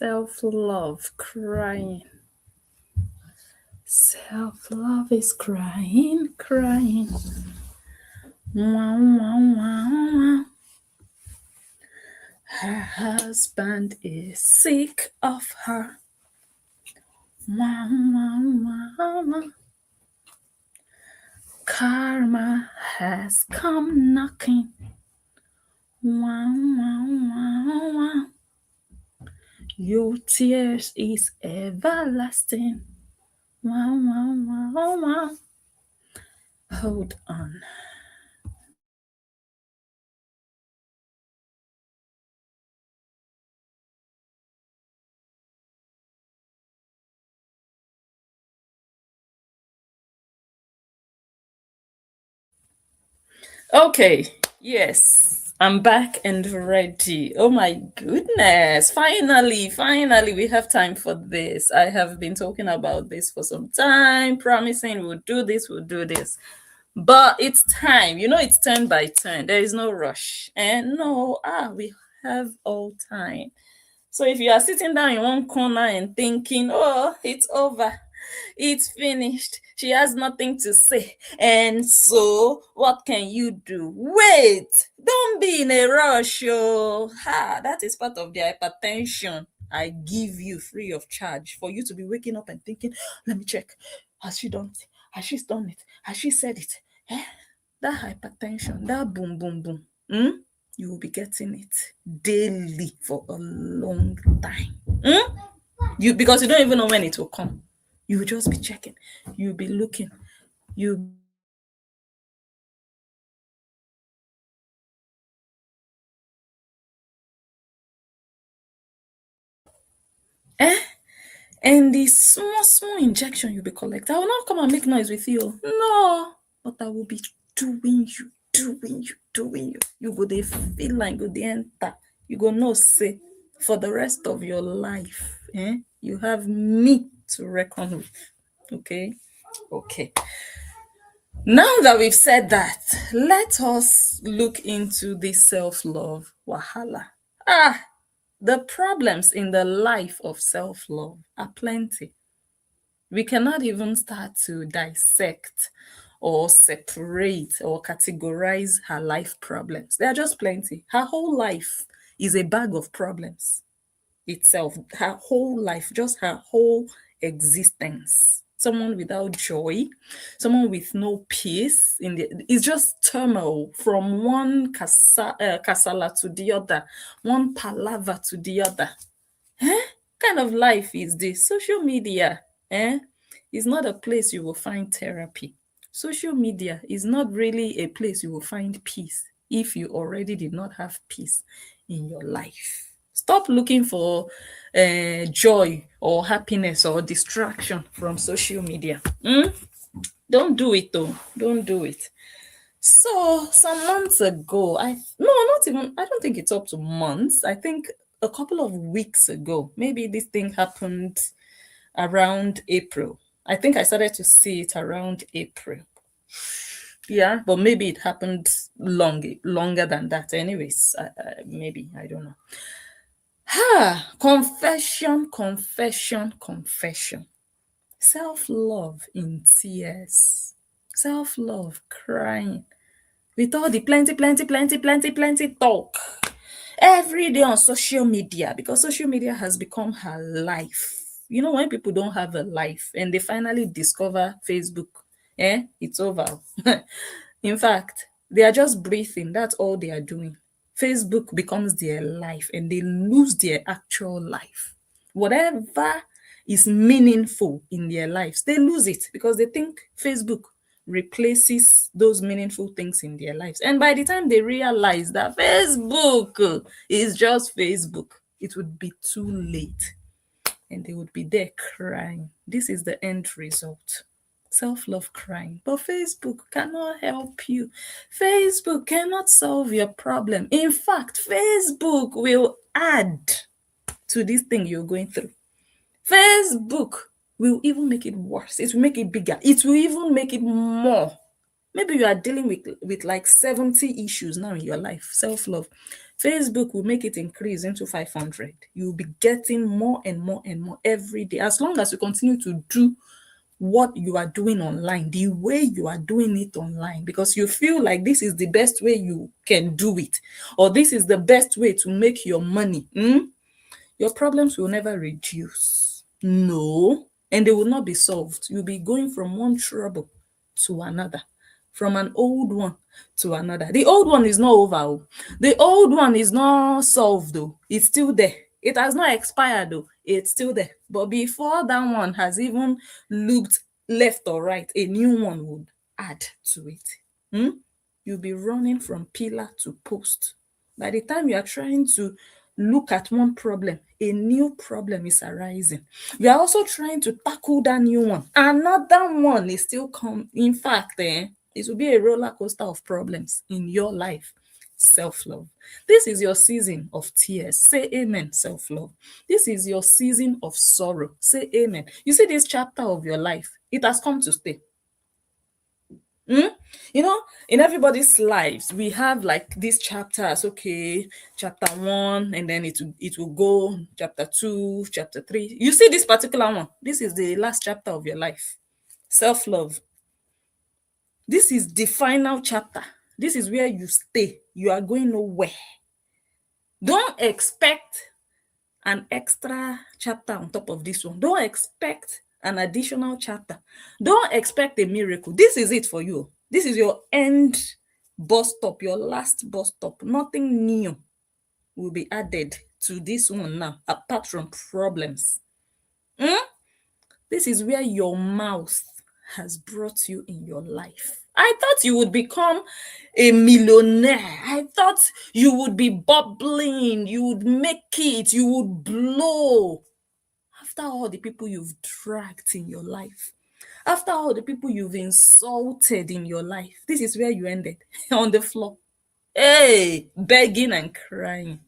Self-love crying. Self-love is crying, crying. Wow, wow, wow, wow. Her husband is sick of her. Wow, wow, wow, wow. Karma has come knocking. Wow, wow, wow, wow. Your tears is everlasting. Wow, wow, wow, wow. Hold on. Okay, yes, I'm back and ready. Oh my goodness. Finally, we have time for this. I have been talking about this for some time, promising we'll do this, we'll do this. But it's time. It's turn by turn. There is no rush. And no, we have all time. So if you are sitting down in one corner and thinking, oh, it's over, it's finished, she has nothing to say, and so what can you do? Wait, don't be in a rush. That is part of the hypertension I give you free of charge, for you to be waking up and thinking, let me check. Has she done it? Has she done it? Has she said it? That hypertension, that boom, boom, boom. You will be getting it daily for a long time. Because you don't even know when it will come. You will just be checking. You'll be looking. You and the small injection you'll be collecting. I will not come and make noise with you. No, but I will be doing you. You go dey feel like go dey enter. You go know say for the rest of your life, you have me to reckon with. Okay. Now that we've said that, let us look into this self-love wahala. The problems in the life of self-love are plenty. We cannot even start to dissect or separate or categorize her life problems. There are just plenty. Her whole life is a bag of problems itself. Her whole life, just her whole existence. Someone without joy, someone with no peace it's just turmoil from one kasala to the other, one palaver to the other. Kind of life is this? Social media is not a place you will find therapy. Social media is not really a place you will find peace if you already did not have peace in your life. Stop looking for joy or happiness or distraction from social media. Don't do it though. Don't do it. So some months ago, I don't think it's up to months. I think a couple of weeks ago, maybe this thing happened around April. I think I started to see it around April. Yeah, but maybe it happened longer than that. Anyways, maybe I don't know. Confession. Self-love in tears. Self-love crying. With all the plenty talk every day on social media, because social media has become her life. When people don't have a life and they finally discover Facebook, it's over. In fact, they are just breathing. That's all they are doing. Facebook becomes their life and they lose their actual life. Whatever is meaningful in their lives, they lose it because they think Facebook replaces those meaningful things in their lives. And by the time they realize that Facebook is just Facebook, it would be too late and they would be there crying. This is the end result. Self-love crying. But Facebook cannot help you. Facebook cannot solve your problem. In fact, Facebook will add to this thing you're going through. Facebook will even make it worse. It will make it bigger. It will even make it more. Maybe you are dealing with like 70 issues now in your life. Self-love. Facebook will make it increase into 500. You'll be getting more and more and more every day. As long as you continue to do what you are doing online, the way you are doing it online, because you feel like this is the best way you can do it, or this is the best way to make your money, your problems will never reduce. No, and they will not be solved. You'll be going from one trouble to another, from an old one to another. The old one is not over. Oh. The old one is not solved though. It's still there. It has not expired though. It's still there. But before that one has even looked left or right, a new one would add to it. You'll be running from pillar to post. By the time you are trying to look at one problem, a new problem is arising. You are also trying to tackle that new one. Another one is still come. In fact, it will be a roller coaster of problems in your life. Self-love. This is your season of tears. Say amen, self-love. This is your season of sorrow. Say amen. You see this chapter of your life, it has come to stay. You know, in everybody's lives, we have like these chapters. Okay, chapter 1, and then it will go chapter 2, chapter 3. You see this particular one. This is the last chapter of your life. Self-love. This is the final chapter. This is where you stay. You are going nowhere. Don't expect an extra chapter on top of this one. Don't expect an additional chapter. Don't expect a miracle. This is it for you. This is your end bus stop, your last bus stop. Nothing new will be added to this one now, apart from problems. This is where your mouth has brought you in your life. I thought you would become a millionaire. I thought you would be bubbling, you would make it, you would blow. After all the people you've dragged in your life, after all the people you've insulted in your life, this is where you ended, on the floor. Hey, begging and crying.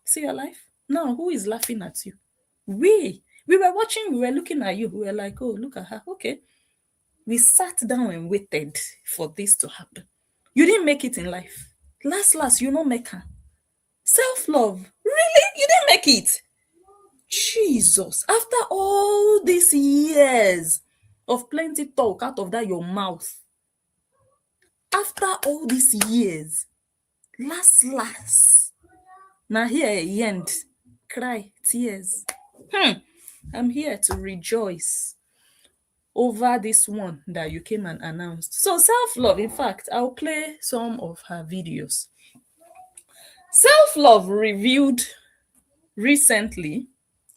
See your life? Now, who is laughing at you? We were watching, we were looking at you. We were like, oh, look at her. Okay. We sat down and waited for this to happen. You didn't make it in life. Last, you don't make her. Self-love. Really? You didn't make it? Jesus. After all these years of plenty talk out of that your mouth, after all these years, last, now here you end, cry, tears. I'm here to rejoice over this one that you came and announced. So self-love, in fact, I'll play some of her videos. Self-love reviewed recently.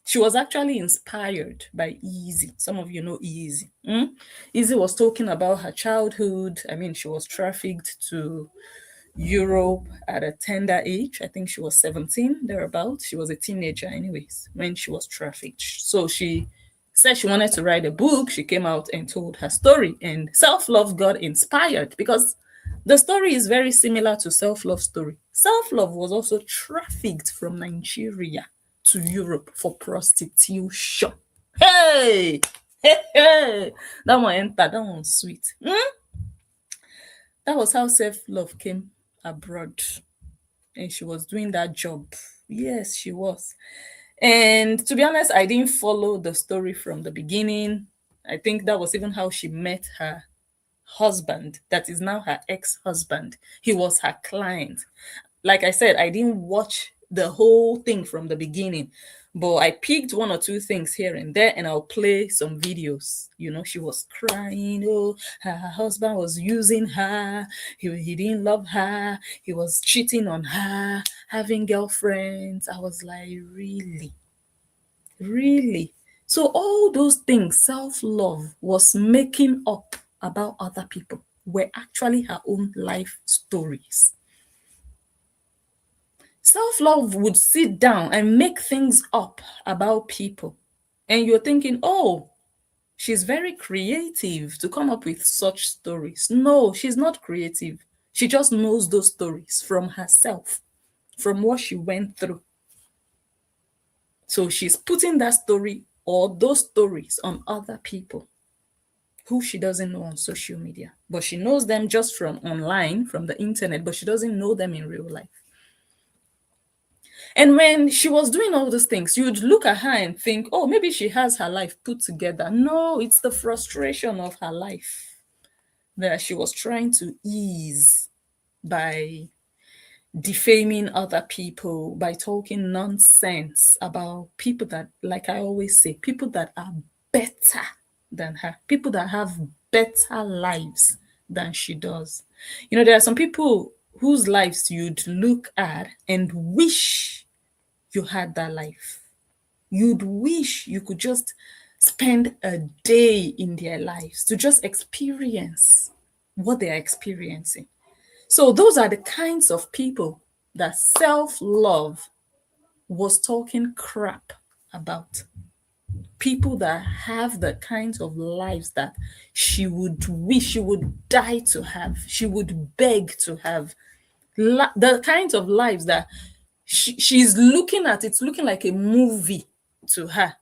She was actually inspired by Easy. Some of you know Easy. Easy was talking about her childhood. I mean, she was trafficked to Europe at a tender age. I think she was 17, thereabouts. She was a teenager anyways, when she was trafficked. So she said she wanted to write a book. She came out and told her story, and Self-Love got inspired because the story is very similar to Self-Love's story. Self-Love was also trafficked from Nigeria to Europe for prostitution. Hey! That one entered, that one sweet. That was how Self-Love came abroad, and she was doing that job. Yes, she was. And to be honest, I didn't follow the story from the beginning. I think that was even how she met her husband, that is now her ex-husband. He was her client. Like I said, I didn't watch the whole thing from the beginning, but I picked one or two things here and there, and I'll play some videos. You know, she was crying. Oh, her husband was using her. He didn't love her. He was cheating on her, having girlfriends. I was like, really? Really? So all those things self-love was making up about other people were actually her own life stories. Self-love would sit down and make things up about people. And you're thinking, oh, she's very creative to come up with such stories. No, she's not creative. She just knows those stories from herself, from what she went through. So she's putting that story or those stories on other people who she doesn't know on social media. But she knows them just from online, from the internet, but she doesn't know them in real life. And when she was doing all those things, you'd look at her and think, oh, maybe she has her life put together. No, it's the frustration of her life that she was trying to ease by defaming other people, by talking nonsense about people that, like I always say, people that are better than her, people that have better lives than she does. You know, there are some people whose lives you'd look at and wish you had that life. You'd wish you could just spend a day in their lives to just experience what they are experiencing. So, those are the kinds of people that self love was talking crap about. People that have the kinds of lives that she would wish, she would die to have, she would beg to have. The kinds of lives that she's looking at, it's looking like a movie to her.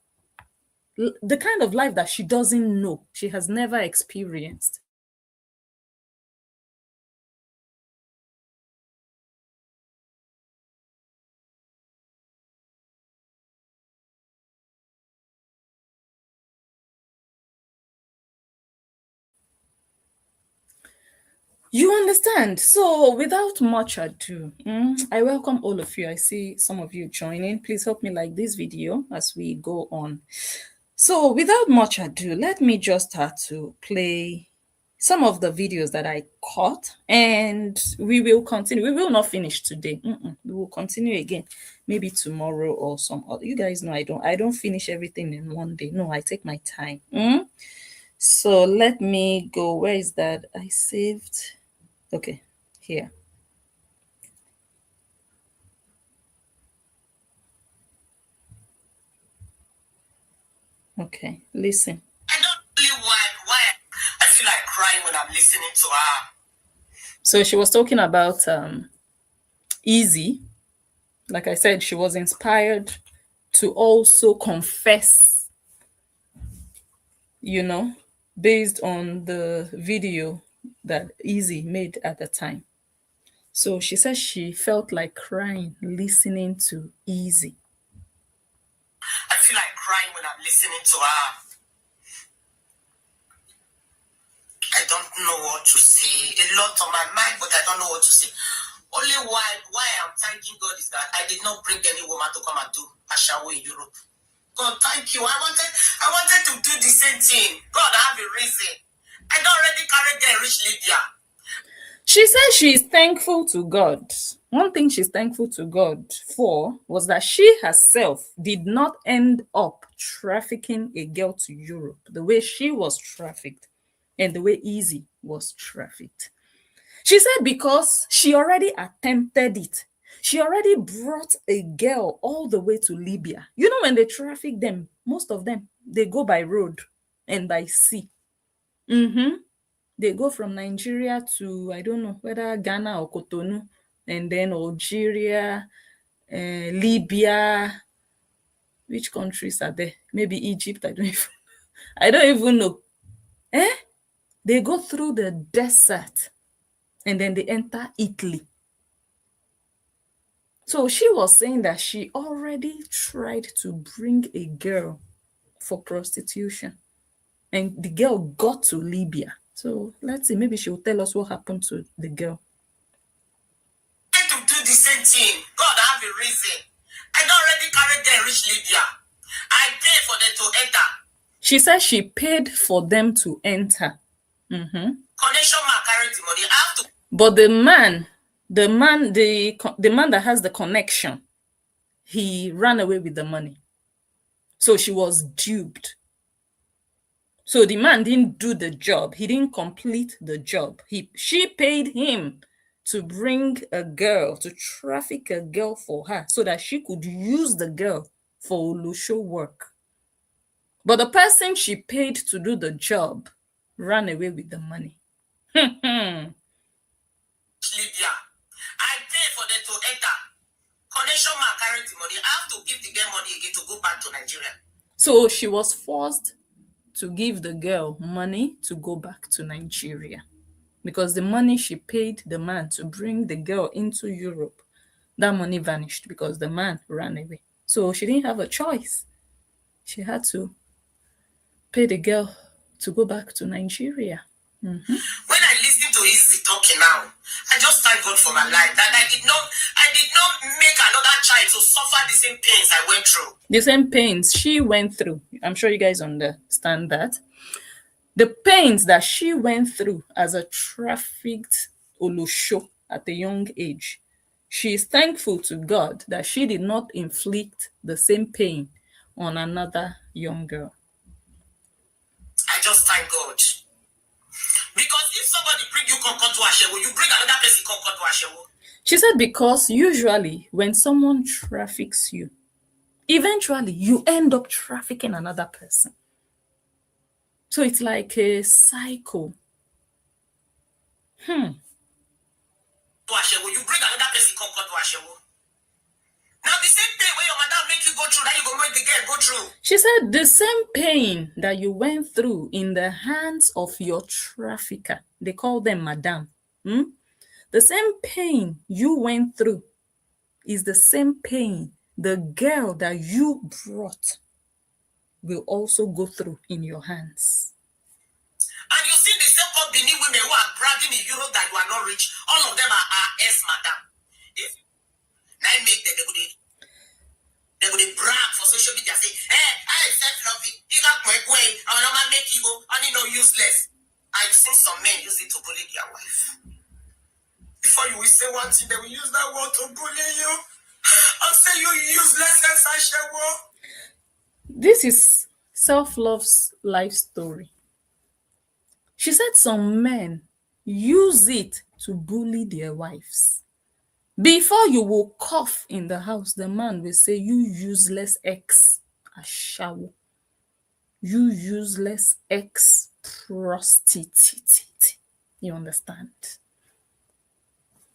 The kind of life that she doesn't know, she has never experienced. You understand? So, without much ado, I welcome all of you. I see some of you joining. Please help me like this video as we go on. So, without much ado, let me just start to play some of the videos that I caught, and we will continue. We will not finish today. We will continue again, maybe tomorrow or some other. You guys know I don't finish everything in one day. No, I take my time. So let me go. Where is that? I saved. Okay, here. Okay, listen. I don't really why I feel like crying when I'm listening to her. So she was talking about Easy. Like I said, she was inspired to also confess, you know, based on the video that Easy made at the time. So she says she felt like crying listening to Easy. I feel like crying when I'm listening to her. I don't know what to say. A lot on my mind, but I don't know what to say. Only why I'm thanking God is that I did not bring any woman to come and do Ashawo in Europe. God, thank you. I wanted to do the same thing. God, I have a reason. I don't already carry them reach Libya. She says she's thankful to God. One thing she's thankful to God for was that she herself did not end up trafficking a girl to Europe the way she was trafficked and the way Easy was trafficked. She said because she already attempted it. She already brought a girl all the way to Libya. You know, when they traffic them, most of them, they go by road and by sea. They go from Nigeria to, I don't know, whether Ghana or Cotonou, and then Algeria, Libya. Which countries are there? Maybe Egypt. I don't even know. They go through the desert and then they enter Italy. So she was saying that she already tried to bring a girl for prostitution, and the girl got to Libya. So let's see, maybe she'll tell us what happened to the girl. To do the same thing. God, I have a reason. I don't already carry them reach Libya. I pay for them to enter. She said she paid for them to enter. Connection man carry the money. I have to. But the man that has the connection, he ran away with the money. So she was duped. So the man didn't do the job. He didn't complete the job. She paid him to bring a girl, to traffic a girl for her so that she could use the girl for Olusho work. But the person she paid to do the job ran away with the money. Libya. I pay for them to enter. Connection man carry the money. I have to give the girl money again to go back to Nigeria. So she was forced to give the girl money to go back to Nigeria because the money she paid the man to bring the girl into Europe That money vanished because the man ran away. So she didn't have a choice. She had to pay the girl to go back to Nigeria. When I listen to his talking now, I just thank God for my life that I did not make another child to suffer the same pains I went through. The same pains she went through. I'm sure you guys understand that. The pains that she went through as a trafficked Olosho at a young age. She is thankful to God that she did not inflict the same pain on another young girl. I just thank God. Because if somebody bring you concern to Ashewo, you bring another person concern to Ashewo. She said because usually when someone traffics you, eventually you end up trafficking another person. So it's like a cycle. To Ashewo, you bring another person concern to Ashewo. Now the same pain when your madam make you go through, that you go make the girl go through. She said the same pain that you went through in the hands of your trafficker, they call them madam. The same pain you went through is the same pain the girl that you brought will also go through in your hands. And you see the so-called Benin women who are bragging in Europe that you are not rich, all of them are ex-madam. If I make them, they would brag for social media, say, hey, I am self-loving, you got my way, I will not make you go, and you know, useless. I've seen some men use it to bully their wife. Before you will say one thing, they will use that word to bully you. I'll say you useless as I shall walk. This is Selflove's life story. She said some men use it to bully their wives. Before you will cough in the house, the man will say, you useless ex ashawo. You useless ex prostitute. You understand?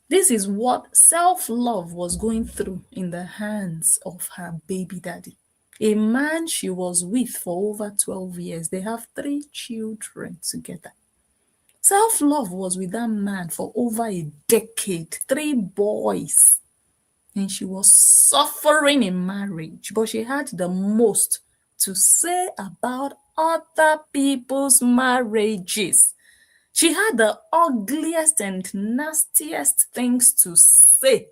This is what Selflove was going through in the hands of her baby daddy. A man she was with for over 12 years. They have 3 children together. Selflove was with that man for over a decade, 3 boys. And she was suffering in marriage, but she had the most to say about other people's marriages. She had the ugliest and nastiest things to say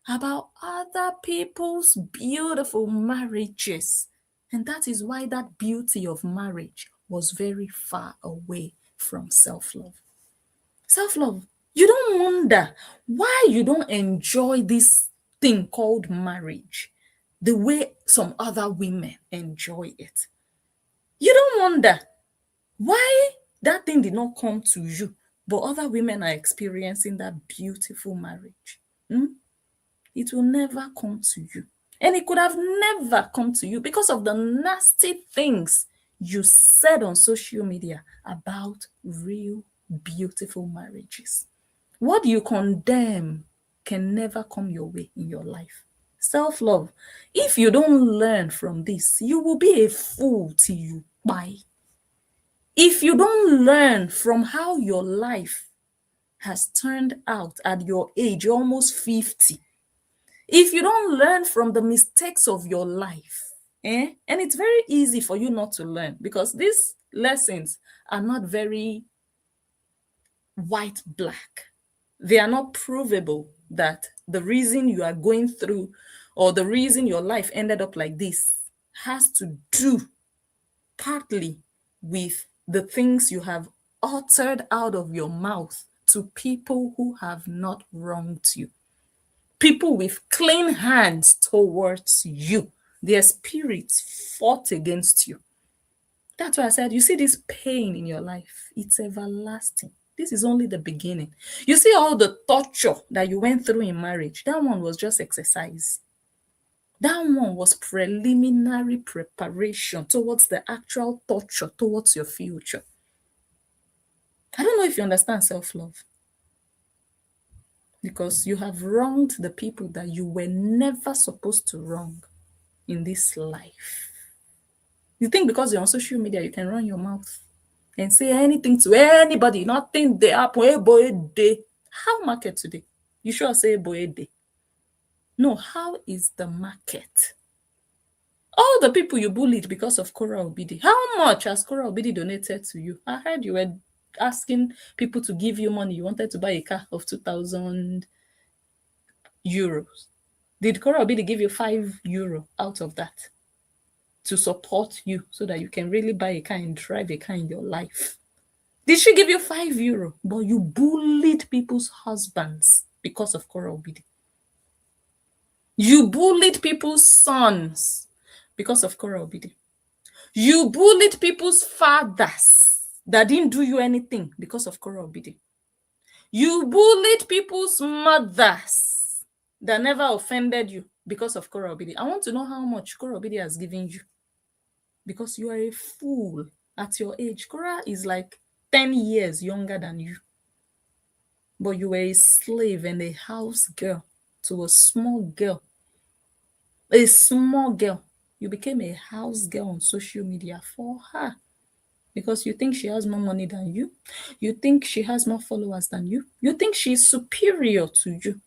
about other people's beautiful marriages. And that is why that beauty of marriage was very far away from self-love. Self-love, you don't wonder why you don't enjoy this thing called marriage the way some other women enjoy it. You don't wonder why that thing did not come to you, but other women are experiencing that beautiful marriage. It will never come to you. And it could have never come to you because of the nasty things you said on social media about real beautiful marriages. What you condemn can never come your way in your life. Self-love. If you don't learn from this, you will be a fool till you buy. If you don't learn from how your life has turned out at your age, almost 50, if you don't learn from the mistakes of your life, and it's very easy for you not to learn because these lessons are not very white, black. They are not provable that the reason you are going through or the reason your life ended up like this has to do partly with the things you have uttered out of your mouth to people who have not wronged you. People with clean hands towards you. Their spirits fought against you. That's why I said, you see this pain in your life, it's everlasting. This is only the beginning. You see all the torture that you went through in marriage, that one was just exercise. That one was preliminary preparation towards the actual torture, towards your future. I don't know if you understand self-love. Because you have wronged the people that you were never supposed to wrong in this life. You think because you're on social media, you can run your mouth and say anything to anybody, nothing they happen. How market today? You sure say boy day? No, how is the market? All the people you bullied because of Kora Obidi, how much has Kora Obidi donated to you? I heard you were asking people to give you money. You wanted to buy a car of 2,000 euros. Did Kora Obidi give you €5 out of that to support you so that you can really buy a car and drive a car in your life? Did she give you €5? But you bullied people's husbands because of Kora Obidi. You bullied people's sons because of Kora Obidi. You bullied people's fathers that didn't do you anything because of Kora Obidi. You bullied people's mothers that never offended you because of Kora Obidi. I want to know how much Kora Obidi has given you, because you are a fool at your age. Kora is like 10 years younger than you. But you were a slave and a house girl to a small girl. A small girl. You became a house girl on social media for her because you think she has more money than you. You think she has more followers than you. You think she's superior to you.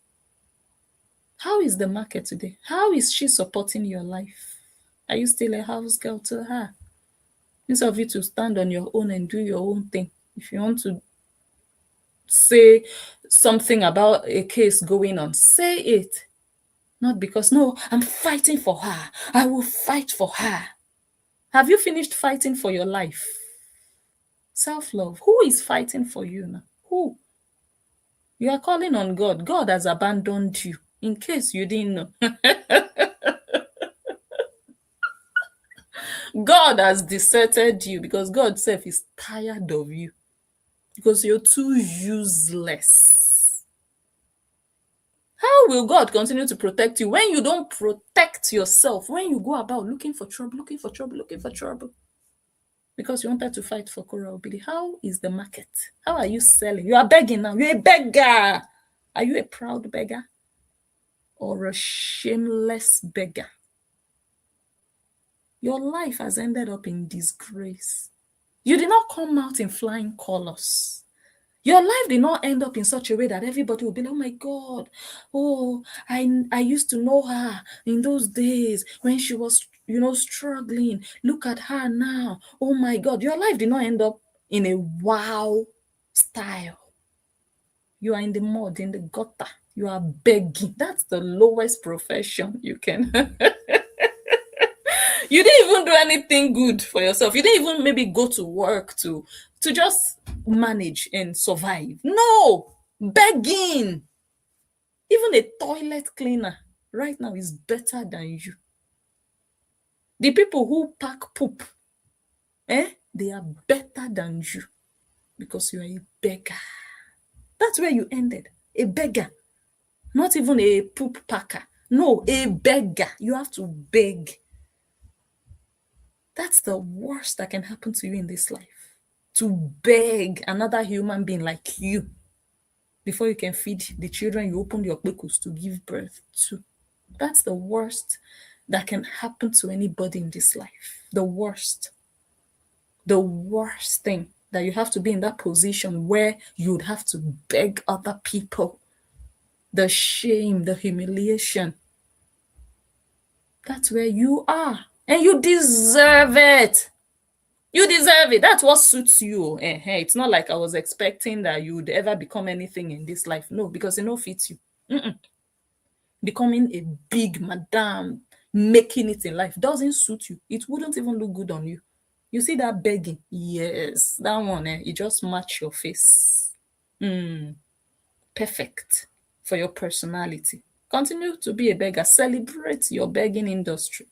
How is the market today? How is she supporting your life? Are you still a house girl to her? Instead of you to stand on your own and do your own thing. If you want to say something about a case going on, say it. Not because, no, I'm fighting for her. I will fight for her. Have you finished fighting for your life? Self-love. Who is fighting for you now? Who? You are calling on God. God has abandoned you, in case you didn't know. God has deserted you because God self is tired of you because you're too useless. How will God continue to protect you when you don't protect yourself, when you go about looking for trouble, looking for trouble, looking for trouble? Because you wanted to fight for Kora Obidi. How is the market? How are you selling? You are begging now. You're a beggar. Are you a proud beggar or a shameless beggar? Your life has ended up in disgrace. You did not come out in flying colors. Your life did not end up in such a way that everybody will be like, oh my God, oh, I used to know her in those days when she was, struggling. Look at her now. Oh my God. Your life did not end up in a wow style. You are in the mud, in the gutter. You are begging. That's the lowest profession you can. You didn't even do anything good for yourself. You didn't even maybe go to work to just manage and survive. No, begging. Even a toilet cleaner right now is better than you. The people who pack poop, they are better than you because you are a beggar. That's where you ended. A beggar. Not even a poop packer. No, a beggar. You have to beg. That's the worst that can happen to you in this life. To beg another human being like you before you can feed the children you opened your kpekus to give birth to. That's the worst that can happen to anybody in this life. The worst. The worst thing, that you have to be in that position where you'd have to beg other people. The shame, the humiliation. That's where you are. And you deserve it. You deserve it. That's what suits you. It's not like I was expecting that you would ever become anything in this life. No, because it no fits you. Becoming a big madam, making it in life doesn't suit you. It wouldn't even look good on you. You see that begging? Yes, that one, it just match your face. Perfect for your personality. Continue to be a beggar. Celebrate your begging industry.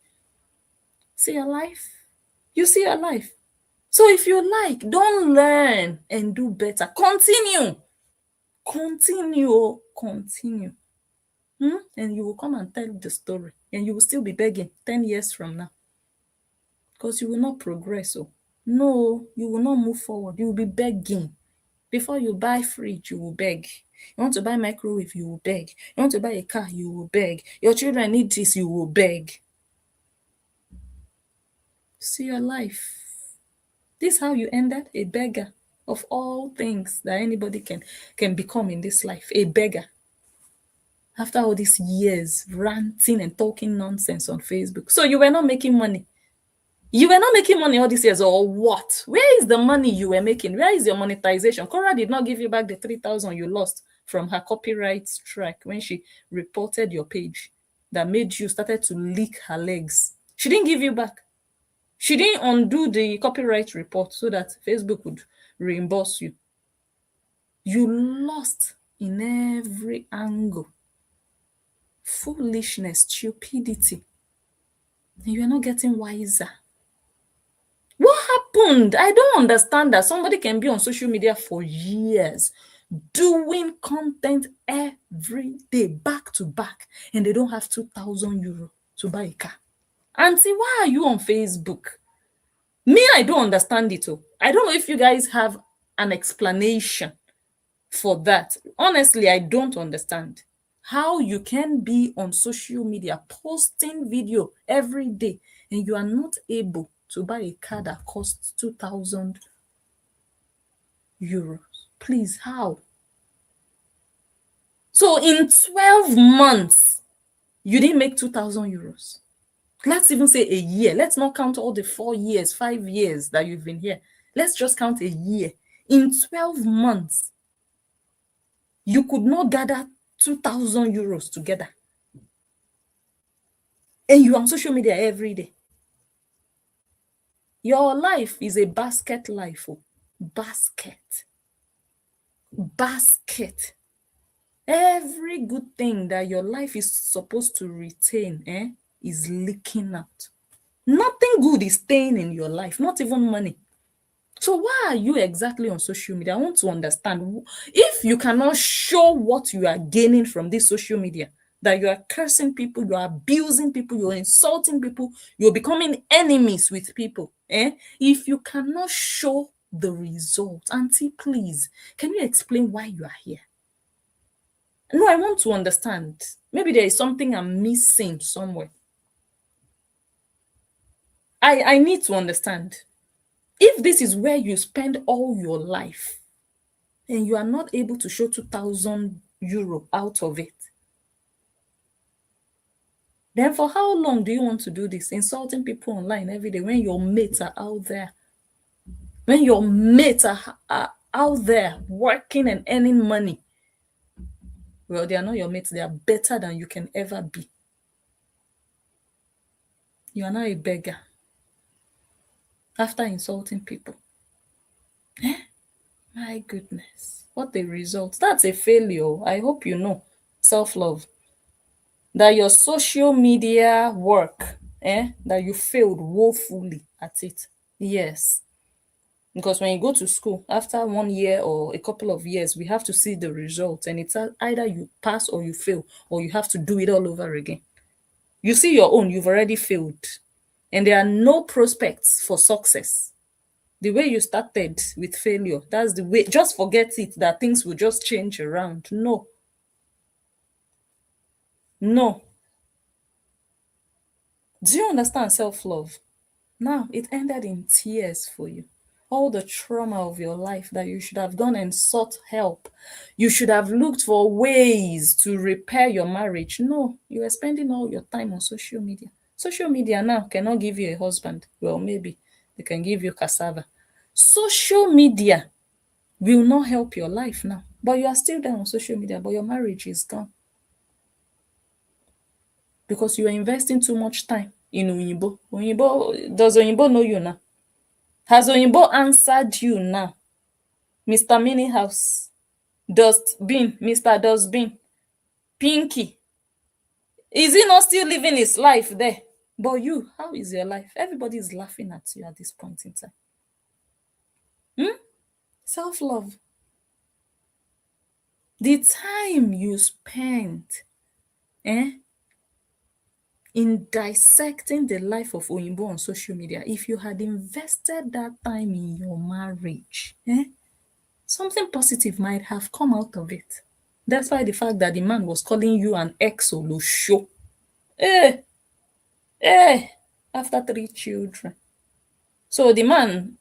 See your life? You see your life? So if you like, don't learn and do better. Continue. Continue. Continue. And you will come and tell the story. And you will still be begging 10 years from now. Because you will not progress. Oh. No, you will not move forward. You will be begging. Before you buy fridge, you will beg. You want to buy microwave, you will beg. You want to buy a car, you will beg. Your children need this, you will beg. See your life. This is how you ended, a beggar of all things that anybody can become in this life, a beggar. After all these years ranting and talking nonsense on Facebook. So you were not making money. You were not making money all these years, or what? Where is the money you were making? Where is your monetization? Cora did not give you back the 3,000 you lost from her copyright strike when she reported your page that made you started to lick her legs. She didn't give you back. She didn't undo the copyright report so that Facebook would reimburse you. You lost in every angle. Foolishness, stupidity. And you are not getting wiser. What happened? I don't understand that somebody can be on social media for years doing content every day, back to back, and they don't have 2,000 euro to buy a car. Auntie, why are you on Facebook? Me, I don't understand it. I don't know if you guys have an explanation for that. Honestly, I don't understand how you can be on social media posting video every day and you are not able to buy a car that costs 2,000 euros. Please, how? So in 12 months, you didn't make 2,000 euros. Let's even say a year. Let's not count all the 4 years, 5 years that you've been here. Let's just count a year. In 12 months, you could not gather 2,000 euros together. And you're on social media every day. Your life is a basket life. Oh. Basket. Every good thing that your life is supposed to retain is leaking out. Nothing good is staying in your life, not even money. So why are you exactly on social media? I want to understand. If you cannot show what you are gaining from this social media, that you are cursing people, you are abusing people, you're insulting people, you're becoming enemies with people. If you cannot show the results, auntie, please, can you explain why you are here? No, I want to understand. Maybe there is something I'm missing somewhere. I need to understand. If this is where you spend all your life and you are not able to show 2,000 euro out of it, then for how long do you want to do this? Insulting people online every day when your mates are out there. When your mates are out there working and earning money. Well, they are not your mates. They are better than you can ever be. You are now a beggar after insulting people. My goodness. What a result. That's a failure. I hope you know. Self-love. That your social media work, that you failed woefully at it. Yes. Because when you go to school, after 1 year or a couple of years, we have to see the results. And it's either you pass or you fail, or you have to do it all over again. You see your own, you've already failed. And there are no prospects for success. The way you started with failure, that's the way. Just forget it, that things will just change around. No. Do you understand self-love? Now it ended in tears for you. All the trauma of your life that you should have gone and sought help. You should have looked for ways to repair your marriage. No, you are spending all your time on social media. Social media now cannot give you a husband. Well, maybe they can give you cassava. Social media will not help your life now. But you are still there on social media, but your marriage is gone. Because you are investing too much time in Oyinbo. Does Oyinbo know you now? Has Oyinbo answered you now? Mr. Mini House, Dustbin, Mr. Dustbin, Pinky. Is he not still living his life there? But you, how is your life? Everybody is laughing at you at this point in time. Self-love. The time you spent in dissecting the life of Oyinbo on social media, if you had invested that time in your marriage, something positive might have come out of it. Despite the fact that the man was calling you an ex-Olosho. After 3 children. So the man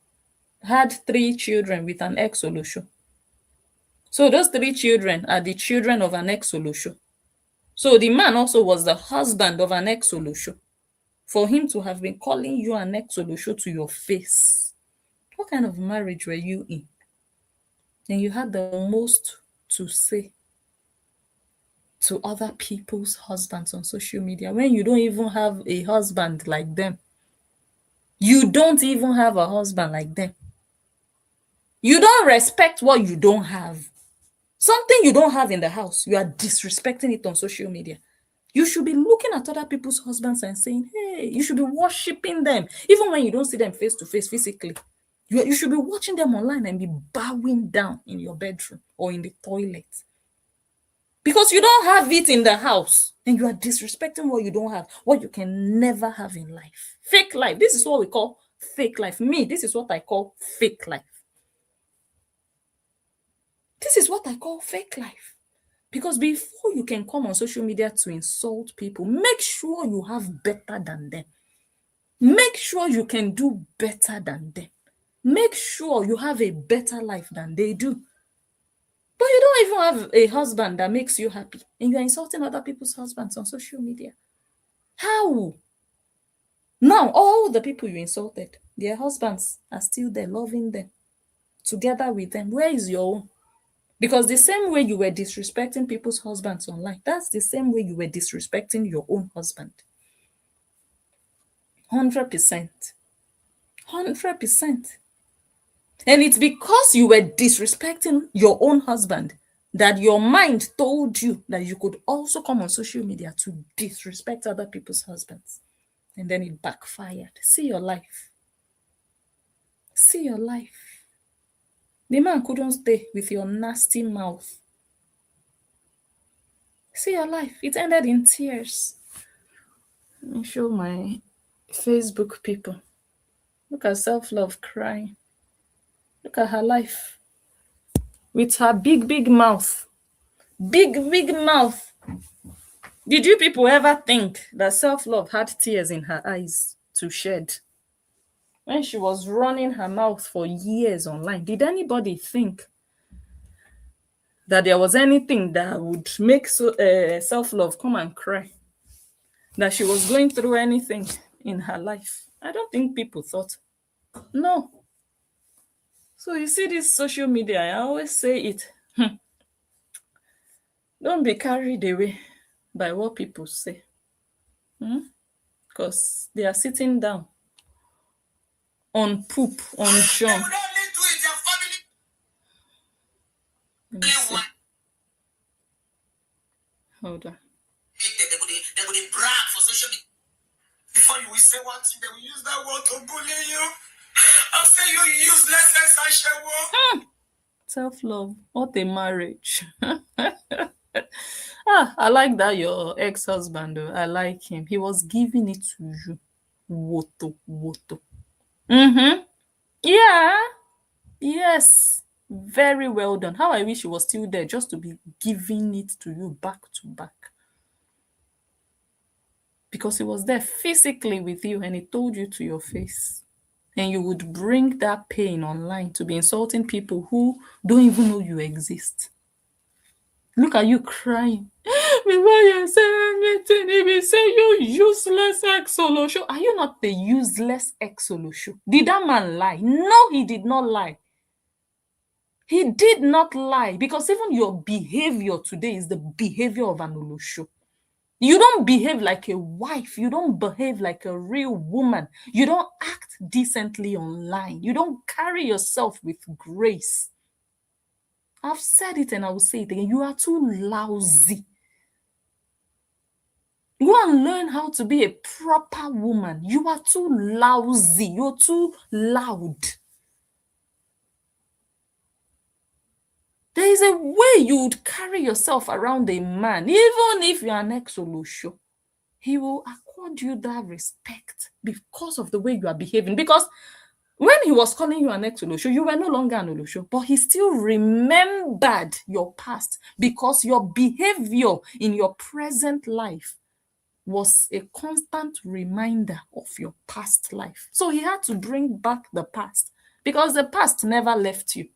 had 3 children with an ex-Olosho. So those 3 children are the children of an ex-Olosho. So the man also was the husband of an ex-Olosho. For him to have been calling you an ex-Olosho to your face, what kind of marriage were you in? And you had the most to say to other people's husbands on social media when you don't even have a husband like them. You don't even have a husband like them. You don't respect what you don't have. Something you don't have in the house, you are disrespecting it on social media. You should be looking at other people's husbands and saying, hey, you should be worshiping them. Even when you don't see them face to face physically. You should be watching them online and be bowing down in your bedroom or in the toilet. Because you don't have it in the house and you are disrespecting what you don't have, what you can never have in life. Fake life. This is what we call fake life. Me, this is what I call fake life. This is what I call fake life. Because before you can come on social media to insult people, make sure you have better than them. Make sure you can do better than them. Make sure you have a better life than they do. But you don't even have a husband that makes you happy, and you're insulting other people's husbands on social media. How? Now, all the people you insulted, their husbands are still there, loving them, together with them. Where is your own? Because the same way you were disrespecting people's husbands online, that's the same way you were disrespecting your own husband. 100%. 100%. And it's because you were disrespecting your own husband that your mind told you that you could also come on social media to disrespect other people's husbands. And then it backfired. See your life. See your life. The man couldn't stay with your nasty mouth. See your life. It ended in tears. Let me show my Facebook people. Look at Selflove crying. Look at her life. With her big, big mouth. Big, big mouth. Did you people ever think that Selflove had tears in her eyes to shed? When she was running her mouth for years online, did anybody think that there was anything that would make Selflove come and cry? That she was going through anything in her life? I don't think people thought. No. So you see this social media, I always say it. Don't be carried away by what people say. Because they are sitting down on poop, on junk. Let me see. Hold on. They would brag for social media. Before you will say one thing, they will use that word to bully you. I'll say you useless and Self-love, what a marriage. I like that your ex-husband, though. I like him. He was giving it to you. Woto. Yeah. Yes. Very well done. How I wish he was still there just to be giving it to you back to back. Because he was there physically with you and he told you to your face. And you would bring that pain online to be insulting people who don't even know you exist. Look at you crying. Before you say anything, if you say you useless ex-Olosho, are you not the useless ex-Olosho? Did that man lie? No, he did not lie. He did not lie, because even your behavior today is the behavior of an Olosho. You don't behave like a wife. You don't behave like a real woman. You don't act decently online. You don't carry yourself with grace. I've said it and I will say it again. You are too lousy. Go and learn how to be a proper woman. You are too lousy. You're too loud. There is a way you would carry yourself around a man, even if you're an ex-Olosho. He will accord you that respect because of the way you are behaving. Because when he was calling you an ex-Olosho, you were no longer an Olosho, but he still remembered your past because your behavior in your present life was a constant reminder of your past life. So he had to bring back the past because the past never left you.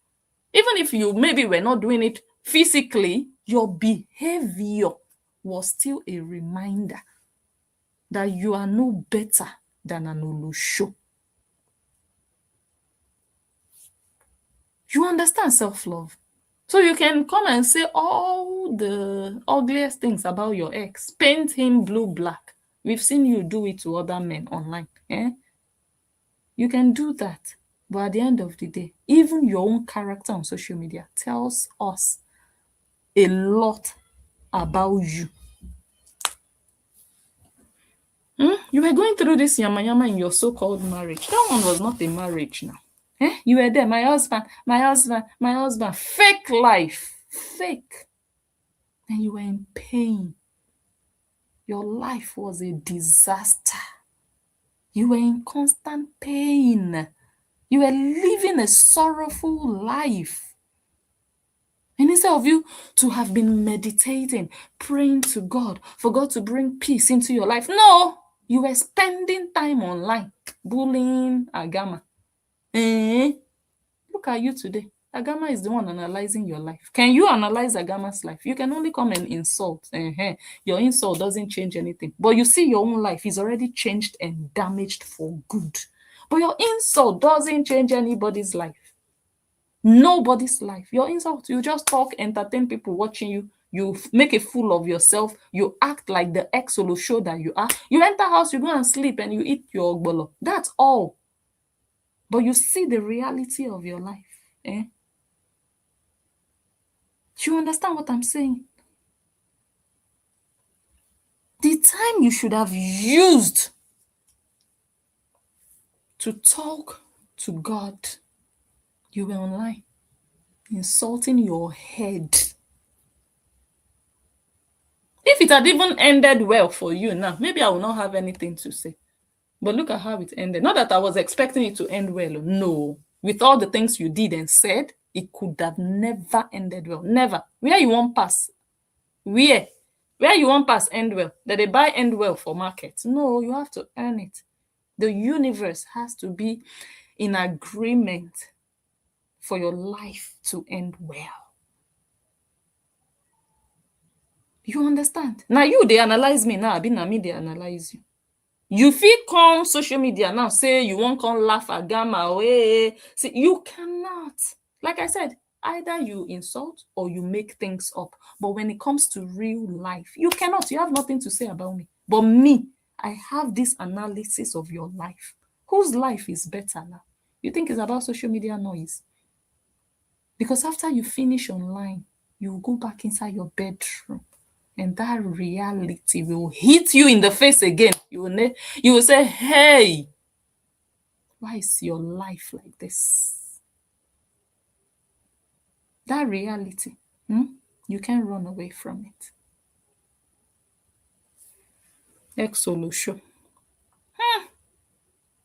Even if you maybe were not doing it physically, your behavior was still a reminder that you are no better than an Olusho. You understand self-love? So you can come and say all the ugliest things about your ex. Paint him blue, black. We've seen you do it to other men online. You can do that. But at the end of the day, even your own character on social media tells us a lot about you. You were going through this yama yama in your so-called marriage. That one was not a marriage now. You were there, my husband, my husband, my husband. Fake life. Fake. And you were in pain. Your life was a disaster. You were in constant pain. You were living a sorrowful life. And instead of you to have been meditating, praying to God for God to bring peace into your life, no, you were spending time online, bullying Agama. Look at you today. Agama is the one analyzing your life. Can you analyze Agama's life? You can only come and insult. Your insult doesn't change anything. But you see your own life is already changed and damaged for good. But your insult doesn't change anybody's life. Nobody's life. Your insult, you just talk, entertain people watching you. You make a fool of yourself. You act like the ex-solo show that you are. You enter house, you go and sleep, and you eat your ogbolo. That's all. But you see the reality of your life. Do you understand what I'm saying? The time you should have used to talk to God, you were online, insulting your head. If it had even ended well for you now, maybe I will not have anything to say. But look at how it ended. Not that I was expecting it to end well. No. With all the things you did and said, it could have never ended well. Never. Where you want pass? Where you want pass end well? That they buy end well for market? No, you have to earn it. The universe has to be in agreement for your life to end well. You understand? Now they analyze me now. I been me, they analyze you. You fit come social media now say you won't come laugh at Gamma. See, you cannot. Like I said, either you insult or you make things up. But when it comes to real life, you cannot. You have nothing to say about me. But me, I have this analysis of your life. Whose life is better now? You think it's about social media noise? Because after you finish online, you will go back inside your bedroom. And that reality will hit you in the face again. You will say, hey, why is your life like this? That reality, you can't run away from it. Ex-solution.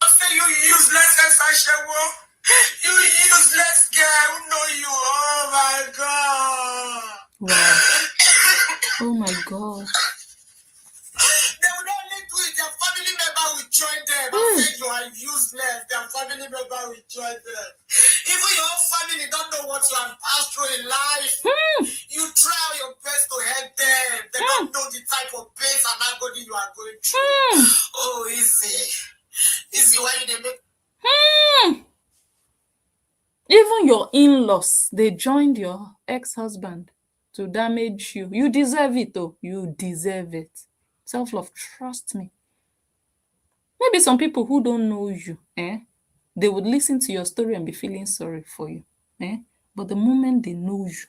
Say you useless SHW. You useless guy who know you. Oh my God. Wow. Oh my God. They would only do it. Their family member will join them and say you are useless. Their family member will join them. Even your own family don't know what you have passed through in life. You try your best to help them. They don't know the type of pain and agony you are going through. Oh, easy. Easy why you they make. Even your in-laws, they joined your ex-husband to damage you. You deserve it, though. You deserve it. Self-love, trust me. Maybe some people who don't know you, they would listen to your story and be feeling sorry for you. But the moment they know you,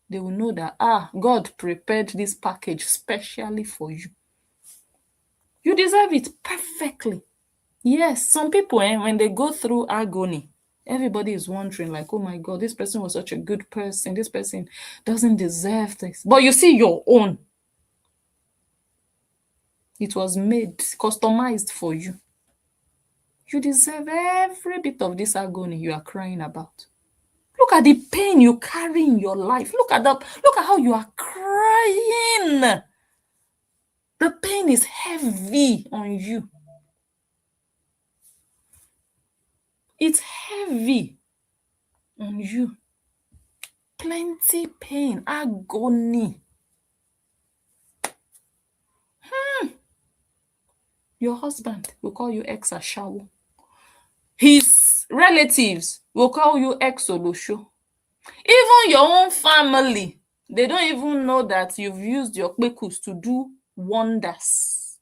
they will know that, God prepared this package specially for you. You deserve it perfectly. Yes, some people, when they go through agony, everybody is wondering, like, oh my God, this person was such a good person. This person doesn't deserve this. But you see your own. It was made, customized for you. You deserve every bit of this agony you are crying about. Look at the pain you carry in your life. Look at how you are crying. The pain is heavy on you. It's heavy on you. Plenty pain, agony. Your husband will call you ex ashawo. His relatives will call you ex olosho. Even your own family, they don't even know that you've used your kpekus to do wonders.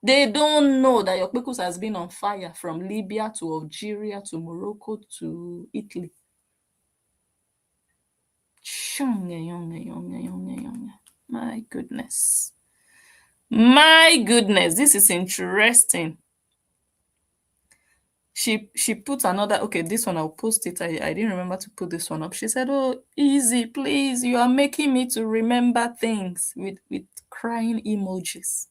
They don't know that your kpekus has been on fire from Libya to Algeria to Morocco to Italy. My goodness. My goodness, this is interesting. She put another, okay, this one I'll post it. I didn't remember to put this one up. She said, oh, easy, please. You are making me to remember things with crying emojis.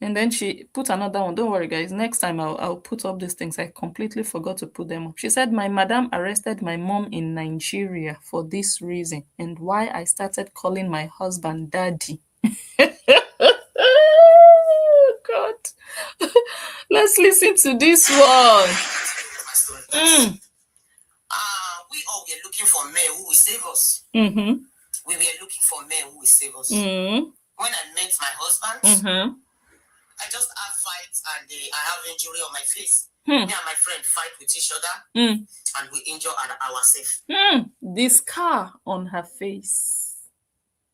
And then she put another one. Don't worry, guys. Next time I'll put up these things. I completely forgot to put them up. She said, my madam arrested my mom in Nigeria for this reason and why I started calling my husband daddy. Oh, God. Let's listen to this one. We all were looking for men who will save us. Mm-hmm. We were looking for men who will save us. Mm-hmm. When I met my husband, Mm-hmm. I just had fights and I have injury on my face. Hmm. Me and my friend fight with each other and we injure ourselves. The scar on her face.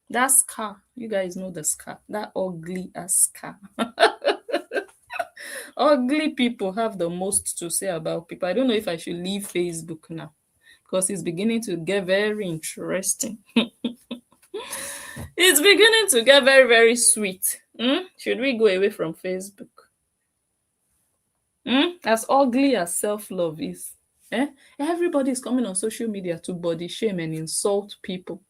That scar. You guys know the scar. That ugly ass scar. Ugly people have the most to say about people. I don't know if I should leave Facebook now because it's beginning to get very interesting. It's beginning to get very, very sweet. Should we go away from Facebook? As ugly as self-love is, everybody is coming on social media to body shame and insult people.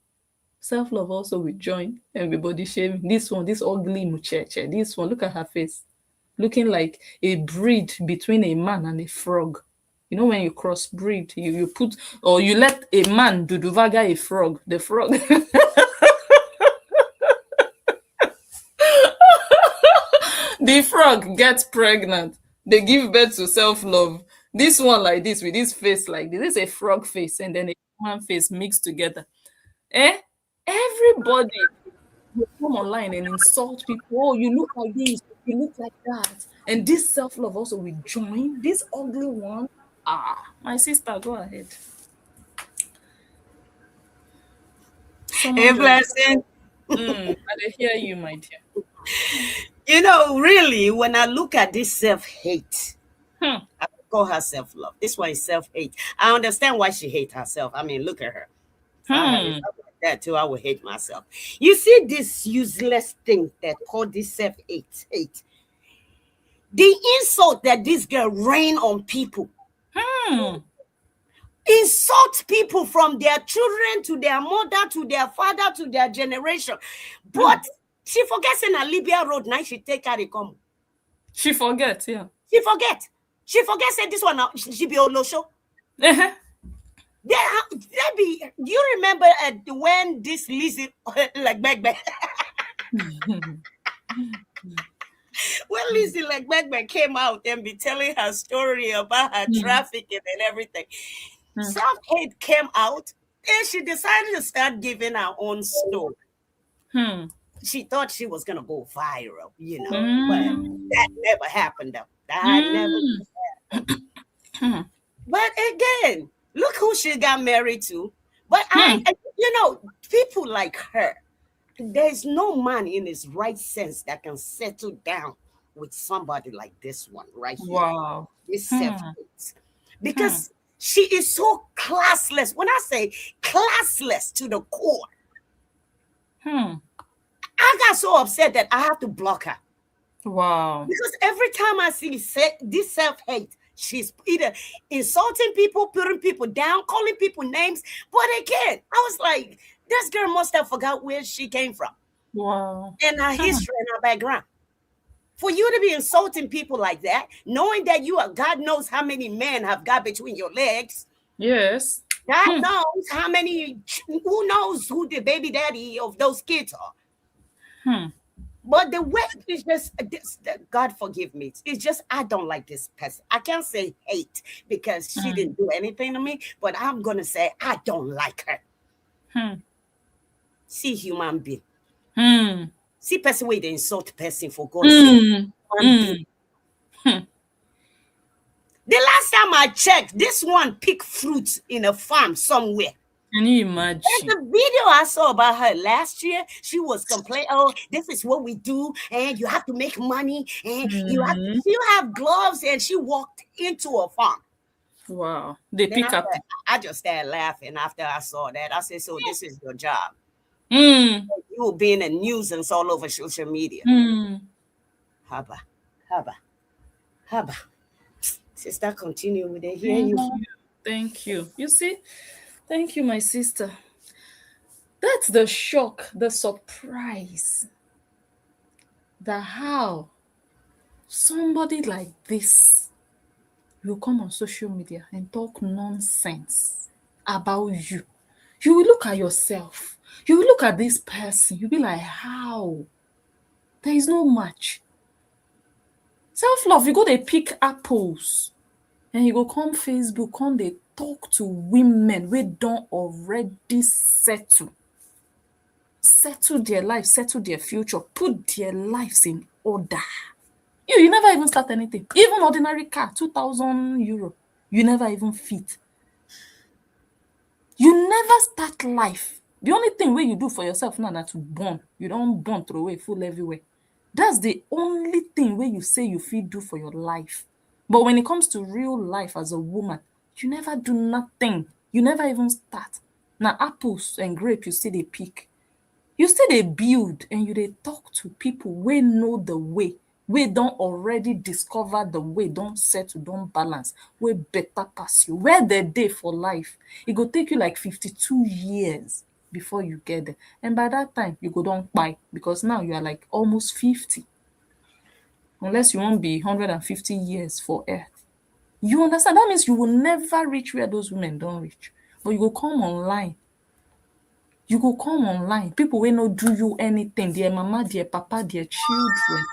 Self-love also will join everybody shaming. This one, this ugly mucheche, this one, look at her face. Looking like a breed between a man and a frog. You know, when you crossbreed, you put, or you let a man duduvaga a frog, the frog. The frog gets pregnant. They give birth to self-love. This one like this, with this face like this is a frog face and then a human face mixed together. Everybody will come online and insult people. Oh, you look like this, you look like that. And this self-love also will join. This ugly one. My sister, go ahead. A blessing. I hear you, my dear. You know, really, when I look at this self-hate, I call her self-love. This one is self-hate. I understand why she hates herself. I mean, look at her. If I was like that too, I would hate myself. You see this useless thing that called this self-hate. The insult that this girl rain on people. Insult people from their children to their mother to their father to their generation. But she forgets in a Libya road now she take her to come. She forgets, yeah. She forgets that this one she be Olosho. There be, do you remember when this Lizzie like back when Lizzie like back came out and be telling her story about her trafficking and everything, self-hate came out and she decided to start giving her own story. She thought she was gonna go viral, you know, but that never happened though. That never happened. But again, look who she got married to. But you know, people like her, there's no man in his right sense that can settle down with somebody like this one right here. Wow. This self-hate. Because she is so classless. When I say classless to the core, I got so upset that I have to block her. Wow. Because every time I see this self-hate, she's either insulting people, putting people down, calling people names. But again, I was like, this girl must have forgot where she came from. Wow. And her history and her background. For you to be insulting people like that, knowing that you are, God knows how many men have got between your legs. Yes. God knows how many, who knows who the baby daddy of those kids are. But the way is just, God forgive me. It's just, I don't like this person. I can't say hate because she didn't do anything to me, but I'm going to say I don't like her. See human being. See person wey dey insult person for God's sake. One being. The last time I checked, this one picked fruit in a farm somewhere. Can you There's imagine? a video I saw about her last year. She was complaining, "Oh, this is what we do, and you have to make money, and you have gloves." And she walked into a farm. Wow. They Then pick up. I just started laughing after I saw that. I said, "So this is your job? Mm. You will be in a nuisance all over social media." Mm. Haba, haba, haba. Sister, continue with it. Hear Thank you. you. Thank you. You see, thank you, my sister. That's the shock, the surprise. That how somebody like this will come on social media and talk nonsense about you. You will look at yourself. You will look at this person. You'll be like, how? There is no match. Self-love, you go they pick apples. And you go come Facebook, come they talk to women we don't already settle their life, settle their future, put their lives in order. You never even start anything. Even ordinary car, 2,000 euro, you never even fit. You never start life. The only thing where you do for yourself now na to born. You don't born throw away full everywhere. That's the only thing where you say you fit do for your life. But when it comes to real life as a woman, you never do nothing. You never even start. Now apples and grape you still dey pick. You still dey build and you dey talk to people wey know the way, wey don already discover the way, don settle, don balance, wey better pass you. Where they dey for life, e go take you like 52 years before you get there. And by that time, you go don kpai because now you are like almost 50. Unless you wan be 150 years for earth. You understand? That means you will never reach where those women don reach. But you go come online. You go come online. People wey no do you anything, their mama, their papa, their children.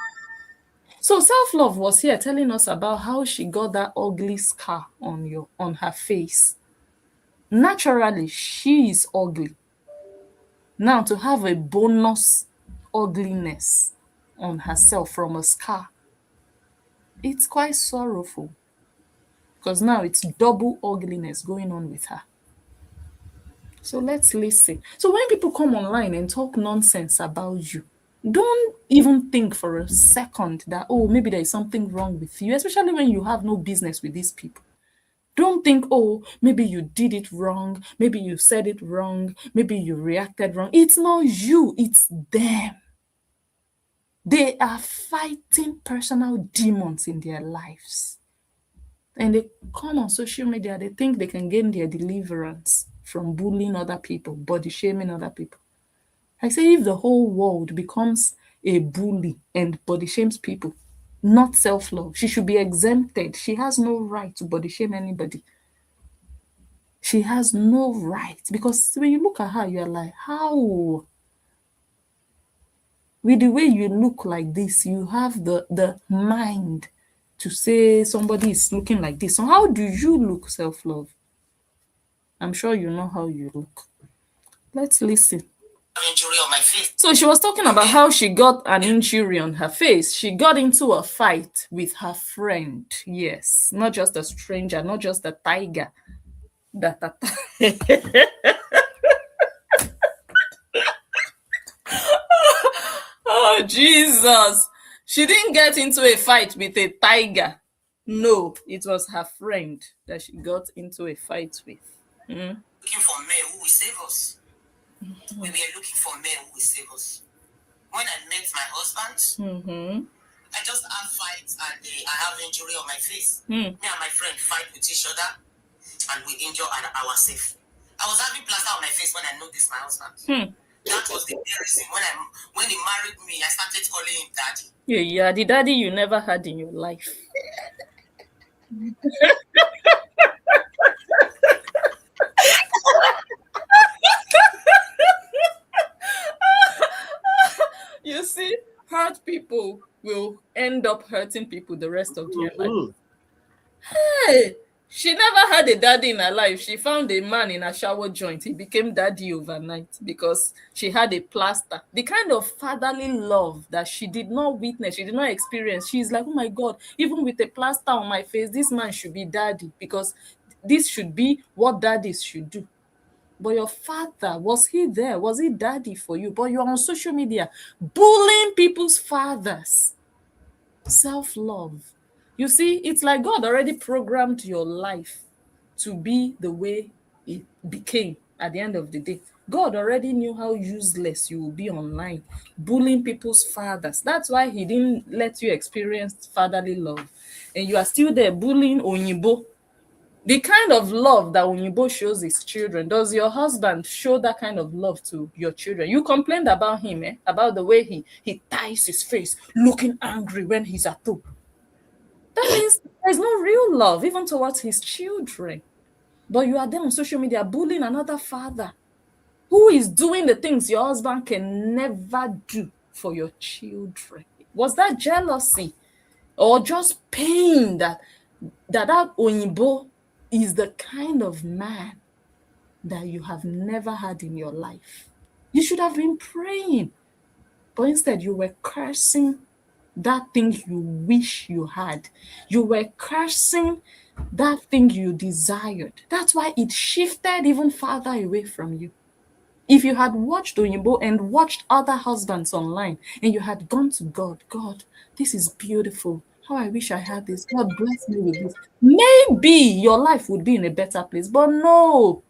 So self-love was here telling us about how she got that ugly scar on her face. Naturally, she is ugly. Now to have a bonus ugliness on herself from a scar, it's quite sorrowful. Because now it's double ugliness going on with her. So let's listen. So when people come online and talk nonsense about you, don't even think for a second that, oh, maybe there is something wrong with you, especially when you have no business with these people. Don't think, oh, maybe you did it wrong, maybe you said it wrong, maybe you reacted wrong. It's not you, it's them. They are fighting personal demons in their lives. And they come on social media, they think they can gain their deliverance from bullying other people, body shaming other people. I say if the whole world becomes a bully and body shames people, not self-love, she should be exempted. She has no right to body shame anybody. She has no right. Because when you look at her, you're like, how? With the way you look like this, you have the mind to say somebody is looking like this. So how do you look, self-love? I'm sure you know how you look. Let's listen. Injury on my face. So she was talking about how she got an injury on her face. She got into a fight with her friend. Yes, not just a stranger, not just a tiger. Oh, Jesus. She didn't get into a fight with a tiger. No, it was her friend that she got into a fight with. Looking for men who will save us. We were looking for men who will save us. When I met my husband, I just had fights and I have injury on my face. Me and my friend fight with each other and we injure ourselves. I was having plaster on my face when I noticed my husband. That was the reason when he married me, I started calling him daddy. Yeah, you are the daddy you never had in your life. You see, hurt people will end up hurting people the rest of their life. Hey, She never had a daddy in her life. She found a man in a shower joint. He became daddy overnight because she had a plaster. The kind of fatherly love that she did not witness, she did not experience. She's like, oh my God, even with a plaster on my face, this man should be daddy because this should be what daddies should do. But your father, was he there? Was he daddy for you? But you're on social media bullying people's fathers. Self-love. You see, it's like God already programmed your life to be the way it became at the end of the day. God already knew how useless you will be online, bullying people's fathers. That's why He didn't let you experience fatherly love. And you are still there bullying Onyibo. The kind of love that Onyibo shows his children, does your husband show that kind of love to your children? You complained about him, about the way he ties his face, looking angry when he's at home. That means there's no real love, even towards his children. But you are there on social media bullying another father who is doing the things your husband can never do for your children. Was that jealousy or just pain that Onyibo is the kind of man that you have never had in your life? You should have been praying, but instead you were cursing that thing you wish you had. You were cursing that thing you desired. That's why it shifted even farther away from you. If you had watched Oyinbo and watched other husbands online and you had gone to God, God, this is beautiful. How I wish I had this. God bless me with this. Maybe your life would be in a better place. But no,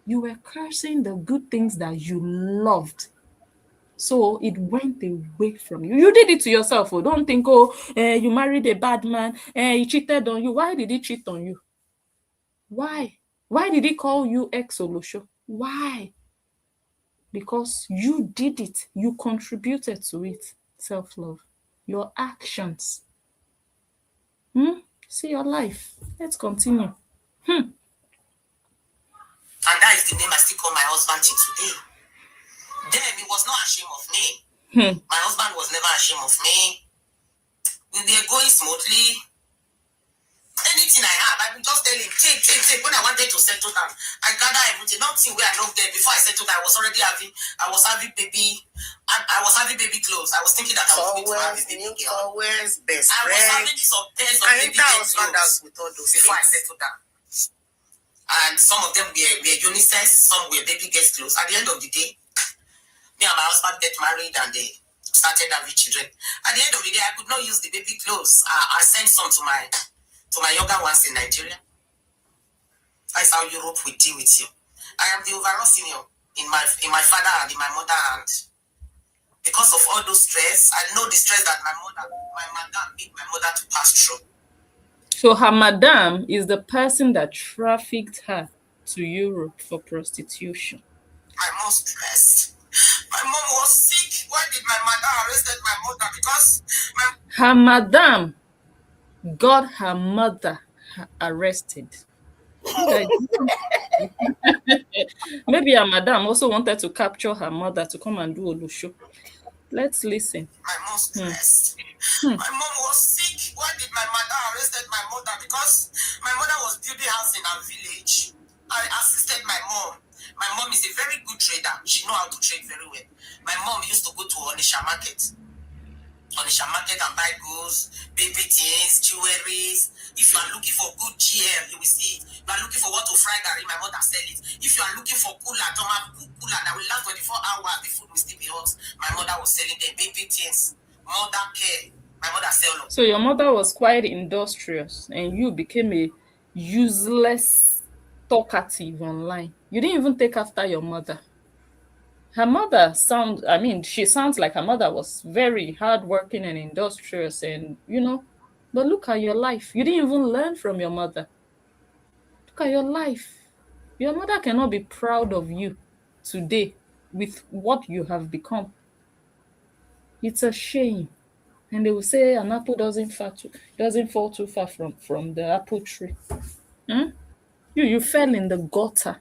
you were cursing the good things that you loved. So it went away from you. You did it to yourself. Oh, don't think, you married a bad man. He cheated on you. Why did he cheat on you? Why? Why did he call you ex-Olosho? Why? Because you did it. You contributed to it. Self-love. Your actions. See your life. Let's continue. And that is the name I still call my husband till today. Then he was not ashamed of me. My husband was never ashamed of me. We were going smoothly. Anything I have, I would just tell him, take. When I wanted to settle down, I gather everything. Nothing where I love there. Before I settled down, I was having baby, I was having baby clothes. I was thinking that I was going to have a baby girl. Always best I was having some pairs of baby clothes with all those before I things. settled down. And some of them were unisex, some were baby girls clothes. At the end of the day, me and my husband get married and they started having children. At the end of the day, I could not use the baby clothes. I sent some to my younger ones in Nigeria. That's how Europe will deal with you. I am the overall senior in my father and in my mother, and because of all those stress, I know the stress that my madam made my mother to pass through. So her madam is the person that trafficked her to Europe for prostitution. My mom stressed. My mom was sick. Why did my mother arrested my mother? Because her madam got her mother arrested. Maybe her madam also wanted to capture her mother to come and do Olusho. Let's listen. My mom stressed. My mom was sick. Why did my mother arrested my mother? Because my mother was building house in our village. I assisted my mom. My mom is a very good trader. She know how to trade very well. My mom used to go to Onisha market and buy goods, baby things, jewelries. If you are looking for good GM, you will see it. You are looking for what to fry gari, my mother sell it. If you are looking for cooler that will last 24 hours, the food will still be hot. My mother was selling them baby things, mother care. My mother sell them. So your mother was quite industrious and you became a useless talkative online. You didn't even take after your mother. Her mother she sounds like her mother was very hardworking and industrious and, but look at your life. You didn't even learn from your mother. Look at your life. Your mother cannot be proud of you today with what you have become. It's a shame. And they will say an apple doesn't fall too far from the apple tree. You fell in the gutter.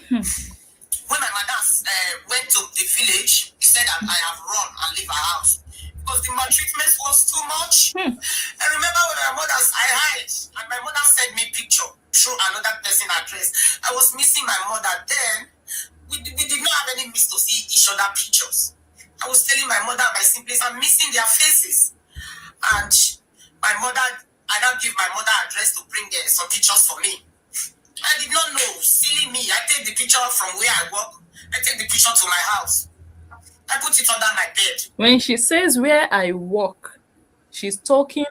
When my mother went to the village, he said that I have run and leave her house because the maltreatment was too much. I remember when I hide, and my mother sent me picture through another person address. I was missing my mother then. We did not have any means to see each other pictures. I was telling my mother my siblings, I'm missing their faces. And my mother, I now give my mother address to bring some pictures for me. I did not know, silly me. I take the picture from where I work. I take the picture to my house. I put it under my bed. When she says where I work, she's talking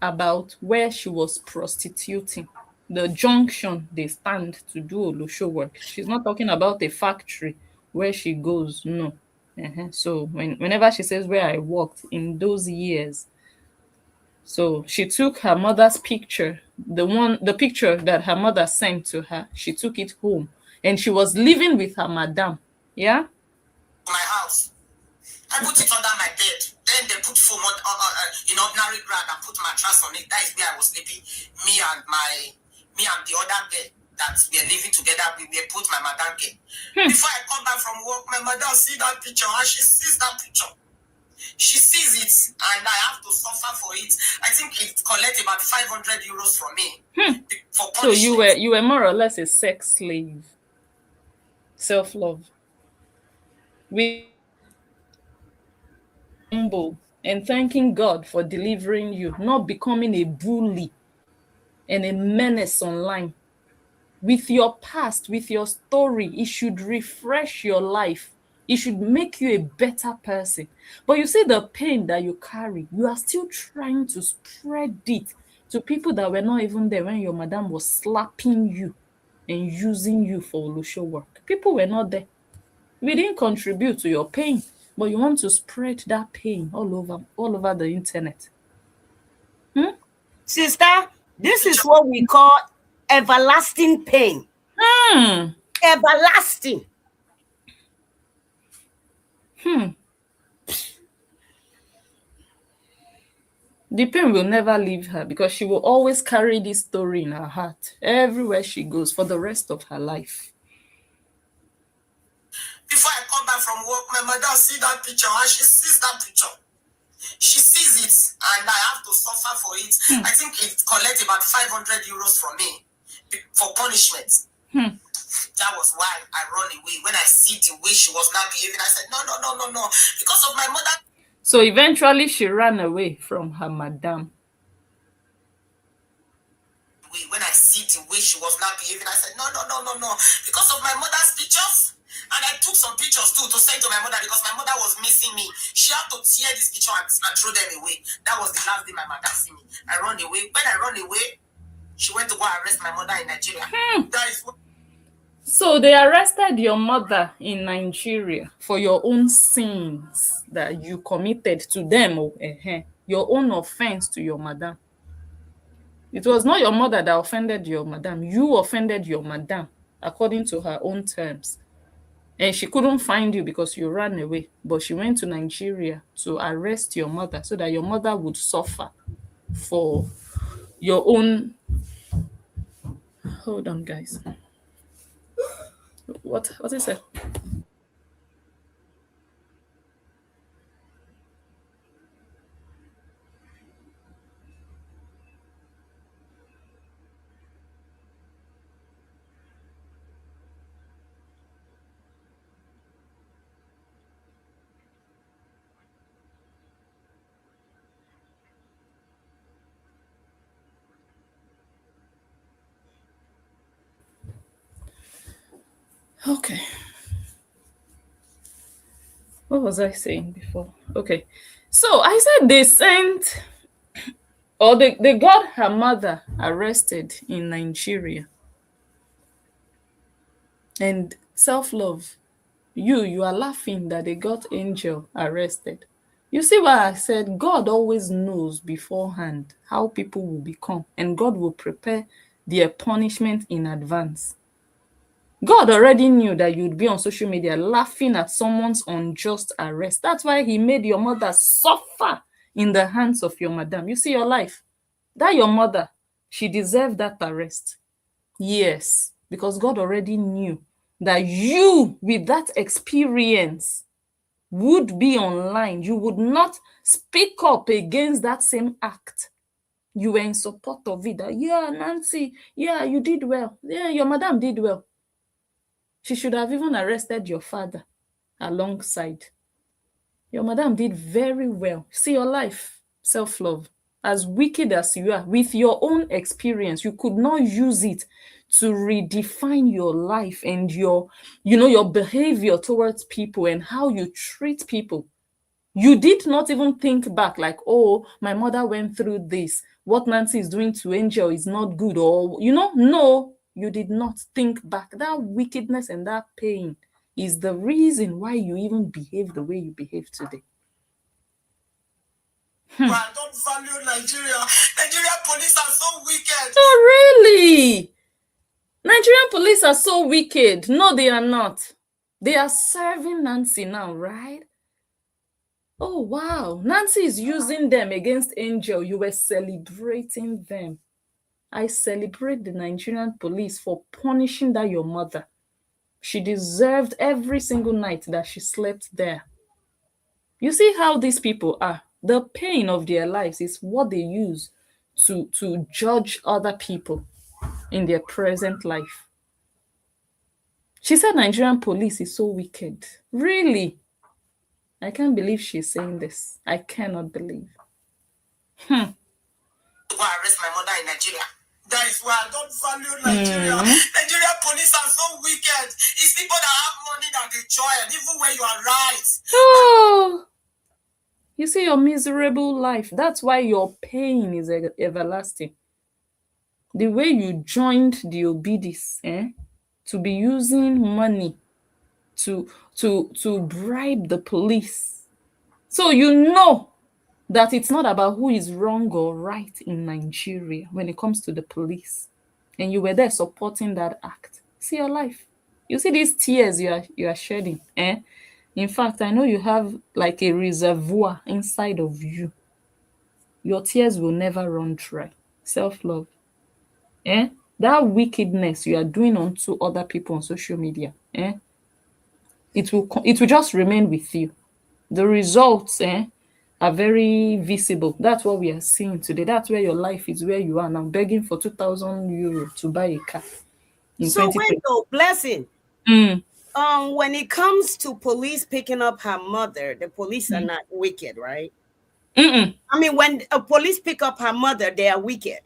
about where she was prostituting, the junction they stand to do Olusho work. She's not talking about a factory where she goes, no. So whenever she says where I worked in those years, so she took her mother's picture, the picture that her mother sent to her, she took it home and she was living with her madam. Yeah? My house. I put it under my bed. Then they put foam on ordinary ground and put mattress on it. That is where I was sleeping. Me and the other girl that we are living together. We put my madam girl. Before I come back from work, my mother see that picture and she sees that picture. She sees it and I have to suffer for it. I think it collects about 500 euros from me for punishment. So you were more or less a sex slave. Self-love. We humble and thanking God for delivering you, not becoming a bully and a menace online. With your past, with your story, it should refresh your life. It should make you a better person. But you see the pain that you carry, you are still trying to spread it to people that were not even there when your madam was slapping you and using you for Olusho work. People were not there. We didn't contribute to your pain, but you want to spread that pain all over the internet. Sister, this is what we call everlasting pain. Everlasting. The pain will never leave her because she will always carry this story in her heart everywhere she goes for the rest of her life. Before I come back from work, my mother see that picture and she sees that picture. She sees it and I have to suffer for it. I think it collects about 500 euros from me for punishment. That was why I run away. When I see the way she was not behaving, I said, no. Because of my mother. So eventually she ran away from her madam. When I see the way she was not behaving, I said, no. Because of my mother's pictures. And I took some pictures too to send to my mother because my mother was missing me. She had to tear this picture and throw them away. That was the last day my mother see me. I run away. When I run away, she went to go arrest my mother in Nigeria. That is what. So they arrested your mother in Nigeria for your own sins that you committed to them, your own offense to your madam. It was not your mother that offended your madam. You offended your madam according to her own terms. And she couldn't find you because you ran away. But she went to Nigeria to arrest your mother so that your mother would suffer for your own. Hold on, guys. What is it? Okay. What was I saying before? Okay. So I said they sent, or they got her mother arrested in Nigeria. And self-love, you are laughing that they got Angel arrested. You see why I said God always knows beforehand how people will become, and God will prepare their punishment in advance. God already knew that you'd be on social media laughing at someone's unjust arrest. That's why he made your mother suffer in the hands of your madam. You see your life. That your mother, she deserved that arrest. Yes, because God already knew that you, with that experience, would be online, you would not speak up against that same act. You were in support of it. That, yeah, Nancy, yeah, you did well. Yeah, your madam did well. She should have even arrested your father alongside. Your madam did very well. See your life, self-love. As wicked as you are, with your own experience, you could not use it to redefine your life and your behavior towards people and how you treat people. You did not even think back like, oh, my mother went through this. What Nancy is doing to Angel is not good. Or, no, you did not think back. That wickedness and that pain is the reason why you even behave the way you behave today. I don't value Nigeria. Nigeria police are so wicked. Oh, really? Nigerian police are so wicked. No, they are not. They are serving Nancy now, right? Oh, wow. Nancy is using them against Angel. You were celebrating them. I celebrate the Nigerian police for punishing that your mother. She deserved every single night that she slept there. You see how these people are. The pain of their lives is what they use to judge other people in their present life. She said Nigerian police is so wicked. Really? I can't believe she's saying this. I cannot believe. Go arrest my mother in Nigeria. That is why I don't value Nigeria. Nigeria police are so wicked. It's people that have money that they join, even when you are right. Oh, you see your miserable life. That's why your pain is everlasting. The way you joined the Obidis, to be using money to bribe the police. So you know that it's not about who is wrong or right in Nigeria when it comes to the police. And you were there supporting that act. See your life. You see these tears you are shedding. In fact, I know you have like a reservoir inside of you. Your tears will never run dry. Self-love. That wickedness you are doing onto other people on social media, it will just remain with you. The results are very visible. That's what we are seeing today. That's where your life is, where you are now, begging for 2,000 euro to buy a car in So wait, 2020. though, Blessing. Mm, When it comes to police picking up her mother, the police are not wicked, right? mm-mm, I mean, when a police pick up her mother, they are wicked.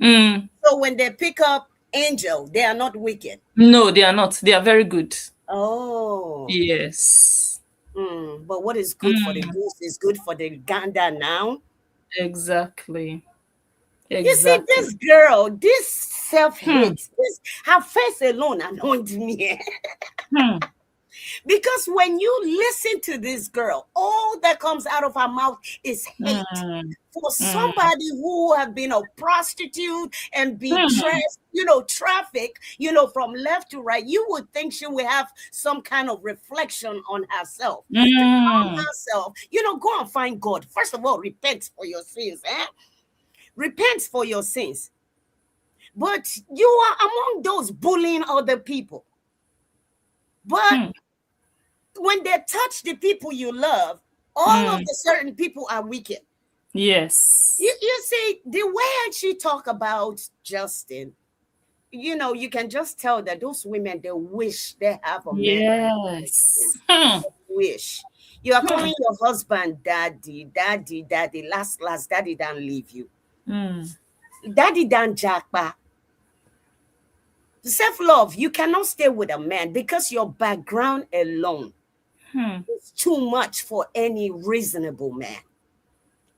mm. So when they pick up Angel, they are not wicked. No, they are not. They are very good. Oh. Yes. But what is good for the goose is good for the gander now. Exactly. You see, Exactly. this girl, this self-hate, this her face alone annoyed me. Hmm. Because when you listen to this girl, all that comes out of her mouth is hate. Mm, For mm, somebody who have been a prostitute and be mm, trafficked, from left to right, you would think she would have some kind of reflection on herself. To calm mm, herself, go and find God. First of all, repent for your sins. Repent for your sins. But you are among those bullying other people. But mm, when they touch the people you love, all of mm. the certain people are wicked. Yes. You see, the way she talk about Justin, you can just tell that those women, they wish they have a man like him. Yes. Wish. You are calling your husband daddy, daddy, daddy. Last, daddy don't leave you. Mm. Daddy don't jackpot. Self-love, you cannot stay with a man because your background alone is too much for any reasonable man.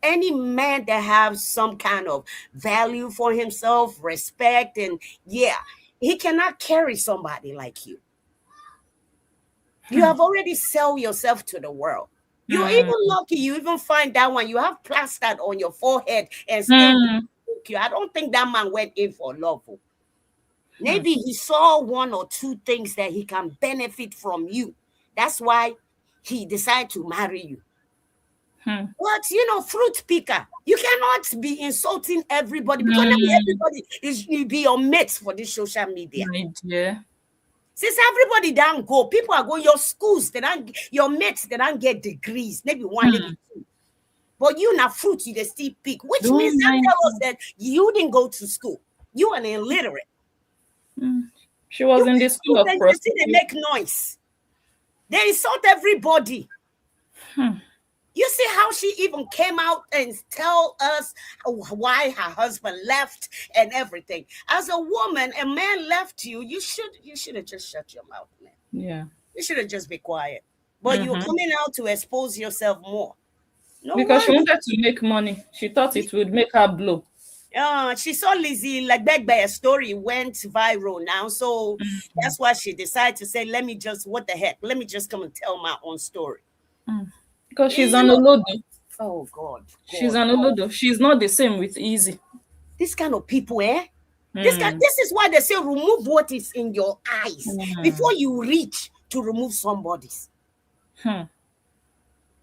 Any man that has some kind of value for himself, respect, and he cannot carry somebody like you. You have already sold yourself to the world. You're even lucky you even find that one. You have plastered on your forehead and still you. I don't think that man went in for love. Maybe he saw one or two things that he can benefit from you. That's why he decided to marry you. But fruit picker, you cannot be insulting everybody because not everybody is be your mate for this social media. My dear. Since everybody don't go, people are going, your schools, your mates, they don't get degrees, maybe one, maybe two. But you not fruit, you just still pick, which means Don't that mind. tell us that you didn't go to school. You are an illiterate. She was in the school of Students, they prostitution. make noise. They insult everybody. You see how she even came out and tell us why her husband left and everything. As a woman, a man left you, you should have just shut your mouth, man. Yeah. You should have just be quiet. But you're coming out to expose yourself more. No Because she wonder. wanted to make money. She thought it would make her blow. She saw Lizzie like Begbe's story went viral now. So that's why she decided to say, let me just, what the heck? Let me just come and tell my own story. Because she's You an know, Olodo. oh God. She's an Olodo. She's not the same with Easy. This kind of people, this is why they say remove what is in your eyes before you reach to remove somebody's.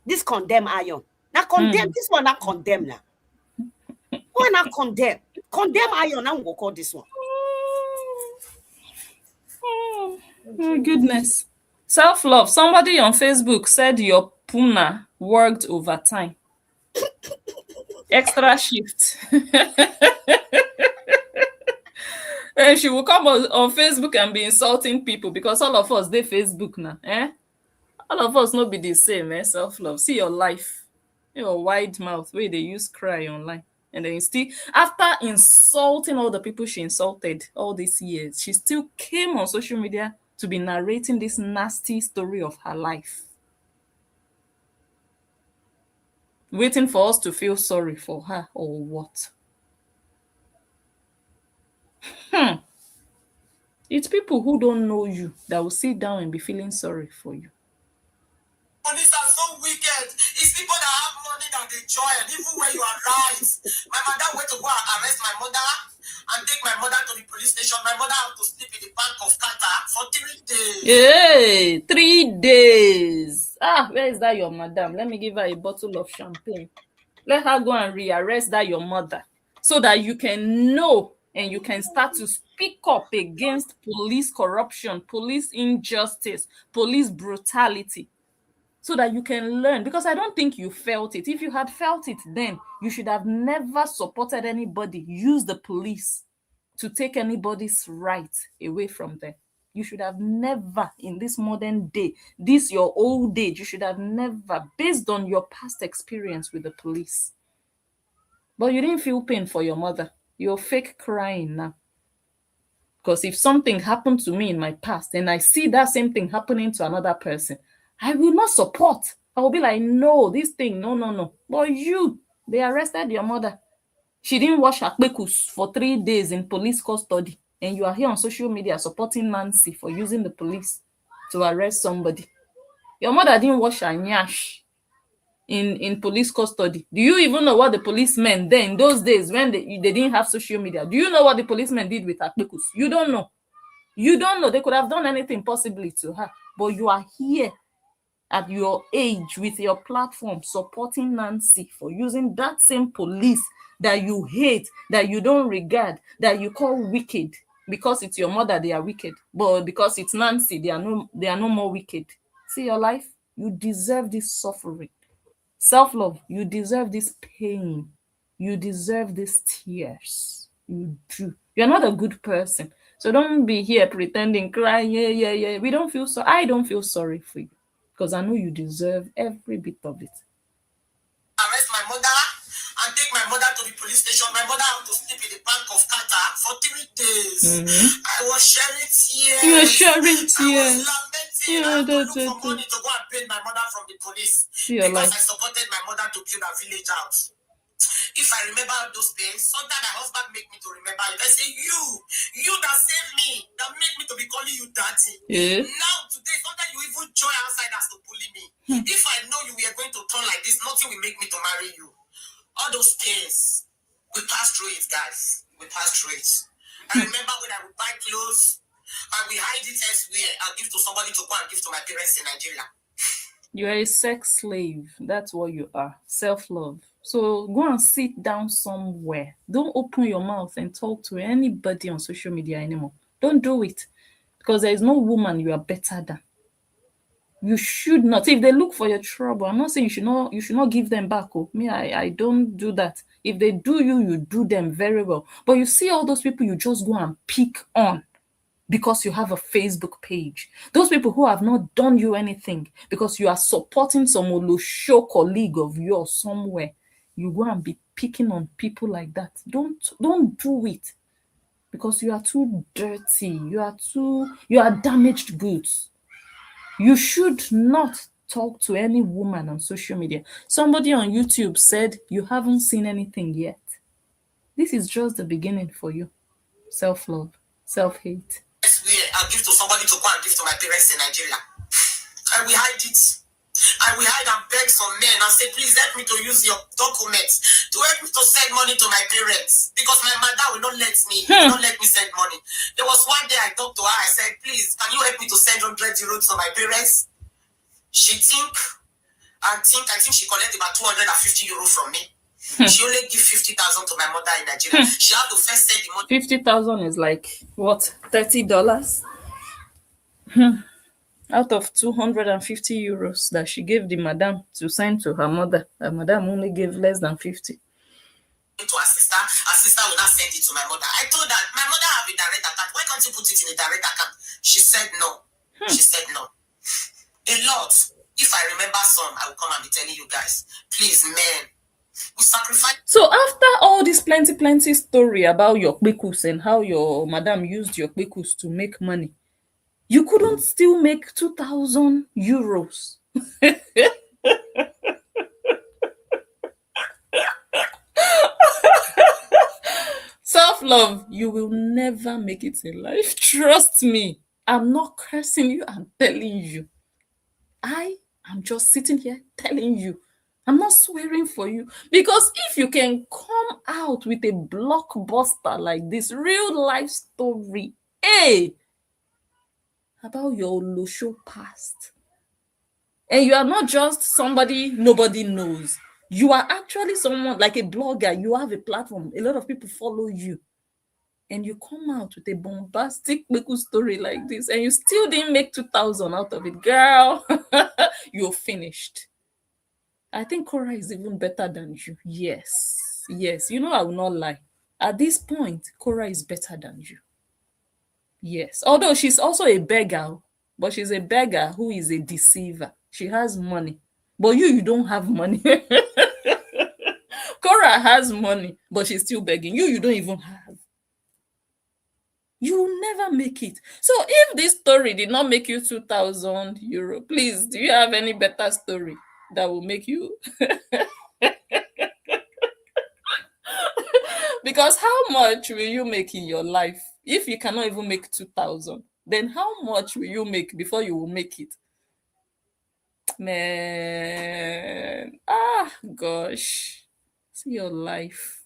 This condemn iron. Now condemn this one, not condemn now. Why not condemn? Condemn iron and we'll call this one. Oh goodness. Self-love. Somebody on Facebook said your Puna worked overtime. Extra shift. And she will come on Facebook and be insulting people because all of us, they Facebook now. All of us not be the same, self-love. See your life. Your wide mouth where they use cry online. And then still, after insulting all the people she insulted all these years, she still came on social media to be narrating this nasty story of her life. Waiting for us to feel sorry for her or what? It's people who don't know you that will sit down and be feeling sorry for you. Police are so wicked. It's people that have money that they join, even when you are right. My mother went to go and arrest my mother and take my mother to the police station. My mother had to sleep in the back of Qatar for 3 days. Hey, 3 days. Where is that your madam? Let me give her a bottle of champagne. Let her go and rearrest that your mother so that you can know and you can start to speak up against police corruption, police injustice, police brutality, so that you can learn. Because I don't think you felt it. If you had felt it then, you should have never supported anybody use the police to take anybody's right away from them. You should have never, in this modern day, this your old age, you should have never, based on your past experience with the police. But you didn't feel pain for your mother. You're fake crying now. Because if something happened to me in my past and I see that same thing happening to another person, I will not support. I will be like, no, this thing, no. But they arrested your mother. She didn't wash her kpekus for 3 days in police custody. And you are here on social media supporting Nancy for using the police to arrest somebody. Your mother didn't wash her nyash in police custody. Do you even know what the policemen then, in those days when they didn't have social media, do you know what the policemen did with her kpekus? You don't know. You don't know. They could have done anything possibly to her. But you are here at your age with your platform supporting Nancy for using that same police that you hate, that you don't regard, that you call wicked. Because it's your mother, they are wicked. But because it's Nancy, they are no more wicked. See your life? You deserve this suffering. Self-love, you deserve this pain. You deserve these tears. You do. You're not a good person. So don't be here pretending, crying, yeah. We don't feel so. I don't feel sorry for you because I know you deserve every bit of it. Arrest my mother and take my mother to the police station. My mother had to sleep in the back of Qatar for 3 days. I was shedding tears. You were shedding I tears. was lamenting. I had to look for money to go and pay my mother from the police because I supported my mother to build a village house. If I remember those things, sometimes my husband make me to remember it. I say, you that saved me, that make me to be calling you daddy. Now today, sometimes you even join outsiders to bully me. If I know you were going to turn like this, nothing will make me to marry you. All those things, we pass through it, guys. We pass through it. I remember when I would buy clothes and we hide it elsewhere and give to somebody to go and give to my parents in Nigeria. You are a sex slave. That's what you are. Self-love. So go and sit down somewhere. Don't open your mouth and talk to anybody on social media anymore. Don't do it. because there is no woman you are better than. You should not. If they look for your trouble, I'm not saying you should not give them back. Oh, me, I don't do that. If they do you, you do them very well. But you see all those people you just go and pick on because you have a Facebook page. Those people who have not done you anything because you are supporting some show colleague of yours somewhere. You go and be picking on people like that. Don't do it, because you are too dirty. You are damaged goods. You should not talk to any woman on social media. Somebody on YouTube said you haven't seen anything yet. This is just the beginning for you. Self-love, self-hate. I'll give to somebody to go and give to my parents in Nigeria. I will hide it. I will hide and beg some men and say, please help me to use your documents to help me to send money to my parents, because my mother will not let me send money. There was one day I talked to her. I said, please, can you help me to send 100 euros to my parents? She I think she collected about 250 euros from me. She only give 50,000 to my mother in Nigeria. She had to first send the money. 50,000 is like what? $30? Out of 250 euros that she gave the madam to send to her mother, her madam only gave less than 50. To her sister will not send it to my mother. I told her, my mother have a direct account. Why can't you put it in a direct account? She said no. She said no. A lot. If I remember some, I will come and be telling you guys. Please, men, we sacrifice. So after all this plenty story about your kpekus and how your madam used your kpekus to make money, you couldn't still make 2,000 euros. Self-love, you will never make it in life. Trust me. I'm not cursing you. I'm telling you. I am just sitting here telling you. I'm not swearing for you. Because if you can come out with a blockbuster like this, real life story, hey, about your Olosho past, and you are not just somebody nobody knows. You are actually someone like a blogger. You have a platform. A lot of people follow you. And you come out with a bombastic little story like this, and you still didn't make 2,000 out of it. Girl, you're finished. I think Cora is even better than you. Yes. Yes. You know, I will not lie. At this point, Cora is better than you. Yes. Although she's also a beggar, but she's a beggar who is a deceiver. She has money. But you don't have money. Cora has money, but she's still begging. You don't even have. You will never make it. So if this story did not make you 2,000 euro, please, do you have any better story that will make you? Because how much will you make in your life if you cannot even make 2,000? Then how much will you make before you will make it? Man, gosh, see your life.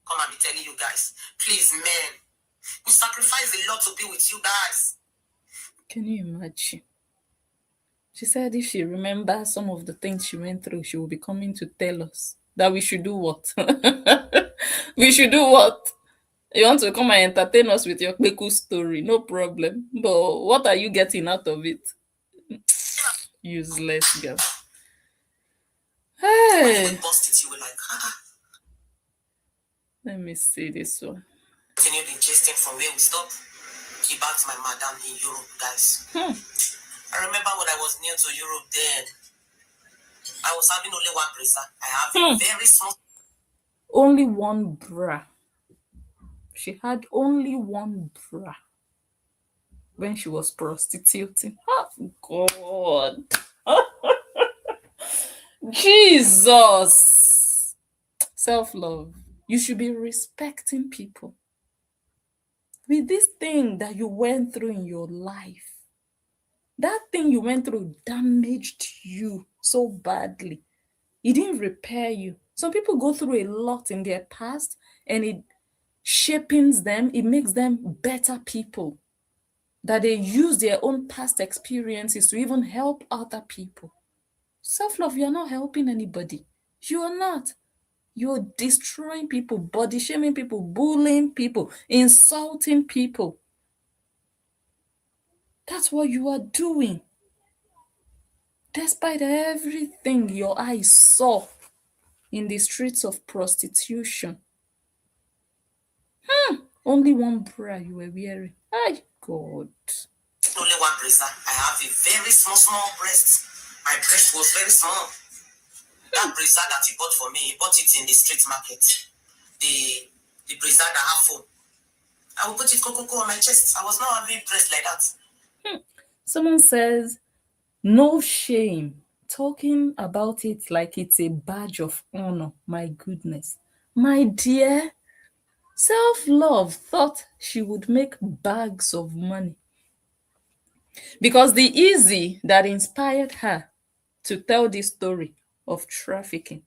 Come and be telling you guys, please, men, we sacrifice a lot to be with you guys. Can you imagine? She said if she remembers some of the things she went through, she will be coming to tell us that we should do what? We should do what? You want to come and entertain us with your Kpeku story? No problem. But what are you getting out of it? Useless girl. Hey. When bust it, you were like, Let me see this one. Continue the gisting from where we stopped. He backed my madam in Europe, guys. I remember when I was near to Europe then, I was having only one bracer. I have a very small. Only one bra. She had only one bra when she was prostituting. Oh, God. Jesus. Self-love. You should be respecting people. With this thing that you went through in your life, that thing you went through damaged you so badly. It didn't repair you. Some people go through a lot in their past and it shapes them, it makes them better people. That they use their own past experiences to even help other people. Self-love, you're not helping anybody. You are not. You're destroying people, body shaming people, bullying people, insulting people. That's what you are doing. Despite everything your eyes saw in the streets of prostitution, only one bra you were wearing. My God. Only one bracer. I have a very small breast. My breast was very small. That bracer that he bought for me, he bought it in the street market. The bracer that have foam. I will put it cocoa on my chest. I was not having breast like that. Someone says, no shame. Talking about it like it's a badge of honor. My goodness. My dear, Selflove thought she would make bags of money because the easy that inspired her to tell this story of trafficking.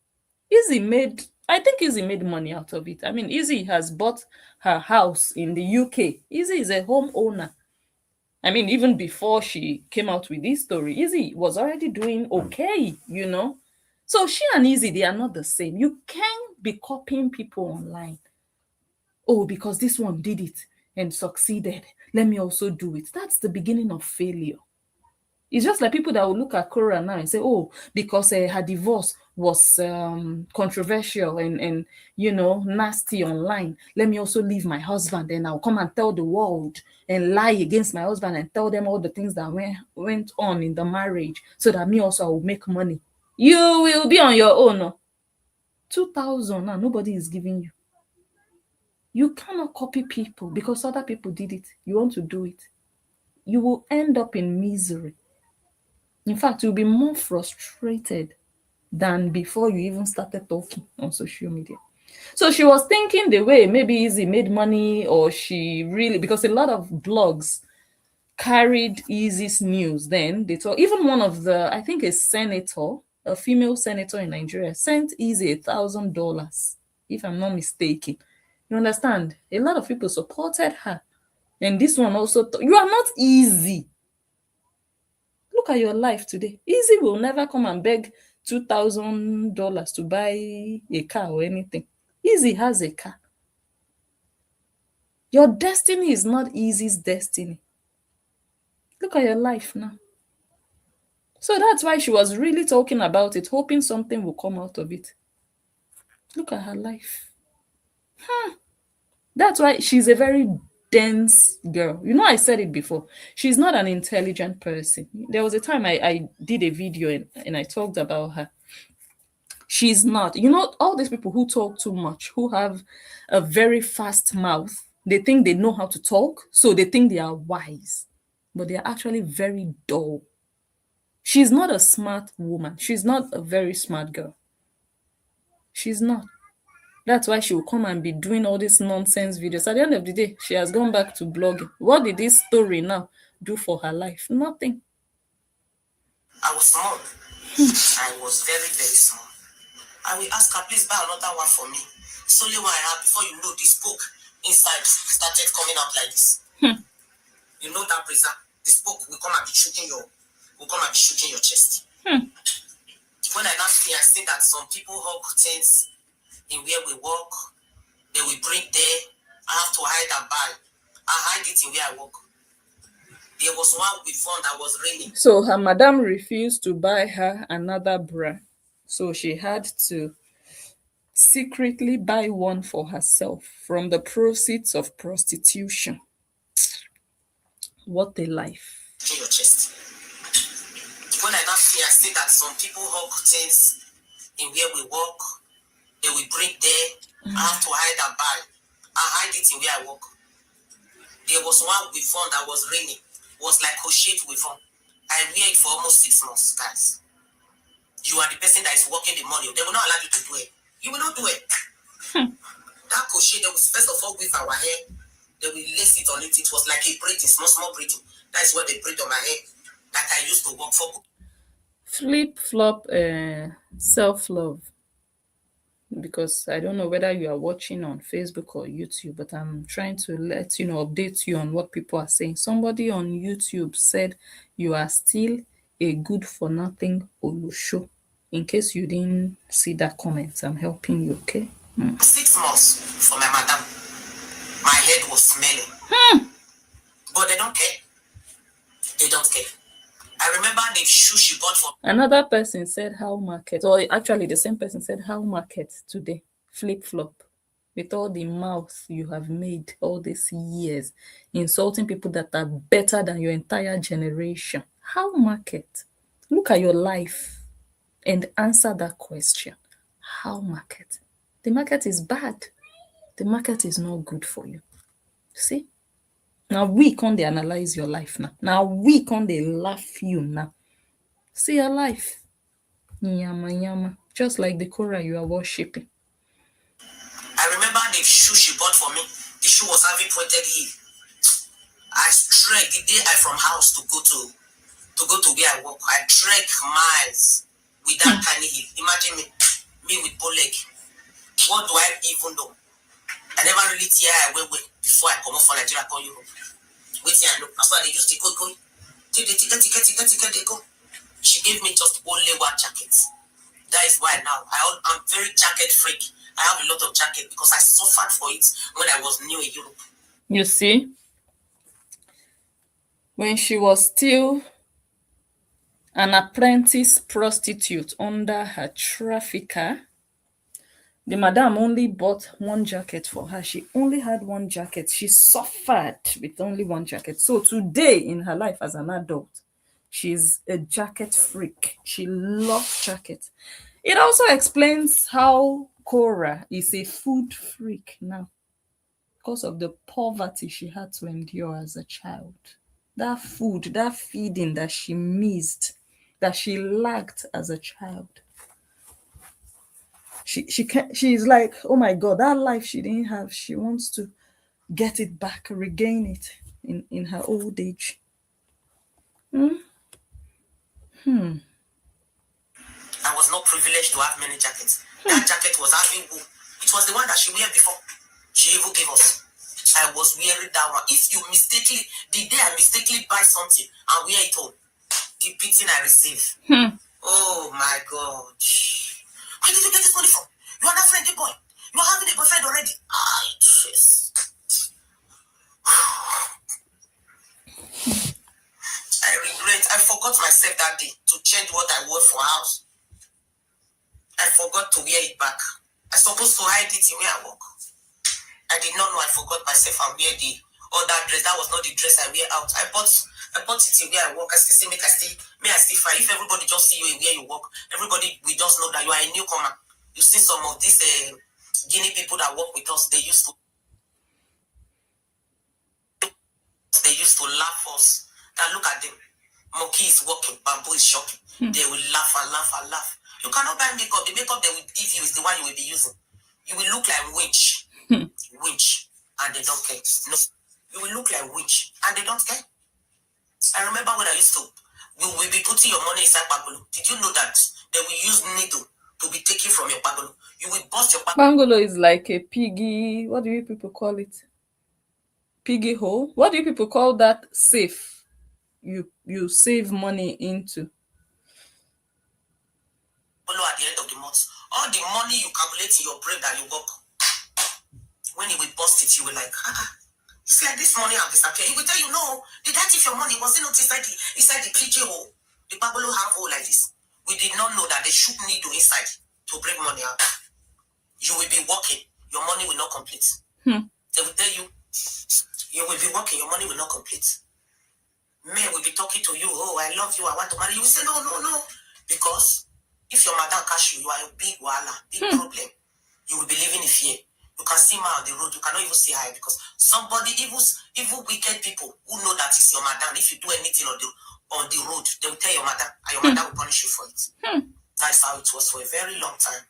I think Easy made money out of it. I mean, Easy has bought her house in the UK. Easy is a homeowner. I mean, even before she came out with this story, Easy was already doing okay. So she and Easy, they are not the same. You can't be copying people online. Oh, because this one did it and succeeded, let me also do it. That's the beginning of failure. It's just like people that will look at Cora now and say, oh, because her divorce was controversial and nasty online, let me also leave my husband and I'll come and tell the world and lie against my husband and tell them all the things that went on in the marriage so that me also I will make money. You will be on your own. No? 2,000 now, nobody is giving you. You cannot copy people because other people did it. You want to do it. You will end up in misery. In fact, you'll be more frustrated than before you even started talking on social media. So she was thinking the way maybe Easy made money, or she really, because a lot of blogs carried Easy's news. Then they talk, even one of the, I think a senator, a female senator in Nigeria, sent Easy $1,000, if I'm not mistaken. You understand? A lot of people supported her. And this one also, you are not Easy. Look at your life today. Easy will never come and beg $2,000 to buy a car or anything. Easy has a car. Your destiny is not Easy's destiny. Look at your life now. So that's why she was really talking about it, hoping something will come out of it. Look at her life. That's why she's a very dense girl. I said it before. She's not an intelligent person. There was a time I did a video and I talked about her. She's not. All these people who talk too much, who have a very fast mouth, they think they know how to talk, so they think they are wise, but they are actually very dull. She's not a smart woman. She's not a very smart girl. She's not. That's why she will come and be doing all these nonsense videos. At the end of the day, she has gone back to blogging. What did this story now do for her life? Nothing. I was small. I was very, very small. I will ask her, please buy another one for me. It's only one I have. Before you know, this book inside started coming out like this. You know that bracer? This book will come and be shooting your chest. When I now see, I see that some people hug things in where we work. They will bring there. I have to hide and buy. I hide it in where I work. There was one we found that was raining. So her madam refused to buy her another bra. So she had to secretly buy one for herself from the proceeds of prostitution. What a life. In your chest. When I now see, I see that some people hug things in where we work. They will bring there. I have to hide and buy. I hide it in where I work. There was one we found that was raining. It was like crochet we found. I wear it for almost 6 months, guys. You are the person that is working the money. They will not allow you to do it. You will not do it. That crochet, they will first of all with our hair. They will lace it on it. It was like a braiding, small braiding. That is what they braid on my hair. That I used to work for. Flip-flop self-love. Because I don't know whether you are watching on Facebook or YouTube, but I'm trying to update you on what people are saying. Somebody on YouTube said you are still a good for nothing Olusho. In case you didn't see that comment, I'm helping you, okay? 6 months for my madam. My head was smelling. But they don't care. They don't care. I remember the shoe she bought for Another person said how market, or actually the same person said how market today, flip flop, with all the mouth you have made all these years, insulting people that are better than your entire generation. How market? Look at your life and answer that question. How market? The market is bad. The market is not good for you. See? Now we can't dey analyze your life now. Now we can't dey laugh you now. See your life. Yama yama. Just like the Korah you are worshipping. I remember the shoe she bought for me. The shoe was having pointed heel. I trek the day I from house to go to where I work. I trek miles with that tiny heel. Imagine me with bow leg. What do I even know? I never really tear I went before I come up for Nigeria call Europe. Wait here, look. That's why they use the code. Take the ticket, they go. She gave me just only one jacket. That is why now I'm very jacket freak. I have a lot of jacket because I suffered for it when I was new in Europe. You see, when she was still an apprentice prostitute under her trafficker, the madam only bought one jacket for her. She only had one jacket. She suffered with only one jacket. So today in her life as an adult, she's a jacket freak. She loves jackets. It also explains how Cora is a food freak now because of the poverty she had to endure as a child. That food, that feeding that she missed, that she lacked as a child. She's like, oh my God, that life she didn't have, she wants to get it back, regain it in her old age. I was not privileged to have many jackets. That jacket was having wool. It was the one that she wear before. She even gave us. I was wearing that one. If you mistakenly, the day I mistakenly buy something and wear it home, the beating I receive. Oh my God. Where did you get this money from? You are not friendly boy. You are having a boyfriend already. Ah, yes. I regret. I forgot myself that day to change what I wore for house. I forgot to wear it back. I supposed to hide it in where I work. I did not know I forgot myself and wear the other dress. That was not the dress I wear out. I bought it in where I work. I still say may I still fight. If everybody just see you in where you work, everybody will just know that you are a newcomer. You see some of these Guinea people that work with us, they used to laugh us. Now look at them. Monkey is walking, bamboo is shocking. They will laugh and laugh and laugh. You cannot buy makeup. The makeup they will give you is the one you will be using. You will look like witch. Witch. And they don't care. No. You will look like witch. And they don't care. I remember when I used to, we will be putting your money inside Pagolo. Did you know that they will use needle to be taken from your Pagolo? You will bust your Pagolo. Bangolo is like a piggy. What do you people call it? Piggy hole? What do you people call that safe? You save money into. At the end of the month, all the money you calculate in your brain that you work, when you will bust it, you will like, it's like this money have disappeared. He will tell you, no, did that if your money was not inside the PJ hole? The Babolo have hole like this. We did not know that they shoot needle inside to bring money out. You will be working, your money will not complete. They will tell you, you will be working, your money will not complete. Men will be talking to you, oh, I love you, I want to marry you. You will say, no. Because if your madam catch you, you are a big wala, big problem. You will be living in fear. You can see me on the road. You cannot even say hi because somebody, evil wicked people who know that it's your madam. If you do anything on the road, they will tell your madam, and your madam will punish you for it. That's how it was for a very long time.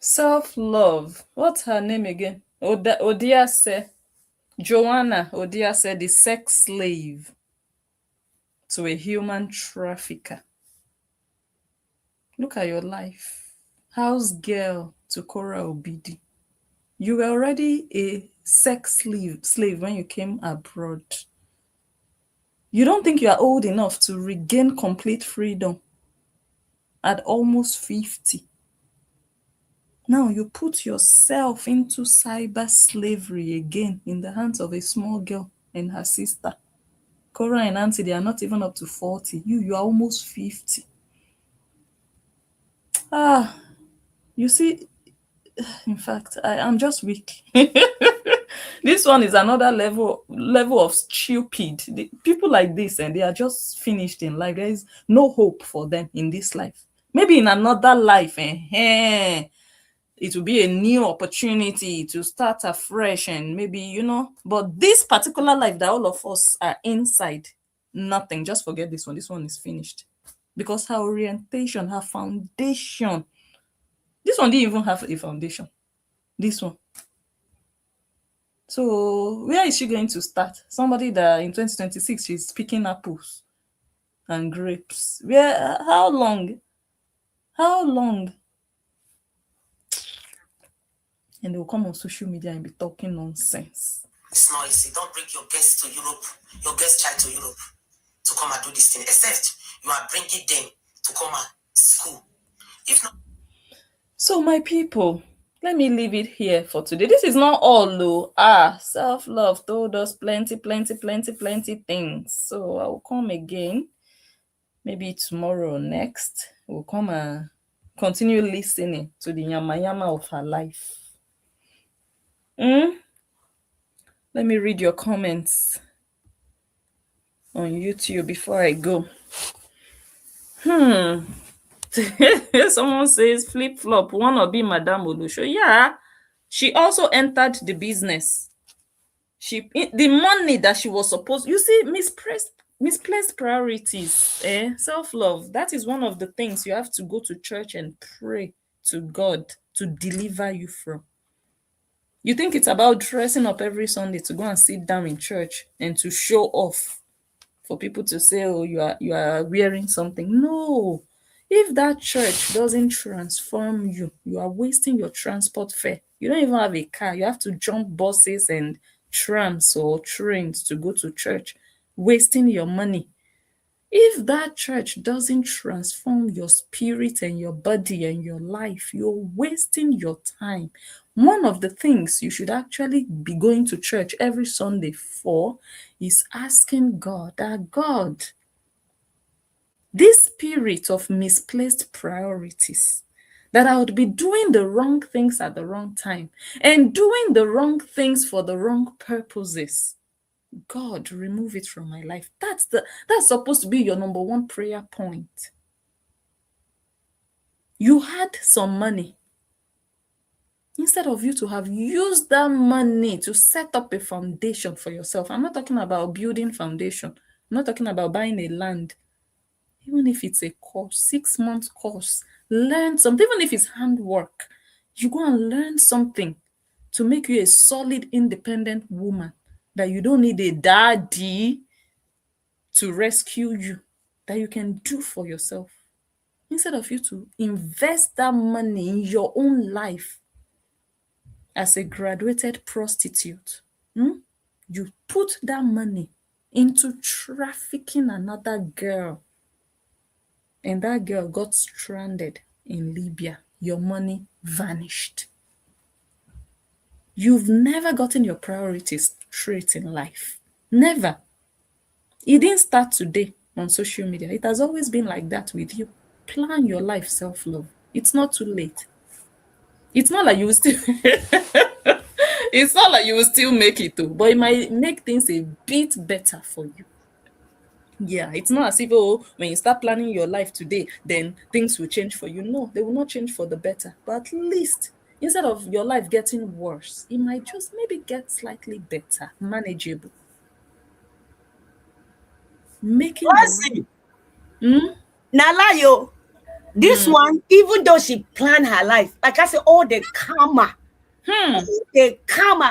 Self-love. What's her name again? Odiase. Joanna Odiase, the sex slave to a human trafficker. Look at your life. House girl to Cora Obidi. You were already a sex slave when you came abroad. You don't think you are old enough to regain complete freedom at almost 50. Now you put yourself into cyber slavery again in the hands of a small girl and her sister. Cora and Auntie, they are not even up to 40. You are almost 50. Ah, you see, in fact, I'm just weak. This one is another level of stupid. People like this, and they are just finished in life. There is no hope for them in this life. Maybe in another life, it will be a new opportunity to start afresh, and maybe, but this particular life that all of us are inside, nothing. Just forget this one. This one is finished. Because her orientation, her foundation, this one didn't even have a foundation. This one. So where is she going to start? Somebody that in 2026 she's picking apples and grapes. How long? How long? And they'll come on social media and be talking nonsense. It's not easy. Don't bring your guests to Europe, your guest child to Europe to come and do this thing, except you are bringing them to come and school. If not, so my people, let me leave it here for today. This is not all though. Self-love told us plenty things. So I will come again, maybe tomorrow or next. We'll come and continue listening to the yama of her life. Let me read your comments on YouTube before I go. Someone says flip-flop, wanna be Madame Olusho. Yeah, she also entered the business. The money that she was supposed, you see, misplaced priorities, self-love. That is one of the things you have to go to church and pray to God to deliver you from. You think it's about dressing up every Sunday to go and sit down in church and to show off for people to say, oh, you are wearing something. No. If that church doesn't transform you, you are wasting your transport fare. You don't even have a car. You have to jump buses and trams or trains to go to church, wasting your money. If that church doesn't transform your spirit and your body and your life, you're wasting your time. One of the things you should actually be going to church every Sunday for is asking God, God, this spirit of misplaced priorities, that I would be doing the wrong things at the wrong time and doing the wrong things for the wrong purposes. God, remove it from my life. That's supposed to be your number one prayer point. You had some money. Instead of you to have used that money to set up a foundation for yourself. I'm not talking about building foundation. I'm not talking about buying a land. Even if it's a course, 6-month course, learn something. Even if it's handwork, you go and learn something to make you a solid, independent woman, that you don't need a daddy to rescue you, that you can do for yourself. Instead of you to invest that money in your own life as a graduated prostitute, you put that money into trafficking another girl, and that girl got stranded in Libya. Your money vanished. You've never gotten your priorities straight in life. Never. It didn't start today on social media. It has always been like that with you. Plan your life, self-love. It's not too late. It's not like you will still it's not like you will still make it too, but it might make things a bit better for you. Yeah, it's not as if, when you start planning your life today, then things will change for you. No, they will not change for the better. But at least, instead of your life getting worse, it might just maybe get slightly better, manageable. Making Listen, the Nalayo, this one, even though she planned her life, like I said, all the karma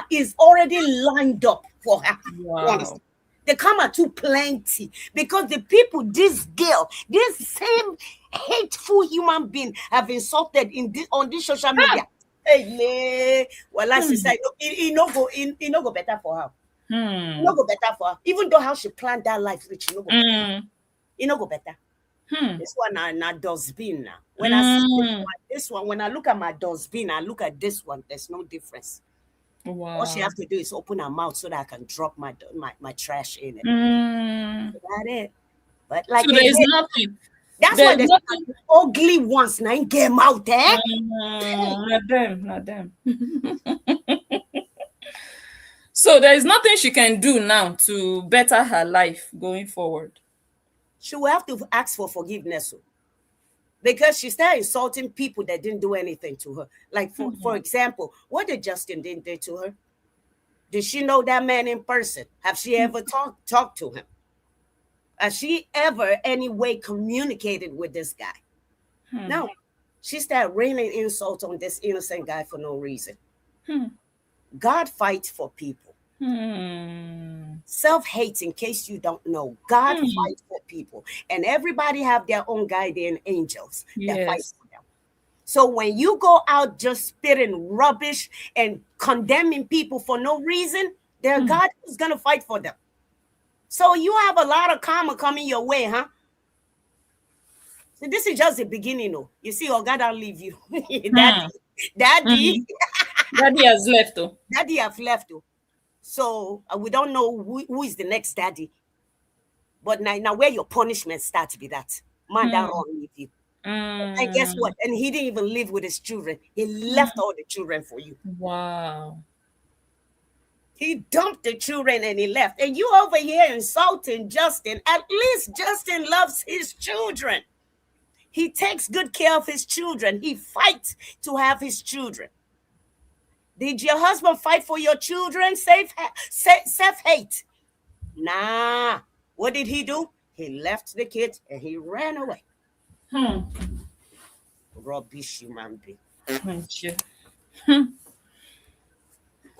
is already lined up for her. wow. The karma too plenty, because the people, this girl, this same hateful human being have insulted on this social media. Hey, well, sister, it no go better for her. It no go better for her. Even though how she planned that life, which it no go better. This one are not dustbin now. When I see Mm. this one, when I look at my dustbin, I look at this one. There's no difference. All she Wow. has to do is open her mouth so that I can drop my trash in it. Mm. That it. But So like there is again, nothing. that's why There's there's nothing. ugly ones now ain't get out, eh? Not them, not them. So there is nothing she can do now to better her life going forward. She will have to ask for forgiveness, oh, because she started insulting people that didn't do anything to her. Like for example, what did Justin did to her? Did she know that man in person? Have she ever talked to him? Has she ever any way communicated with this guy? No. She started raining insults on this innocent guy for no reason. God fights for people. Hmm. Self-hate, in case you don't know, God fights for people. And everybody have their own guardian angels that fight Yes. for them. So when you go out just spitting rubbish and condemning people for no reason, their God is going to fight for them. So you have a lot of karma coming your way, huh? So this is just the beginning, oh. You see, oh, God, I'll leave you. Hmm. Daddy, Daddy has left though. daddy have left, oh. So we don't know who is the next daddy. But now where your punishment starts be that. Man, that wrong with you. And guess Mm. what? And he didn't even live with his children. He left all the children for you. Wow. He dumped the children and he left. And you over here insulting Justin. At least Justin loves his children. He takes good care of his children. He fights to have his children. Did your husband fight for your children? Self-hate. Nah. What did he do? He left the kids and he ran away. Rubbish human being. Thank you.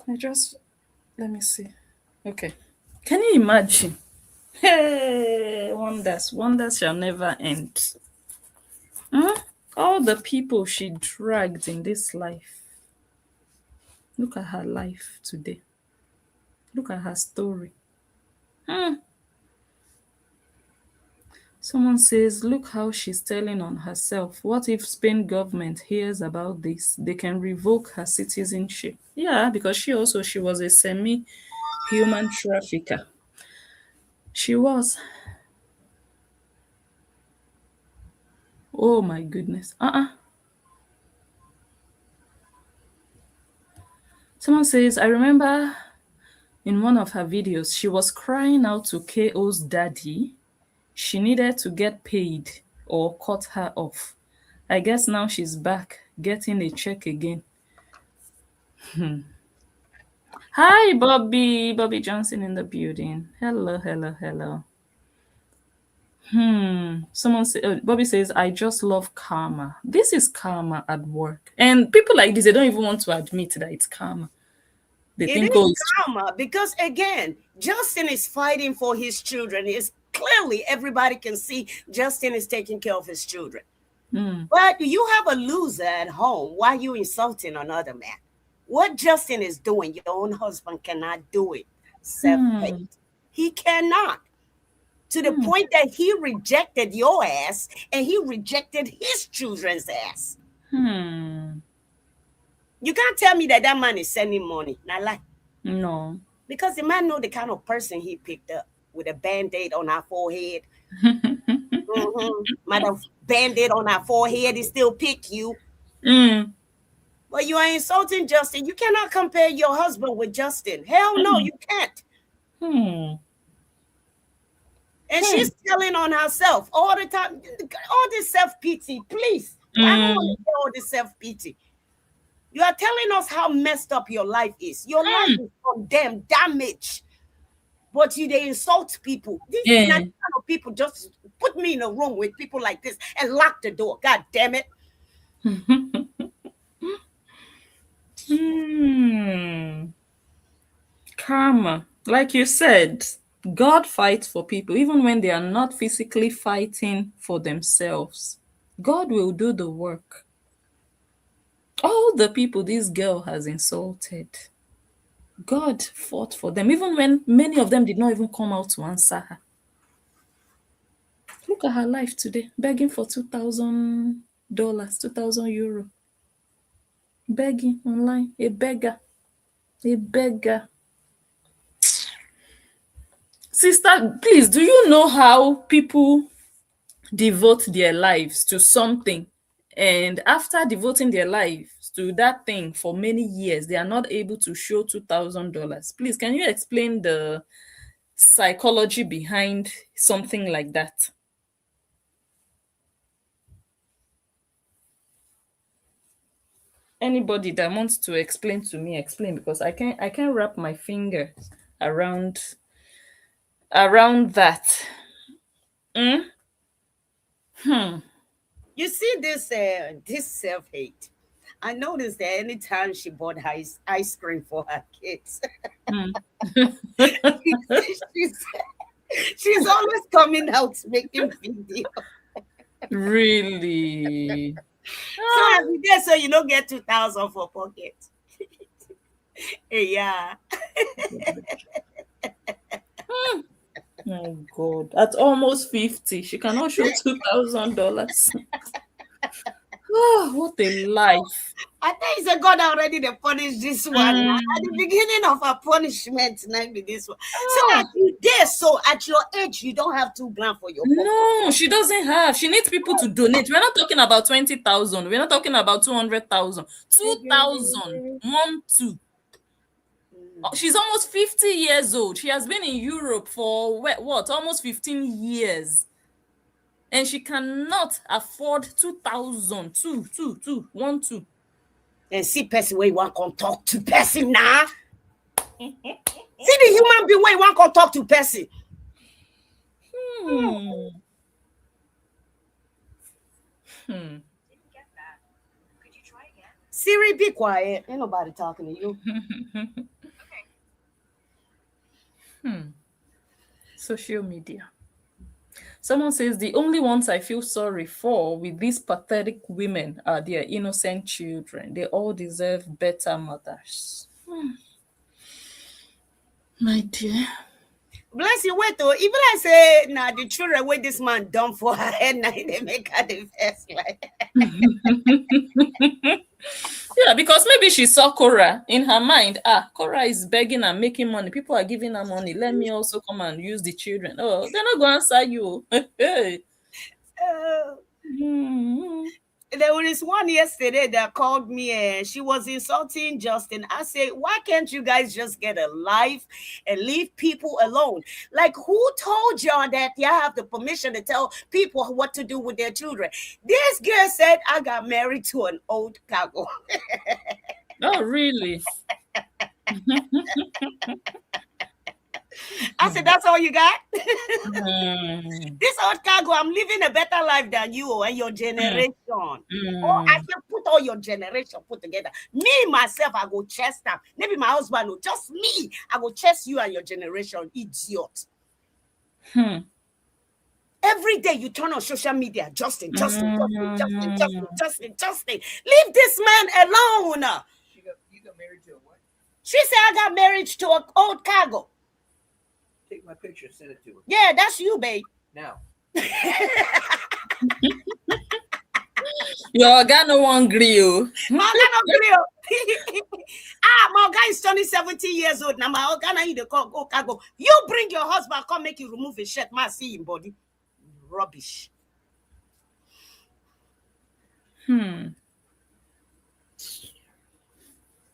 I just let me see. Okay. Can you imagine? Hey, wonders, wonders shall never end. All the people she dragged in this life. Look at her life today. Look at her story. Someone says, look how she's telling on herself. What if Spain government hears about this? They can revoke her citizenship. Yeah, because she was a semi-human trafficker. She was. Oh my goodness. Someone says, I remember in one of her videos, she was crying out to KO's daddy. She needed to get paid or cut her off. I guess now she's back getting a check again. Hi, Bobby. Bobby Johnson in the building. Hello, hello, hello. Bobby says, I just love karma. This is karma at work. And people like this, they don't even want to admit that it's karma. They It think, is oh, it's. karma because again, Justin is fighting for his children. It's clearly everybody can see Justin is taking care of his children. But you have a loser at home. Why are you insulting another man? What Justin is doing, your own husband cannot do it. Self-hate. He cannot. To the point that he rejected your ass and he rejected his children's ass. You can't tell me that that man is sending money. Not like. No. Because the man know the kind of person he picked up with a band-aid on our forehead. Madam, band-aid on our forehead, he still pick you. But you are insulting Justin. You cannot compare your husband with Justin. Hell no, you can't. And she's telling on herself all the time. All this self-pity, please. I don't want to hear all this self-pity. You are telling us how messed up your life is. Your life is condemned, damaged. But they insult people. These kind of people just put me in a room with people like this and lock the door. God damn it. Karma. Like you said, God fights for people even when they are not physically fighting for themselves. God will do the work. All the people this girl has insulted, God fought for them, even when many of them did not even come out to answer her. Look at her life today, begging for $2,000, €2,000. Begging online, a beggar, a beggar. Sister, please, do you know how people devote their lives to something, and after devoting their lives to that thing for many years, they are not able to show $2,000? Please, can you explain the psychology behind something like that? Anybody that wants to explain to me, explain, because I can't wrap my fingers around that. Mm? You see this self-hate. I noticed that anytime she bought ice cream for her kids, she's, she's always coming out making video. Really? So every day, so you don't get 2,000 for pocket. Yeah. Oh God! At almost 50, she cannot show $2,000. Oh, what a life! I think it's a God already they punished this one. Now. At the beginning of her punishment, now be this one. So Ah, at you there, so at your age, you don't have 2 grand for your pocket. no, she doesn't have. She needs people to donate. We're not talking about 20,000. We're not talking about 200,000. 2,000. 1, 2. She's almost 50 years old. She has been in Europe for what? Almost 15 years. And she cannot afford 2,000. 1, 2. And see person where you want to talk to person now. See the human being where you want to talk to person. Siri, be quiet. Ain't nobody talking to you. Social media. Someone says the only ones I feel sorry for with these pathetic women are their innocent children. They all deserve better mothers. My dear. Bless you, wait though. Even I say, nah, the children where this man done for her head, now they make her the first like. Yeah, because maybe she saw Cora in her mind. Cora is begging and making money. People are giving her money. Let me also come and use the children. Oh, they're not going to answer you. Hey. There was one yesterday that called me and she was insulting Justin. I said, why can't you guys just get a life and leave people alone? Like, who told y'all that y'all have the permission to tell people what to do with their children? This girl said, I got married to an old cargo. Oh, really? I said, that's all you got? This old cargo, I'm living a better life than you and your generation. Or I said, put all your generation put together. Me, myself, I go chest them. Maybe my husband, no, just me. I go chest you and your generation, idiot. Every day you turn on social media, Justin. Leave this man alone. You got married to a what? She said, I got married to an old cargo. Take my picture, send it to her. Yeah, that's you, babe. Now. Your guy no one grill. My guy is turning 70 years old. Now my guy need to call go cargo. You bring your husband, come make you remove his shirt. Ma see him body. Rubbish.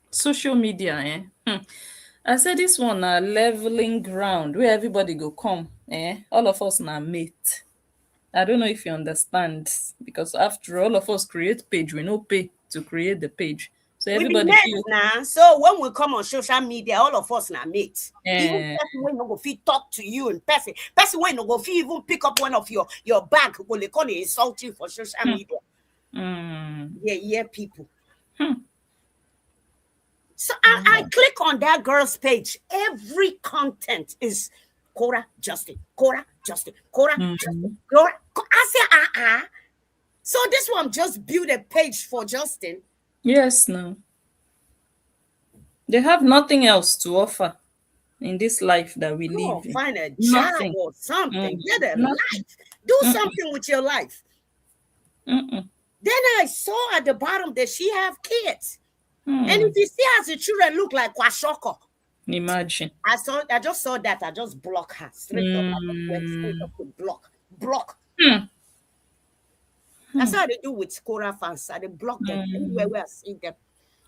Social media, I said this one leveling ground where everybody go come. All of us na mate. I don't know if you understand, because after all of us create page, we no pay to create the page. So everybody feel now. So when we come on social media, all of us na mates. Even person when no go fit talk to you in person. Person when no go fit even pick up one of your bag, go they come insult you for social media. Yeah, people. So I click on that girl's page. Every content is Cora Justin, Cora Justin, Cora Justin, Cora. I say, So this one just built a page for Justin. Yes, no. They have nothing else to offer. in this life that we Come on, live in. find a job Nothing. or something. Get a Nothing. life. Do Mm-mm. something with your life. Mm-mm. Then I saw at the bottom that she have kids. And if Mm. you see how the children look like Kwashoko, Imagine. I just saw that. I just block her straight up. I just went straight Mm. up to block. Block. Hmm. That's how they do with Cora fans. I they block them anywhere Mm. where I see them.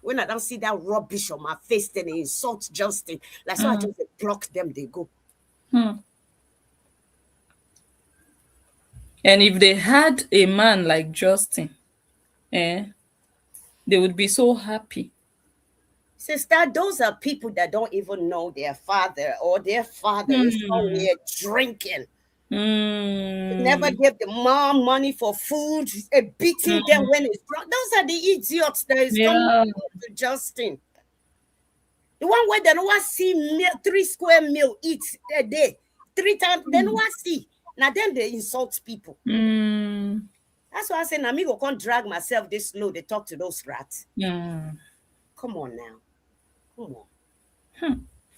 When I don't see that rubbish on my face, then they insult Justin. Like so I Mm. just block them, they go. Hmm. And if they had a man like Justin, eh, they would be so happy. Sister, those are people that don't even know their father, or their father is Hmm. somewhere drinking. Never Hmm. give the mom money for food, beating them Hmm. when it's drunk. Those are the idiots that is coming Yeah. to Justin. The one where they don't want see meal, 3 square meal eat a day, 3 times, they don't want see. Now then they insult people. Hmm. That's why I say, now me go can't drag myself this low. They talk to those rats. Hmm. Come on now. Come on. Hmm.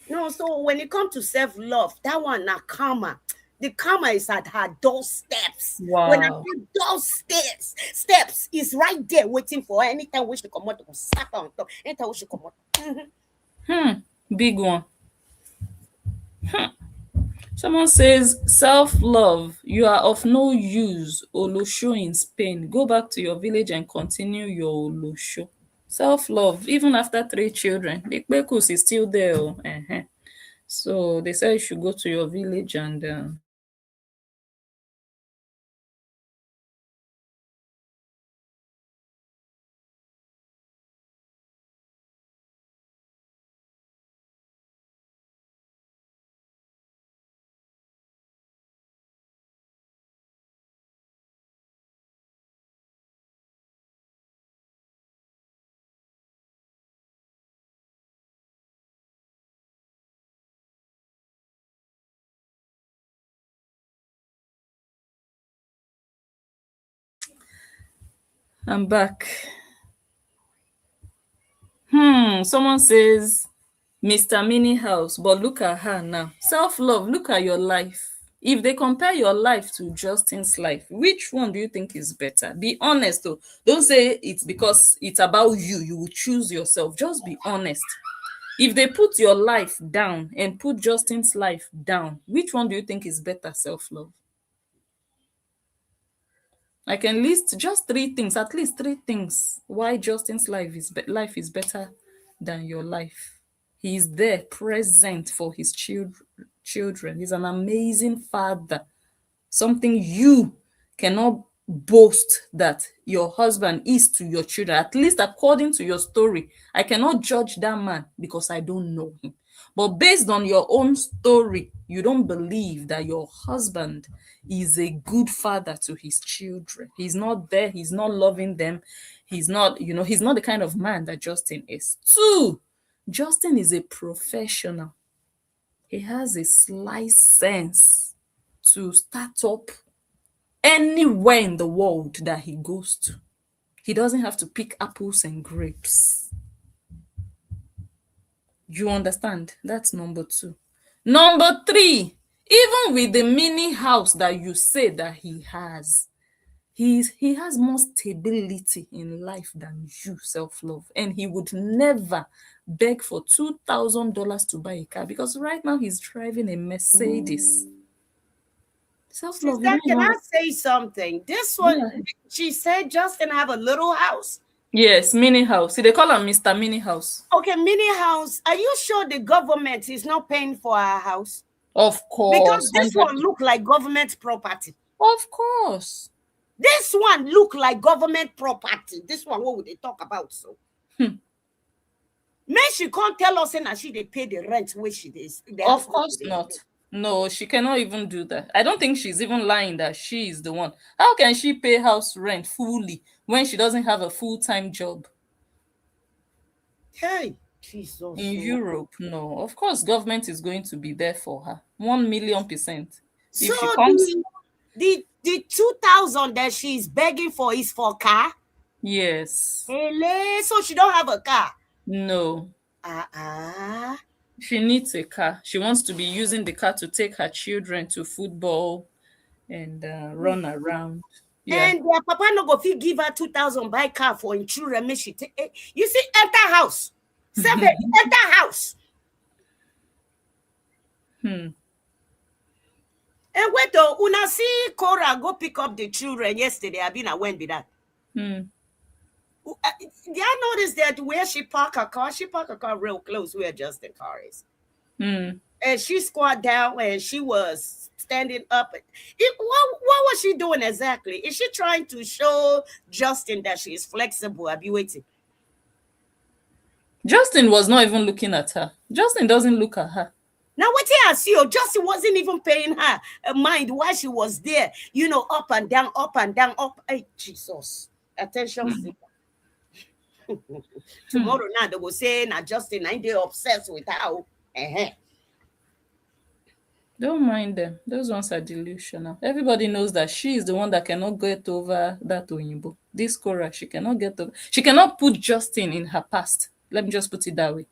No, so when it comes to self-love, that one now karma. The karma is at her doorsteps. When I Wow. say doorsteps, steps is right there waiting for her. Anytime we should come out, to slap her on top. Anytime we should come out. Mhm. Hmm. Big one. Someone says, self love, you are of no use. Olosho in Spain. Go back to your village and continue your Olosho. Self love, even after 3 children, the Kpekus is still there. Oh. So they say you should go to your village and I'm back. Someone says, Mr. Mini House, but look at her now. Self love, look at your life. If they compare your life to Justin's life, which one do you think is better? Be honest, though. Don't say it's because it's about you. You will choose yourself. Just be honest. If they put your life down and put Justin's life down, which one do you think is better self love? I can list just 3 things, at least 3 things, why Justin's life is better than your life. He is there, present for his children. He's an amazing father. Something you cannot boast that your husband is to your children, at least according to your story. I cannot judge that man because I don't know him. But based on your own story, you don't believe that your husband is a good father to his children. He's not there, he's not loving them. He's not, he's not the kind of man that Justin is. Two, Justin is a professional. He has a slight sense to start up anywhere in the world that he goes to. He doesn't have to pick apples and grapes. You understand? That's number two. Number three, even with the mini house that you say that he has, he has more stability in life than you, self-love. And he would never beg for $2,000 to buy a car because right now he's driving a Mercedes. Self-love, you Sister, don't can I even. say something? This one, Yeah. she said Justin have a little house. Yes, mini house. See, they call him Mr. Mini House. Okay, mini house. Are you sure the government is not paying for our house? Of Because course, this 100. one look like government property. Of course. This one look like government property. This one, what would they talk about? So, man, she can't tell us and she they pay the rent where she is. The house Of where course they not. pay. No, she cannot even do that. I don't think she's even lying that she is the one. How can she pay house rent fully when she doesn't have a full-time job? Hey, Jesus. In Oh. Europe, no. Of course, government is going to be there for her. 1,000,000%. So If she comes, the 2,000 that she's begging for is for car. yes. Hele, so she don't have a car. No. Uh-uh. She needs a car. She wants to be using the car to take her children to football and run around. Yeah. And their papa no go fit give her 2,000 buy car for im children make she take. You see, enter house. Seven, enter house. Hmm. And wait though, una see Cora go pick up the children yesterday. I been when be that? Hmm. Yeah, I noticed that where she park her car, she park her car real close where Justin car is. Hmm. And she squat down and she was standing up. What was she doing exactly? Is she trying to show Justin that she is flexible? I'll be waiting. Justin was not even looking at her. Justin doesn't look at her. Now, what I see, Justin wasn't even paying her mind while she was there, up and down, up and down, up. Hey, Jesus. Attention seeker. Tomorrow now, they will say, now Justin, I they obsessed with her. Uh-huh. Don't mind them. Those ones are delusional. Everybody knows that she is the one that cannot get over that Oyinbo. This Cora, she cannot get over. She cannot put Justin in her past. Let me just put it that way.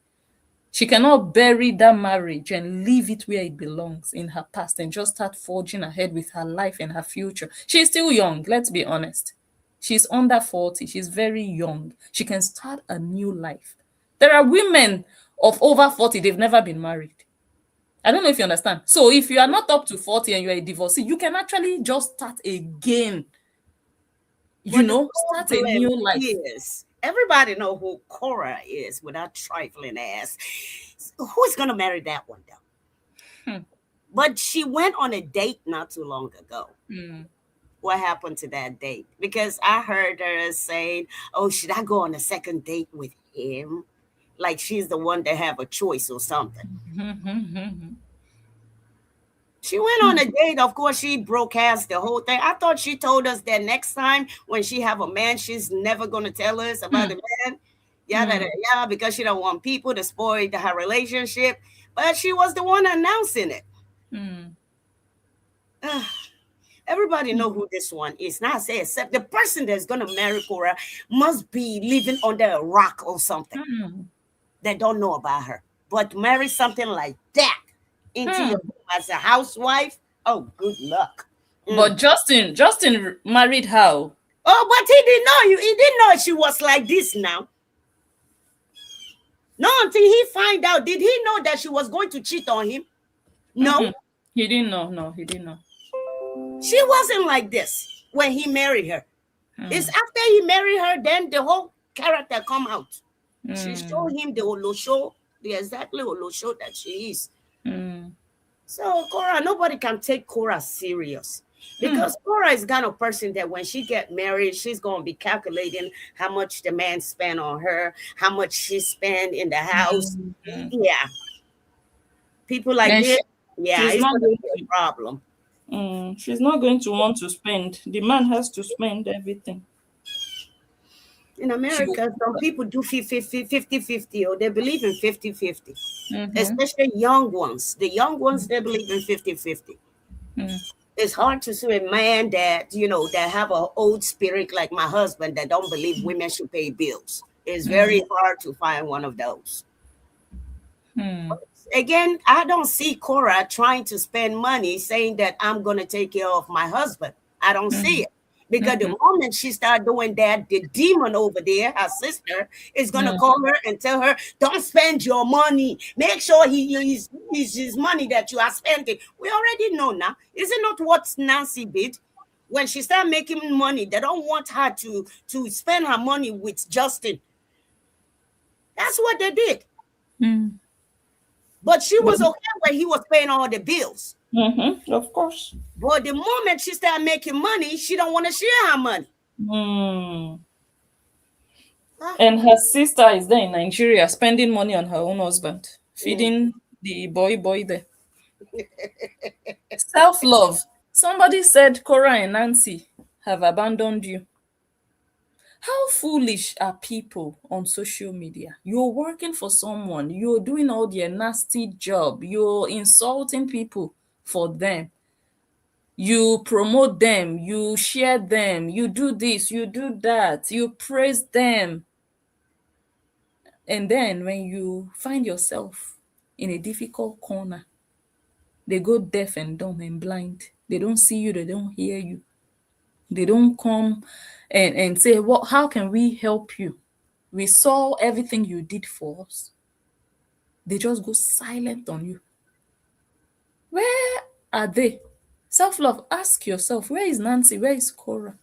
She cannot bury that marriage and leave it where it belongs in her past and just start forging ahead with her life and her future. She's still young, let's be honest. She's under 40. She's very young. She can start a new life. There are women of over 40, they've never been married. I don't know if you understand. So if you are not up to 40 and you're a divorcee, you can actually just start again. Start a new life. Is everybody know who Cora is without trifling ass. Who's gonna marry that one though? But she went on a date not too long ago. What happened to that date? Because I heard her saying, "Oh, should I go on a second date with him?" Like she's the one that have a choice or something. She went on a date. Of course, she broadcast the whole thing. I thought she told us that next time when she have a man, she's never going to tell us about the man. Yeah, because she don't want people to spoil her relationship. But she was the one announcing it. Everybody know who this one is. Now I say, except the person that's going to marry Cora must be living under a rock or something. That don't know about her. But marry something like that into your home as a housewife, oh, good luck. But Justin married her. Oh, but he didn't know he didn't know she was like this now. No, until he find out. Did he know that she was going to cheat on him? No. He didn't know. No, he didn't know. She wasn't like this when he married her. It's after he married her, then the whole character come out. She showed him the Olosho, the exactly Olosho that she is. So Cora, nobody can take Cora serious. Because Cora is kind of person that when she get married, she's going to be calculating how much the man spent on her, how much she spent in the house. Yeah. People like this, it's not going to be a problem. She's not going to want to spend. The man has to spend everything. In America, some people do 50-50, or they believe in 50-50. Especially young ones. The young ones, they believe in 50-50. It's hard to see a man that, that have an old spirit like my husband that don't believe women should pay bills. It's very hard to find one of those. Again, I don't see Cora trying to spend money saying that I'm going to take care of my husband. I don't see it. Because the moment she start doing that, the demon over there, her sister, is going to call her and tell her, don't spend your money. Make sure he uses his money that you are spending. We already know now. Is it not what Nancy did? When she started making money, they don't want her to spend her money with Justin. That's what they did. But she was okay when he was paying all the bills. Of course. But the moment she started making money, she don't want to share her money. And her sister is there in Nigeria spending money on her own husband, feeding the boy there. Self-love. Somebody said Cora and Nancy have abandoned you. How foolish are people on social media? You're working for someone, you're doing all their nasty job, you're insulting people for them. You promote them, you share them, you do this, you do that, you praise them. And then when you find yourself in a difficult corner. They go deaf and dumb and blind. They don't see you, they don't hear you. They don't come and say, "What, how can we help you? We saw everything you did for us." They just go silent on you. Where are they? Self-love, ask yourself, where is Nancy? Where is Cora?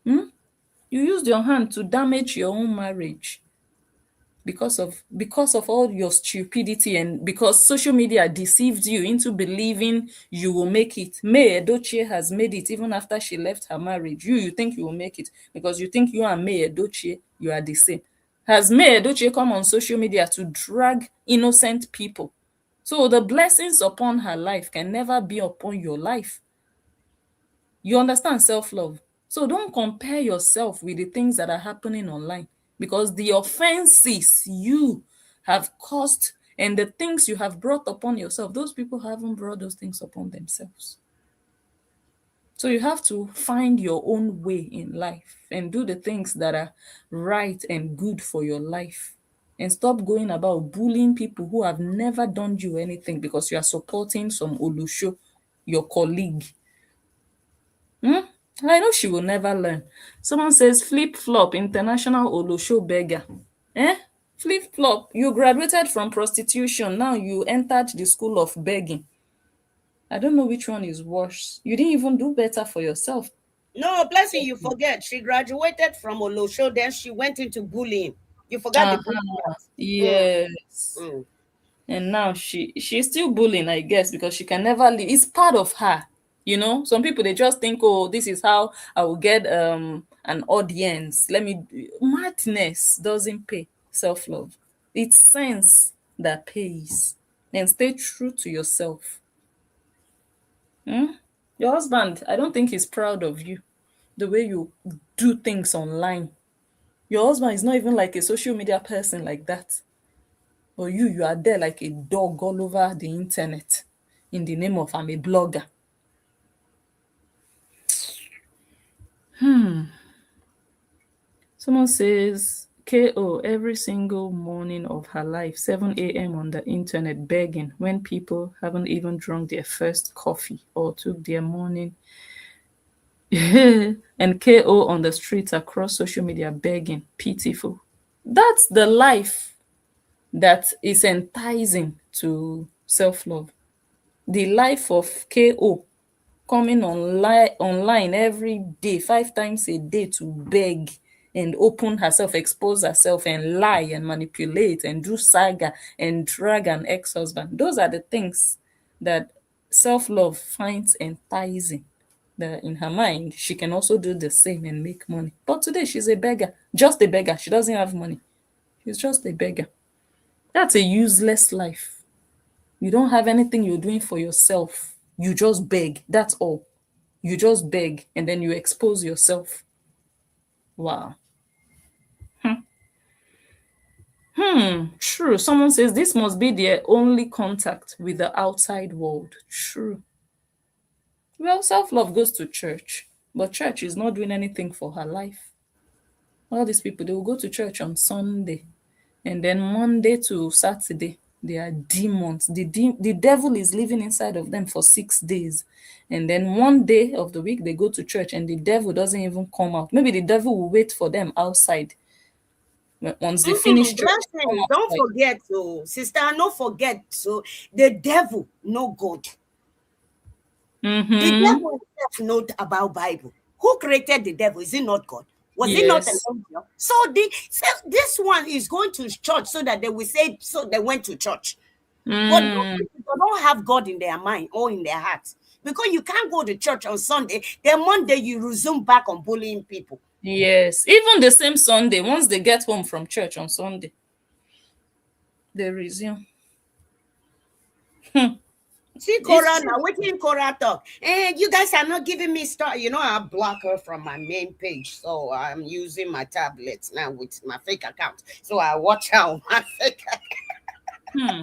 You used your hand to damage your own marriage because of all your stupidity, and because social media deceived you into believing you will make it. May Edochie has made it even after she left her marriage. You think you will make it because you think you and May Edochie, you are the same. Has May Edochie come on social media to drag innocent people? So the blessings upon her life can never be upon your life. You understand self-love? So don't compare yourself with the things that are happening online, because the offenses you have caused and the things you have brought upon yourself, those people haven't brought those things upon themselves. So you have to find your own way in life and do the things that are right and good for your life. And stop going about bullying people who have never done you anything because you are supporting some Olusho, your colleague. I know she will never learn. Someone says flip flop, international Olosho beggar. Eh? Flip flop. You graduated from prostitution. Now you entered the school of begging. I don't know which one is worse. You didn't even do better for yourself. No, blessing, you forget. She graduated from Olosho, then she went into bullying. You forgot the bullying Uh-huh. part. Yes. Mm. And now she's still bullying, I guess, because she can never leave. It's part of her. Some people, they just think, oh, this is how I will get an audience. Madness doesn't pay. Self-love, it's sense that pays. And stay true to yourself. Your husband, I don't think he's proud of you, the way you do things online. Your husband is not even like a social media person like that. But you are there like a dog all over the internet in the name of I'm a blogger. Someone says KO every single morning of her life, 7 a.m. on the internet begging when people haven't even drunk their first coffee or took their morning. And KO on the streets across social media begging. Pitiful. That's the life that is enticing to self-love. The life of KO coming online every day, 5 times a day, to beg and open herself, expose herself, and lie and manipulate and do saga and drag an ex-husband. Those are the things that self-love finds enticing. That in her mind, she can also do the same and make money. But today, she's a beggar, just a beggar. She doesn't have money. She's just a beggar. That's a useless life. You don't have anything you're doing for yourself. You just beg. That's all. You just beg and then you expose yourself. Wow. True. Someone says this must be their only contact with the outside world. True. Well, self-love goes to church, but church is not doing anything for her life. All these people, they will go to church on Sunday, and then Monday to Saturday, they are demons. The devil is living inside of them for 6 days. And then one day of the week, they go to church and the devil doesn't even come out. Maybe the devil will wait for them outside. Once they finish church, they come Blessing, don't outside. forget, so sister, no forget, so the devil, no God. The Mm-hmm. devil himself know about Bible. Who created the devil? Is it not God? Was it not an Yes. angel? So this one is going to church so that they will say, so they went to church. But those Mm, people don't have God in their mind or in their heart. Because you can't go to church on Sunday, then Monday you resume back on bullying people. yes. Even the same Sunday, once they get home from church on Sunday, they resume. See, It's Cora, true. now waiting Cora talk. You guys are not giving me star. I block her from my main page. So I'm using my tablet now with my fake account. So I watch her on my fake account. Hmm.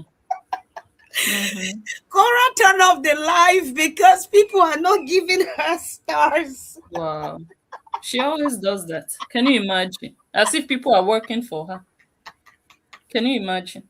Mm-hmm. Cora turn off the live because people are not giving her stars. Wow. She always does that. Can you imagine? As if people are working for her. Can you imagine?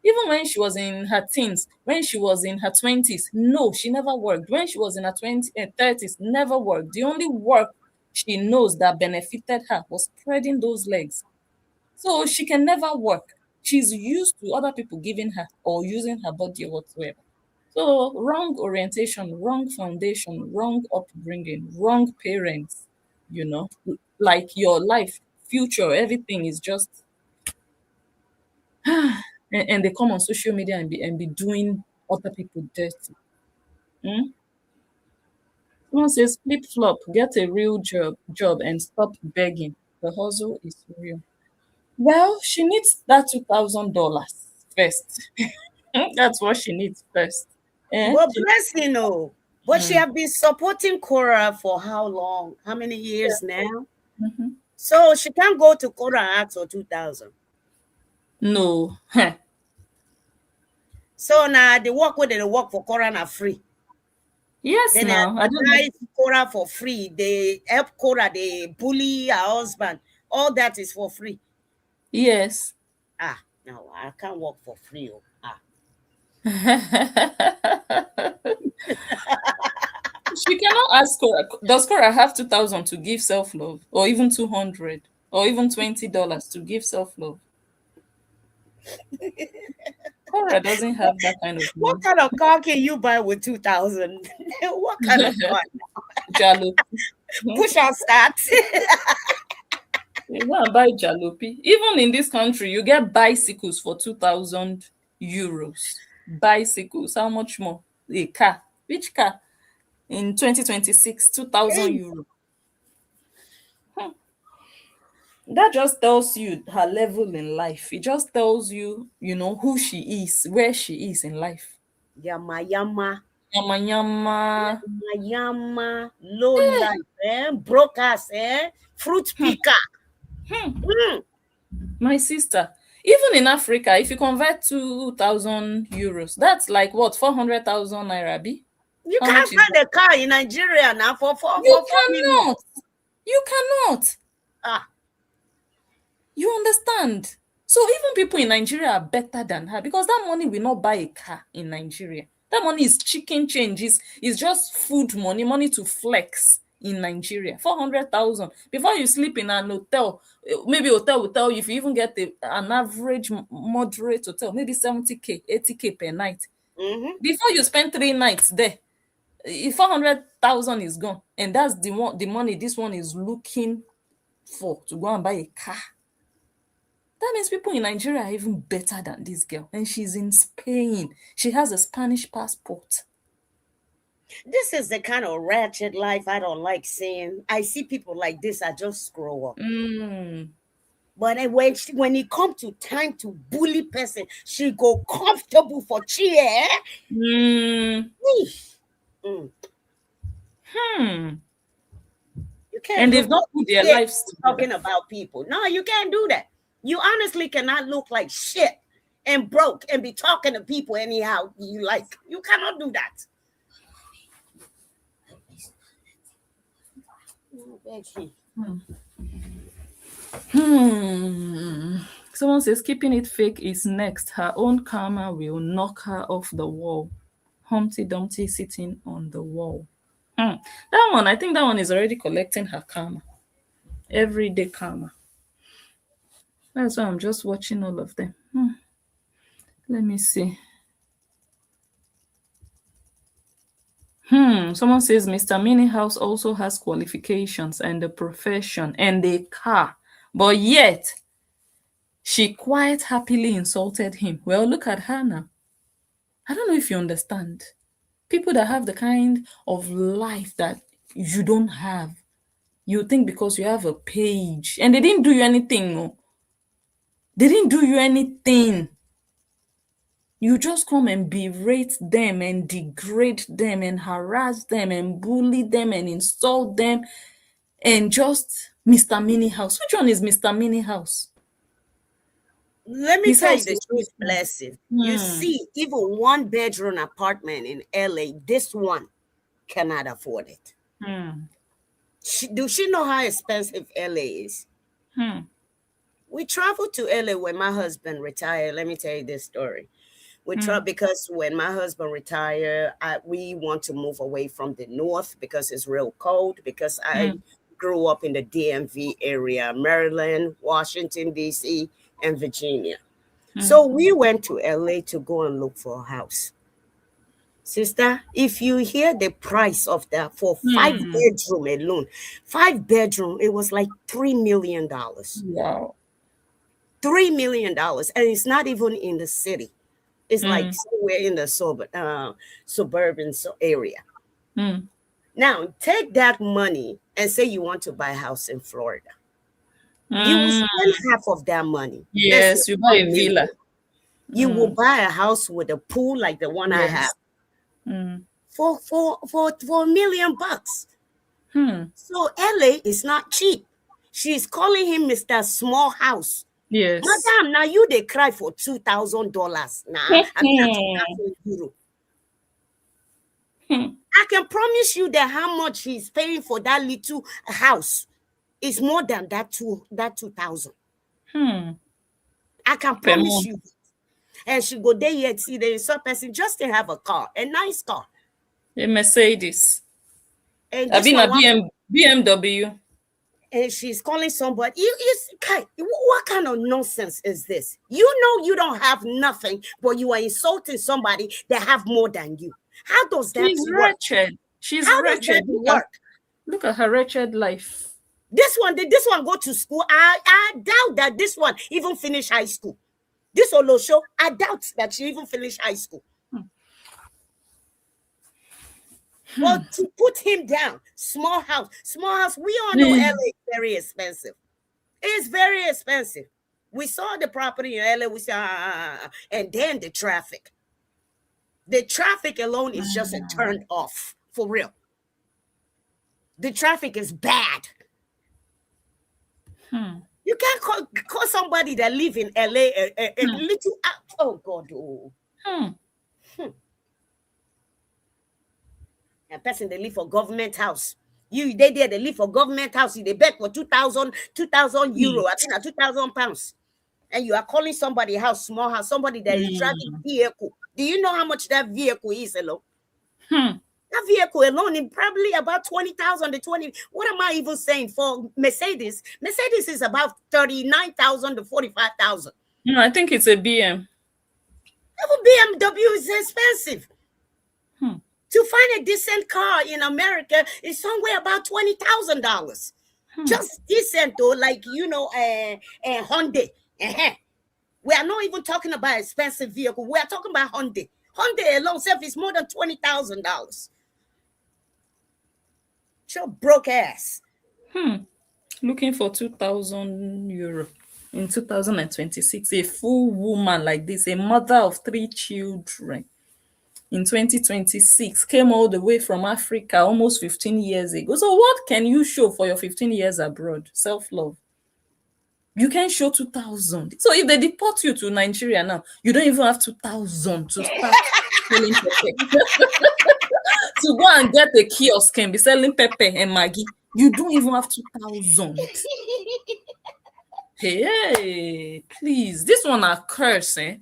Even when she was in her teens, when she was in her 20s, no, she never worked. When she was in her 30s, never worked. The only work she knows that benefited her was spreading those legs. So she can never work. She's used to other people giving her or using her body or whatsoever. So wrong orientation, wrong foundation, wrong upbringing, wrong parents, you know, like your life, future, everything is just and they come on social media and be doing other people dirty. Hmm? Someone says flip flop, get a real job and stop begging. The hustle is real. Well, she needs that $2,000 first. That's what she needs first. Eh? But bless you know. But she Mm. have been supporting Cora for how long? How many years now? Mhm. So she can't go to Cora and ask for 2,000. No. So now the work where they work for Cora are free. Yes, Then they now. I don't know. advertise Cora for free. They help Cora, they bully her husband. All that is for free. Yes. Ah, no, I can't work for free. Oh. Ah. She cannot ask Cora. Does Cora have 2,000 to give self love, or even 200, or even $20 to give self love? Cora doesn't have that kind of What money. kind of car can you buy with 2,000? What kind of car? Jalopy. Push out start. You go and buy jalopy. Even in this country, you get bicycles for 2,000 euros. Bicycles. How much more? A car. Which car? In 2026, 2,000 Hey, euros. That just tells you her level in life. It just tells you, you know, who she is, where she is in life. yama yama, Yama yama. yama yama, low life, broke ass, fruit Hmm, picker. hmm. Mm. My sister. Even in Africa, if you convert 2,000 euros, that's like what, 400,000 naira? Be? You How can't much is that? find a car in Nigeria now You for 4 million. cannot. You cannot. Ah, You understand? So even people in Nigeria are better than her because that money will not buy a car in Nigeria. That money is chicken change. Is just food money, money to flex in Nigeria. 400,000. Before you sleep in an hotel, maybe hotel will tell you if you even get an average moderate hotel, maybe 70K, 80K per night. mm-hmm. Before you spend 3 nights there, 400,000 is gone. And that's the money this one is looking for to go and buy a car. That means people in Nigeria are even better than this girl. And she's in Spain. She has a Spanish passport. This is the kind of ratchet life I don't like seeing. I see people like this, I just scroll up. Mm. But when it come to time to bully person, she go comfortable for chair. Mm. Mm. Hmm. You can't And they've look not like put their shit lives together. talking about people. No, you can't do that. You honestly cannot look like shit and broke and be talking to people anyhow you like. You cannot do that. Oh, Becky. Someone says keeping it fake is next. Her own karma will knock her off the wall. Humpty Dumpty sitting on the wall. That one, I think that one is already collecting her karma. Everyday karma. That's why I'm just watching all of them. Let me see. Someone says Mr. Mini House also has qualifications and a profession and a car, but yet she quite happily insulted him. Well, look at her now. I don't know if you understand. People that have the kind of life that you don't have, you think because you have a page and they didn't do you anything. No. They didn't do you anything. You just come and berate them and degrade them and harass them and bully them and insult them and just Mr. Mini House. Which one is Mr. Mini House? Let me His tell you house the is too truth, small. blessing. You see, even one bedroom apartment in LA, this one cannot afford it. Hmm. Do she know how expensive LA is? Hmm. We traveled to LA when my husband retired. Let me tell you this story. We traveled because when my husband retired, we want to move away from the north because it's real cold. Because I grew up in the DMV area, Maryland, Washington, D.C., and Virginia. So we went to LA to go and look for a house. Sister, if you hear the price of that for 5 bedroom alone, 5 bedroom, it was like $3 million. Wow. $3 million. And it's not even in the city. It's like somewhere in the suburban area. Now, take that money and say you want to buy a house in Florida. You will spend half of that money. Yes, you buy a villa. You will buy a house with a pool like the one I have for $1 million. So LA is not cheap. She's calling him Mr. Small House. Yes. Madam, now you they cry for $2,000. Nah, I mean, €2,000. I can promise you that how much he's paying for that little house is more than that 2,000. I can promise you. And she go there yet see the some person just to have a car, a nice car, a Mercedes. And I've been a BMW. And she's calling somebody. What kind of nonsense is this? You know you don't have nothing, but you are insulting somebody that have more than you. How does that She's work? wretched. She's How wretched. does that work? Look at her wretched life. This one go to school. I doubt that this one even finish high school. This Olosho, I doubt that she even finished high school. But to put him down, small house. We all know LA is very expensive. It's very expensive. We saw the property in LA. We saw, and then the traffic. The traffic alone is just a turn off for real. The traffic is bad. You can't call somebody that live in LA a little. Oh God! Oh. A person they live for government house. They live for government house. They beg for 2,000 euro. I think 2,000 pounds. And you are calling somebody house, small house, somebody that is driving vehicle. Do you know how much that vehicle is alone? That vehicle alone is probably about 20,000 to 20. What am I even saying for Mercedes? Mercedes is about 39,000 to 45,000. No, I think it's a BM. BMW is expensive. To find a decent car in America is somewhere about $20,000. Just decent though, like a Hyundai. We are not even talking about expensive vehicle. We are talking about Hyundai. Hyundai alone self is more than $20,000. Your broke ass. Looking for 2,000 euro in 2026. A full woman like this, a mother of 3 children. In 2026, came all the way from Africa almost 15 years ago. So what can you show for your 15 years abroad? Self-love. You can show 2,000. So if they deport you to Nigeria now, you don't even have 2,000 to start selling pepper. To go and get a kiosk and be selling pepper and Maggi. You don't even have 2,000. Hey, please. This one a curse, eh?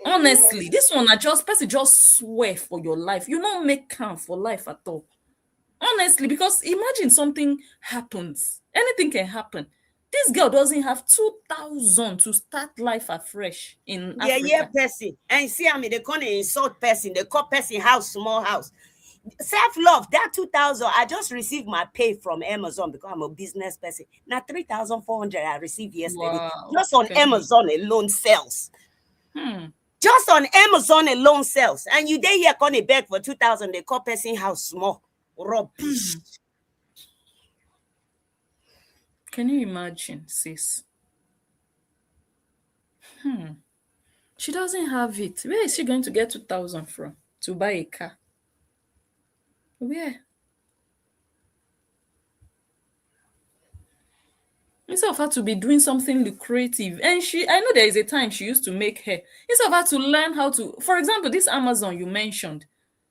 Honestly, this one I person just swear for your life. You don't make count for life at all. Honestly, because imagine something happens. Anything can happen. This girl doesn't have 2,000 to start life afresh in Africa. Yeah, person. And see, they can't insult person. They call person house, small house. Self-love, that 2,000, I just received my pay from Amazon because I'm a business person. Now 3,400 I received yesterday. Wow. Just on Amazon alone sales. Just on Amazon alone sales. And you there here gonna beg for 2,000, they call person house small. Rubbish. Can you imagine, sis? She doesn't have it. Where is she going to get 2,000 from to buy a car? Where? Instead of her to be doing something lucrative, and I know there is a time she used to make hair. Instead of her to learn how to, for example, this Amazon you mentioned,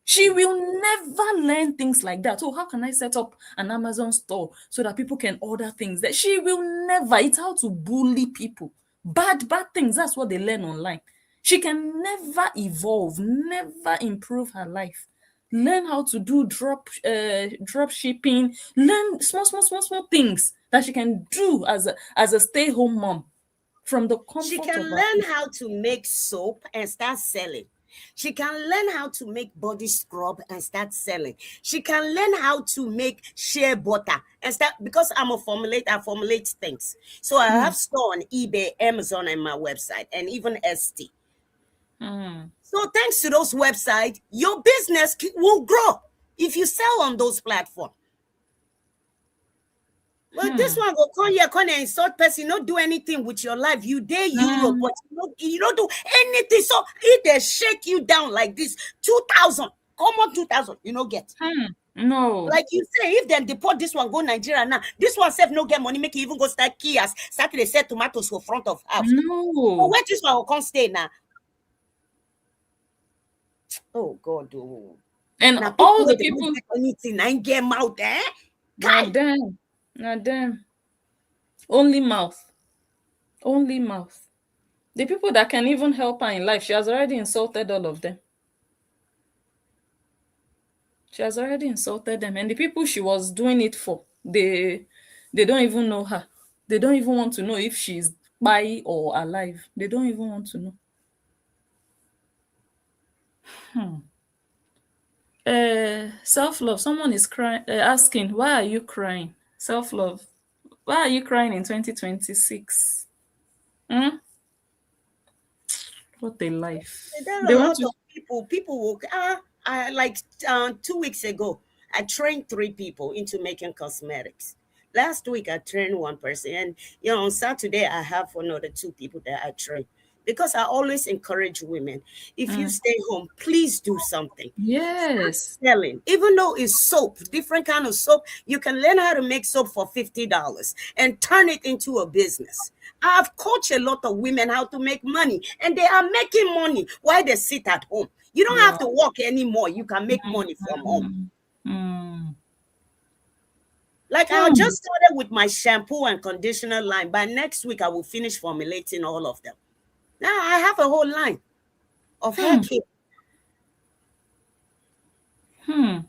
She will never learn things like that. Oh, how can I set up an Amazon store so that people can order things? That she will never. It's how to bully people. Bad things. That's what they learn online. She can never evolve, never improve her life. Learn how to do drop shipping. Learn small things that she can do as a stay-home mom from the She comfort can of her learn home. how to make soap and start selling. She can learn how to make body scrub and start selling. She can learn how to make shea butter and start, because I'm a formulator, I formulate things. So I have store on eBay, Amazon, and my website, and even ST. Mm. So thanks to those websites, your business will grow if you sell on those platforms. Well, this one go come here, come and insult person, not do anything with your life. You dare Europe, but you don't do anything. So if they shake you down like this, 2,000, come on 2,000, you know get. No. Like you say, if they deport this one, go Nigeria now. This one self no get money, make you even go start kiosks, start to sell tomatoes for front of house. No. So where this one will come stay now? Oh God, oh. And Now people all where the they don't people, get anything, I ain't get out there. not them, not them. Only mouth. Only mouth. The people that can even help her in life, she has already insulted all of them. She has already insulted them. And the people she was doing it for, they don't even know her. They don't even want to know if she's by or alive. They don't even want to know. Self-love. Someone is crying, asking, why are you crying? Self-love. Why are you crying in 2026? Hmm? What a life. There They are a want lot to. of people will I like 2 weeks ago I trained 3 people into making cosmetics. Last week I trained one person, and on Saturday I have another 2 people that I train, because I always encourage women, if you stay home, please do something. Yes. Selling, even though it's soap, different kind of soap, you can learn how to make soap for $50 and turn it into a business. I've coached a lot of women how to make money, and they are making money while they sit at home. You don't have Wow. to work anymore, you can make money from home. Mm. Like I Hmm. just started with my shampoo and conditioner line. By next week I will finish formulating all of them. Now I have a whole line of hair Hmm. care. Hmm.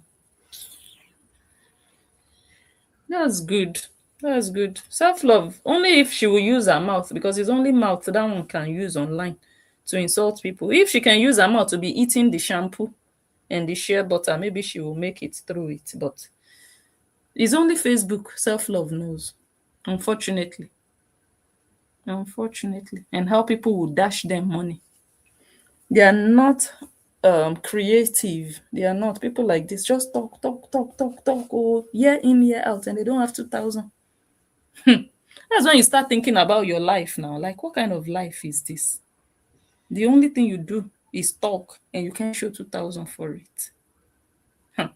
That's good. That's good. Self-love. Only if she will use her mouth, because it's only mouth that one can use online to insult people. If she can use her mouth to be eating the shampoo and the shea butter, maybe she will make it through it. But it's only Facebook self-love knows. Unfortunately. Unfortunately. And how people will dash them money. They are not creative. They are not. People like this just talk, oh, year in, year out, and they don't have 2,000. That's when you start thinking about your life now. Like, what kind of life is this? The only thing you do is talk, and you can't show 2,000 for it. Huh.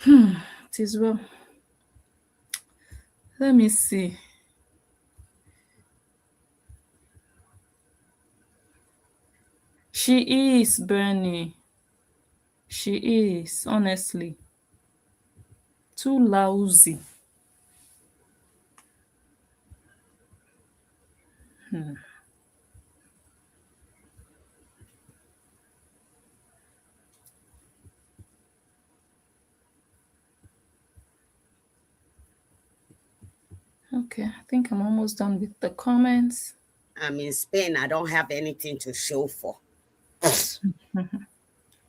It is well. Let me see. She is, Bernie. She is, honestly. Too lousy. Okay, I think I'm almost done with the comments. I'm in Spain, I don't have anything to show for.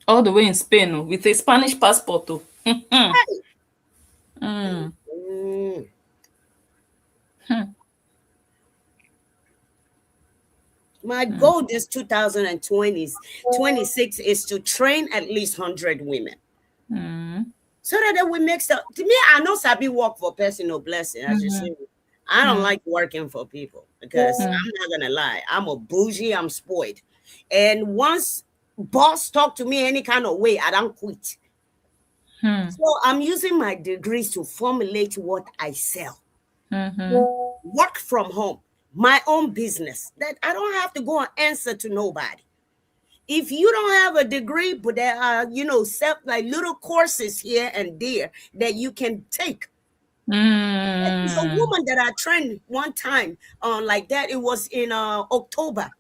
All the way in Spain, oh, with a Spanish passport. Oh. Mm. My goal this 2026 is to train at least 100 women, so that they will make stuff. To me, I know Sabi work for personal blessing, as you say. I don't like working for people, because I'm not gonna lie, I'm a bougie, I'm spoiled. And once boss talk to me any kind of way, I don't quit. So I'm using my degrees to formulate what I sell. Work from home, my own business, that I don't have to go and answer to nobody. If you don't have a degree, but there are, like little courses here and there that you can take. There's a Mm, woman that I trained one time on like that. It was in October,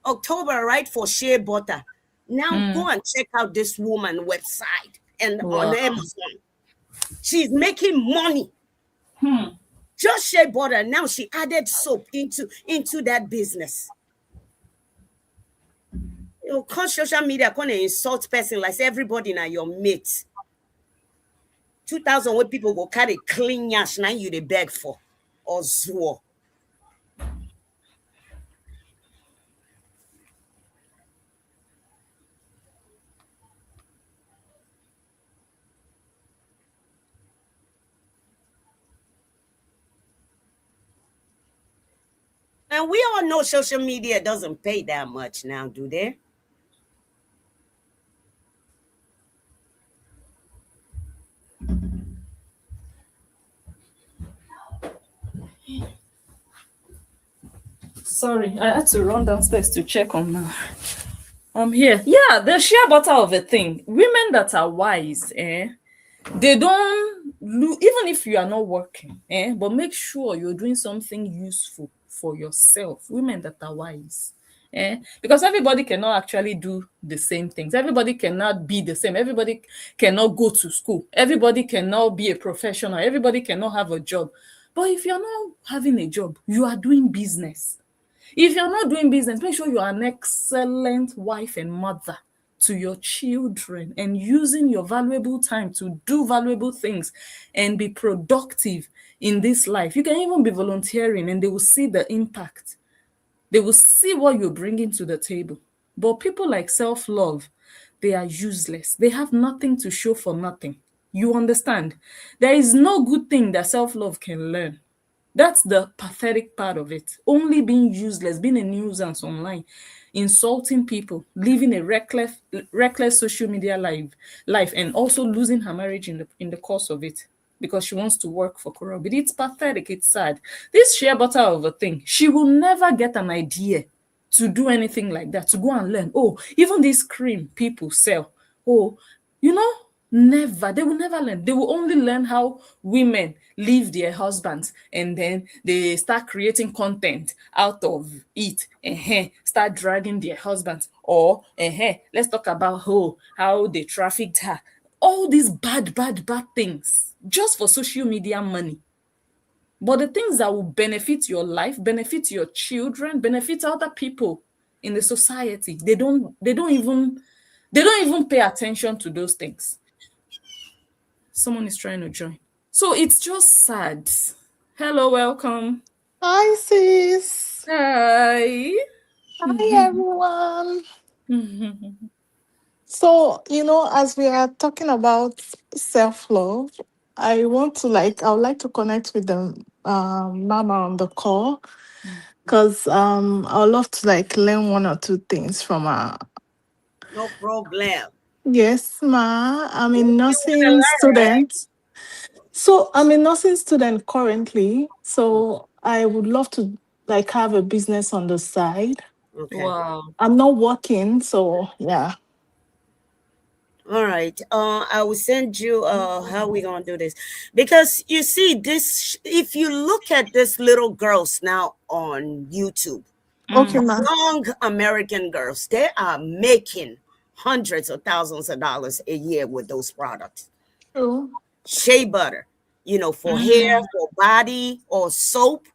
right, for shea butter. Now mm. go and check out this woman website and on Wow. Amazon. She's making money. Hmm. Just shea butter. Now she added soap into that business. Come social media, come and insult person like say everybody now your mate. 2,000 where people go carry clean yash now you they beg for or swore. And we all know social media doesn't pay that much now, do they? Sorry, I had to run downstairs to check on I'm here. Yeah, the sheer butter of a thing. Women that are wise, they don't even if you are not working, but make sure you're doing something useful for yourself. Women that are wise. Because everybody cannot actually do the same things. Everybody cannot be the same. Everybody cannot go to school. Everybody cannot be a professional. Everybody cannot have a job. But if you're not having a job, you are doing business. If you're not doing business, make sure you are an excellent wife and mother to your children and using your valuable time to do valuable things and be productive in this life. You can even be volunteering and they will see the impact. They will see what you're bringing to the table. But people like Selflove, they are useless. They have nothing to show for nothing. You understand? There is no good thing that Selflove can learn. That's the pathetic part of it. Only being useless, being a nuisance online, insulting people, living a reckless social media life, and also losing her marriage in the course of it because she wants to work for Korobi. It's pathetic. It's sad. This shea butter of a thing, she will never get an idea to do anything like that, to go and learn. Oh, even this cream people sell. Oh, you know, never. They will never learn. They will only learn how women leave their husbands and then they start creating content out of it. Start dragging their husbands. Or let's talk about how they trafficked her. All these bad things just for social media money. But the things that will benefit your life, benefit your children, benefit other people in the society, they don't even pay attention to those things. Someone is trying to join. So it's just sad. Hello, welcome. Hi, sis. Hi. Hi, everyone. So, as we are talking about self-love, I would like to connect with the mama on the call because I would love to learn one or two things from her. No problem. Yes, ma. I'm a You want to nursing learn, right? student. So I'm a nursing student currently. So I would love to have a business on the side. Okay. Wow. I'm not working, so yeah. All right. I will send you how we gonna do this. Because you see, this if you look at this little girls now on YouTube, Okay, Mm, ma. young American girls, they are making hundreds of thousands of dollars a year with those products. True. Shea butter, for hair, mm, for body, or soap.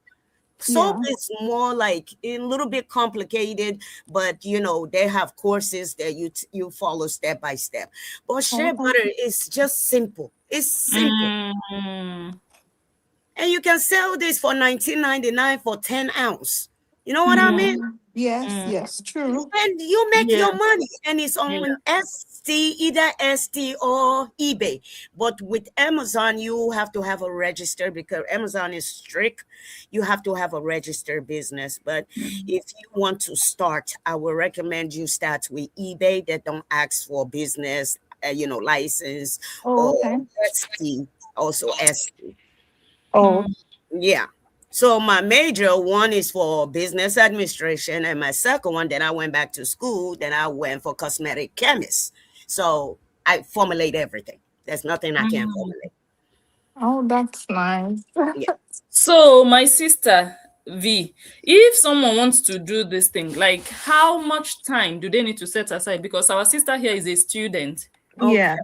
Soap Yeah. is more like a little bit complicated, but they have courses that you follow step by step. But shea Okay. butter is just simple. It's simple. mm, And you can sell this for 19.99 for 10 ounce. You know what I mm, mean? Yes, mm. yes, true. And you make Yeah, your money, and it's yeah. on either ST or eBay. But with Amazon, you have to have a register because Amazon is strict. You have to have a registered business. But Mm, if you want to start, I would recommend you start with eBay that don't ask for business, license, Oh, or okay. ST, also ST. Oh, mm. Yeah. So my major one is for business administration, and my second one, then I went back to school. Then I went for cosmetic chemist. So I formulate everything. There's nothing I can't Mm. formulate. Oh, that's nice. Yeah. So, my sister V, if someone wants to do this thing, like how much time do they need to set aside? Because our sister here is a student. Yeah. Okay.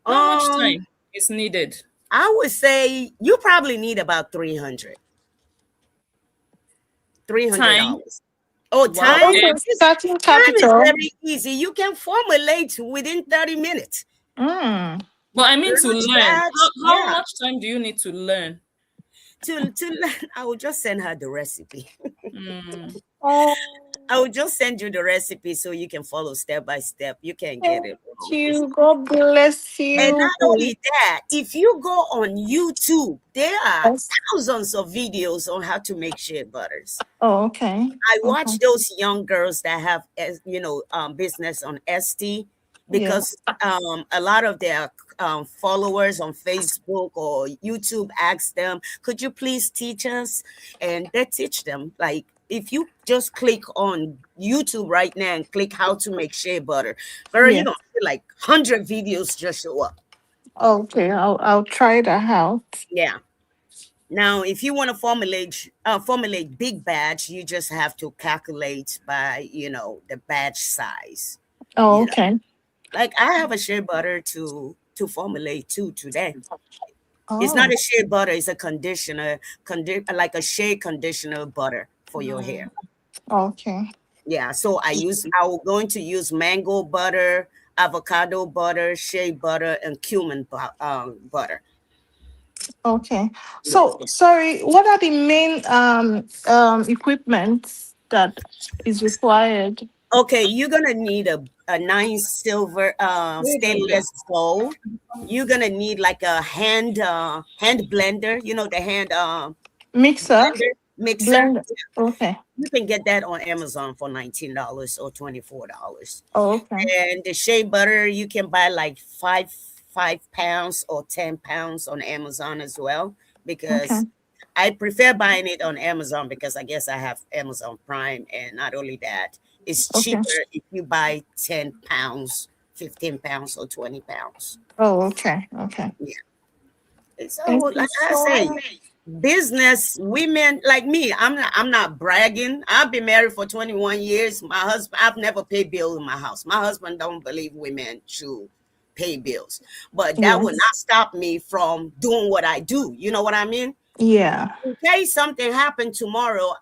How much Um, time is needed? I would say you probably need about 300. Time. $300. Oh, Wow. time Okay. Okay, is starting time is capital. very easy. You can formulate within 30 minutes. Mm. But I mean to Launch learn. pads, How yeah. much time do you need to learn? To learn, I will just send her the recipe. Mm. I Oh, will just send you the recipe so you can follow step by step. You can get thank it wrong. you. God bless And you. not only that, if you go on YouTube, there are Yes. thousands of videos on how to make shea butters. Oh, okay. I Okay. watch those young girls that have, business on ST, Yes. because a lot of their followers on Facebook or YouTube ask them, "Could you please teach us?" And they teach them. Like if you just click on YouTube right now and click how to make shea butter, girl, you Yes. don't feel like 100 videos just show up. Okay. I'll try that out. Yeah. Now, if you want to formulate big batch, you just have to calculate by the batch size. Oh, You know, okay. like I have a shea butter to formulate too today. It's not Oh, a shea butter; it's a conditioner, like a shea conditioner butter for your hair. Mm. okay. Yeah. So I will going to use mango butter, avocado butter, shea butter, and cumin butter. Okay. Yeah. So, sorry, what are the main equipment that is required? Okay, you're gonna need a nice silver Wait on there. stainless bowl. You're gonna need like a hand blender, the hand Mixer, blender mixer. blender. Okay. You can get that on Amazon for $19 or $24. Oh, okay. And the shea butter you can buy like five pounds or 10 pounds on Amazon as well, Okay. because I prefer buying it on Amazon because I guess I have Amazon Prime, and not only that, it's Okay. cheaper if you buy 10 pounds, 15 pounds, or 20 pounds. Oh, okay. Okay. Yeah. So, Thank you like I so say, much. business women like me, I'm not bragging. I've been married for 21 years. My husband, I've never paid bill in my house. My husband don't believe women should pay bills, but that will Yes. not stop me from doing what I do. You know what I mean? Yeah. In case something happened tomorrow,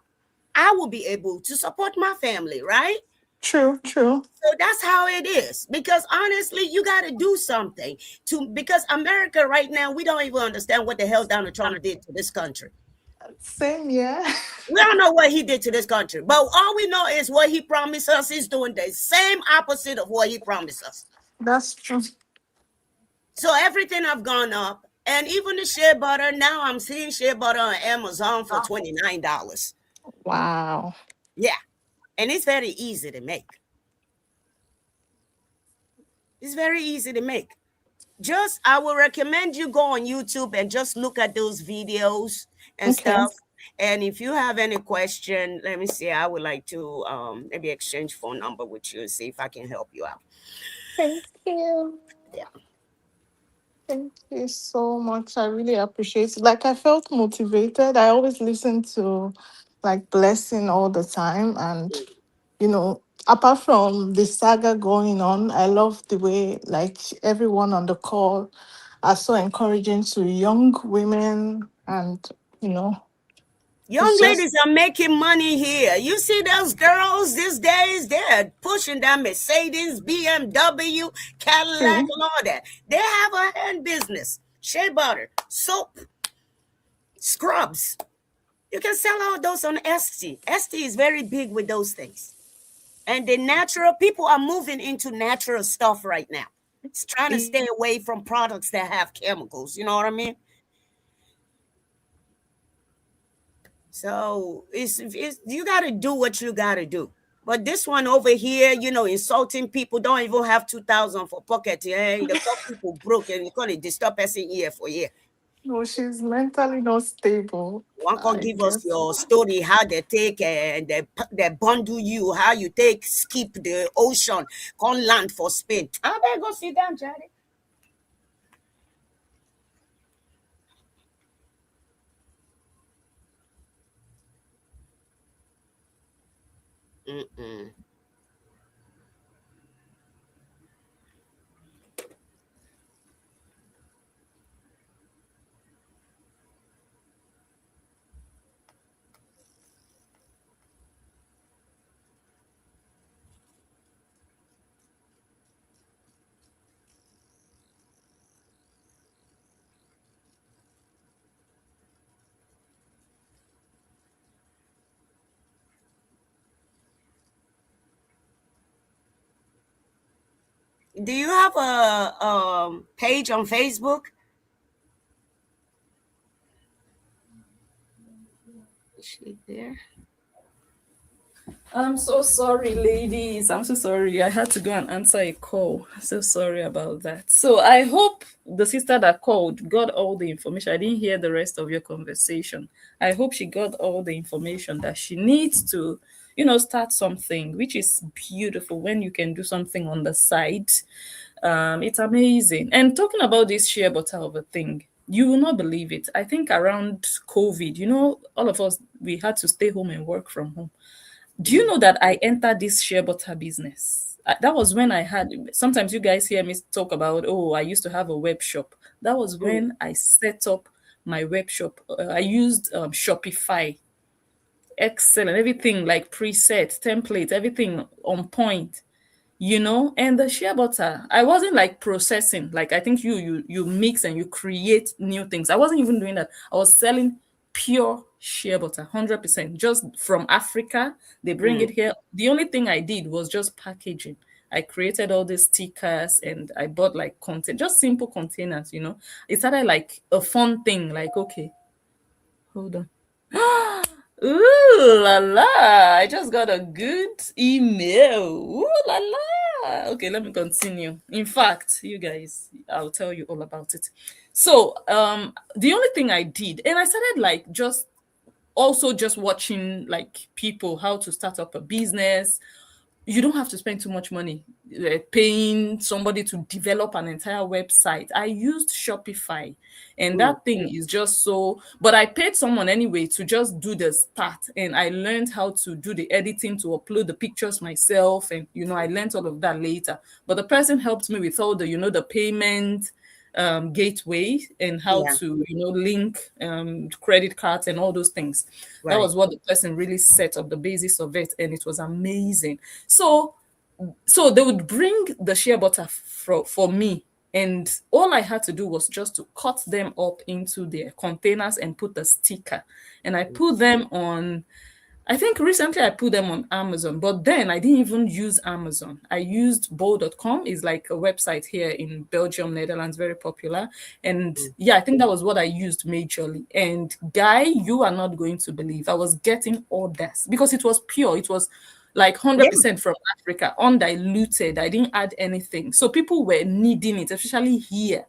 I will be able to support my family, right? True. True. So that's how it is. Because honestly, you got to do something because America right now, we don't even understand what the hell Donald Trump did to this country. Same. Yeah. We don't know what he did to this country, but all we know is what he promised us. He's doing the same opposite of what he promised us. That's true. So everything have gone up, and even the shea butter. Now I'm seeing shea butter on Amazon for $29. Wow. Yeah, and it's very easy to make. It's very easy to make. Just I will recommend you go on YouTube and just look at those videos and Okay. stuff. And if you have any question, let me see. I would like to maybe exchange phone number with you and see if I can help you out. Thank you. Yeah. Thank you so much. I really appreciate it. Like I felt motivated. I always listen to like Blessing all the time. And apart from the saga going on, I love the way like everyone on the call are so encouraging to young women, and you know, Young it's just ladies are making money here. You see those girls these days, they're pushing that Mercedes, BMW, Cadillac, true. and all that. They have a hand business. Shea butter, soap, scrubs. You can sell all those on Etsy. Etsy is very big with those things. And the natural people are moving into natural stuff right now. It's trying to stay away from products that have chemicals. You know what I mean? So it's you got to do what you got to do. But this one over here, insulting people, don't even have 2,000 for pocket. Yeah, the poor people broke and you're going to disturb person year for year. No, she's mentally not stable, One can I give us guess. your story how they take they bundle you, how you take skip the ocean, come land for Spain. I better go sit down, Charlie. Mm-mm. Do you have a page on Facebook? Is she there? I'm so sorry, ladies. I'm so sorry. I had to go and answer a call. So sorry about that. So I hope the sister that called got all the information. I didn't hear the rest of your conversation. I hope she got all the information that she needs to, start something, which is beautiful when you can do something on the side. It's amazing. And talking about this share butter of a thing, you will not believe it. I think around COVID, all of us, we had to stay home and work from home. Do you Mm. know that I entered this shea butter business? That was when I had, sometimes you guys hear me talk about, oh, I used to have a web shop. That was Mm. when I set up my web shop. I used Shopify, excellent, everything like preset, template, everything on point, and the shea butter, I wasn't like processing. Like I think you mix and you create new things. I wasn't even doing that. I was selling pure shea butter, 100%, just from Africa. They bring Mm. it here. The only thing I did was just packaging. I created all these stickers and I bought like content, just simple containers. It started like a fun thing, like, okay, hold on. Ooh la la! I just got a good email. Ooh la la! Okay, let me continue. In fact, you guys, I'll tell you all about it. So, the only thing I did, and I started like just watching like people how to start up a business. You don't have to spend too much money paying somebody to develop an entire website. I used Shopify, and Mm. that thing is just so. But I paid someone anyway to just do the start, and I learned how to do the editing to upload the pictures myself, and I learned all of that later. But the person helped me with all the payment gateway and how Yeah. to link credit cards and all those things. That Right. was what the person really set up the basis of it, and it was amazing. So they would bring the shea butter for me, and all I had to do was just to cut them up into their containers and put the sticker, and I put them on. I think recently I put them on Amazon, but then I didn't even use Amazon. I used Bol.com. It's like a website here in Belgium, Netherlands, very popular. And Mm. yeah, I think that was what I used majorly. And guy, you are not going to believe I was getting orders because it was pure. It was like Yeah. 100% from Africa, undiluted. I didn't add anything. So people were needing it, especially here.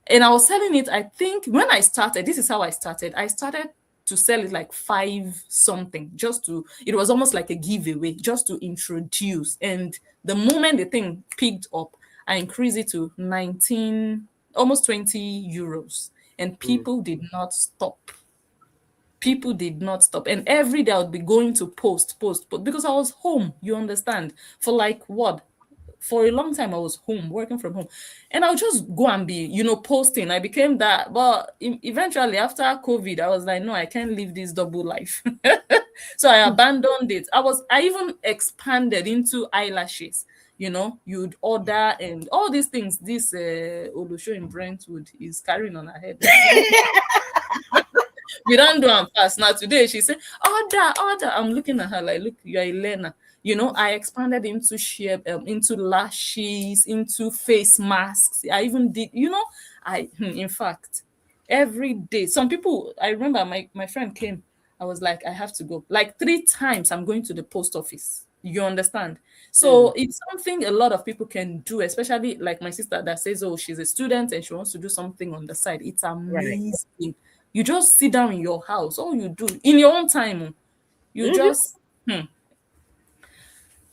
And I was selling it, I think when I started, this is how I started. I started to sell it like five something, it was almost like a giveaway, just to introduce. And the moment the thing picked up, I increased it to 19, almost 20 euros. And Mm. people did not stop. People did not stop. And every day I would be going to post because I was home, you understand, for like what? For a long time I was home working from home, and I'll just go and be posting. I became that, but eventually after COVID I was like, no, I can't live this double life. So I abandoned it. I even expanded into eyelashes. You'd order and all these things. This Olusho in Brentwood is carrying on her head. We don't do them fast. Now today she said, order. I'm looking at her like, look, you're a learner. I expanded into into lashes, into face masks. I even did, in fact, every day. Some people, I remember my friend came. I was like, I have to go. Like 3 times I'm going to the post office. You understand? Mm. So it's something a lot of people can do, especially like my sister that says, oh, she's a student and she wants to do something on the side. It's Right. amazing. You just sit down in your house, all you do in your own time, oh, you Hmm. just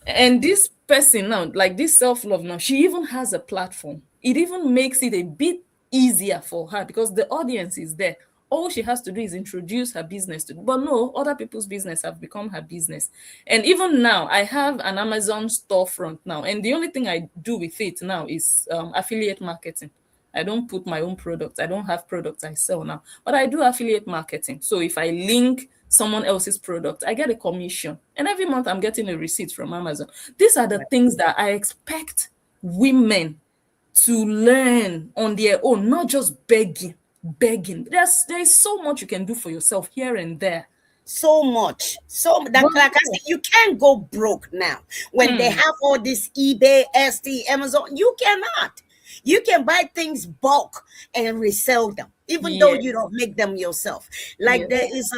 and this person now, like this self-love now, she even has a platform. It even makes it a bit easier for her because the audience is there. All she has to do is introduce her business to, but no, other people's business have become her business. And even now, I have an Amazon storefront now, and the only thing I do with it now is affiliate marketing. I don't put my own products. I don't have products I sell now, but I do affiliate marketing. So if I link someone else's product, I get a commission. And every month I'm getting a receipt from Amazon. These are the Right. things that I expect women to learn on their own, not just begging. Begging. There's so much you can do for yourself here and there. So much. So But that, like I said, you can't go broke now. When they hmm, have all this eBay, ST, Amazon, you cannot. You can buy things bulk and resell them, even though you yes, don't make them yourself. Like yes. there is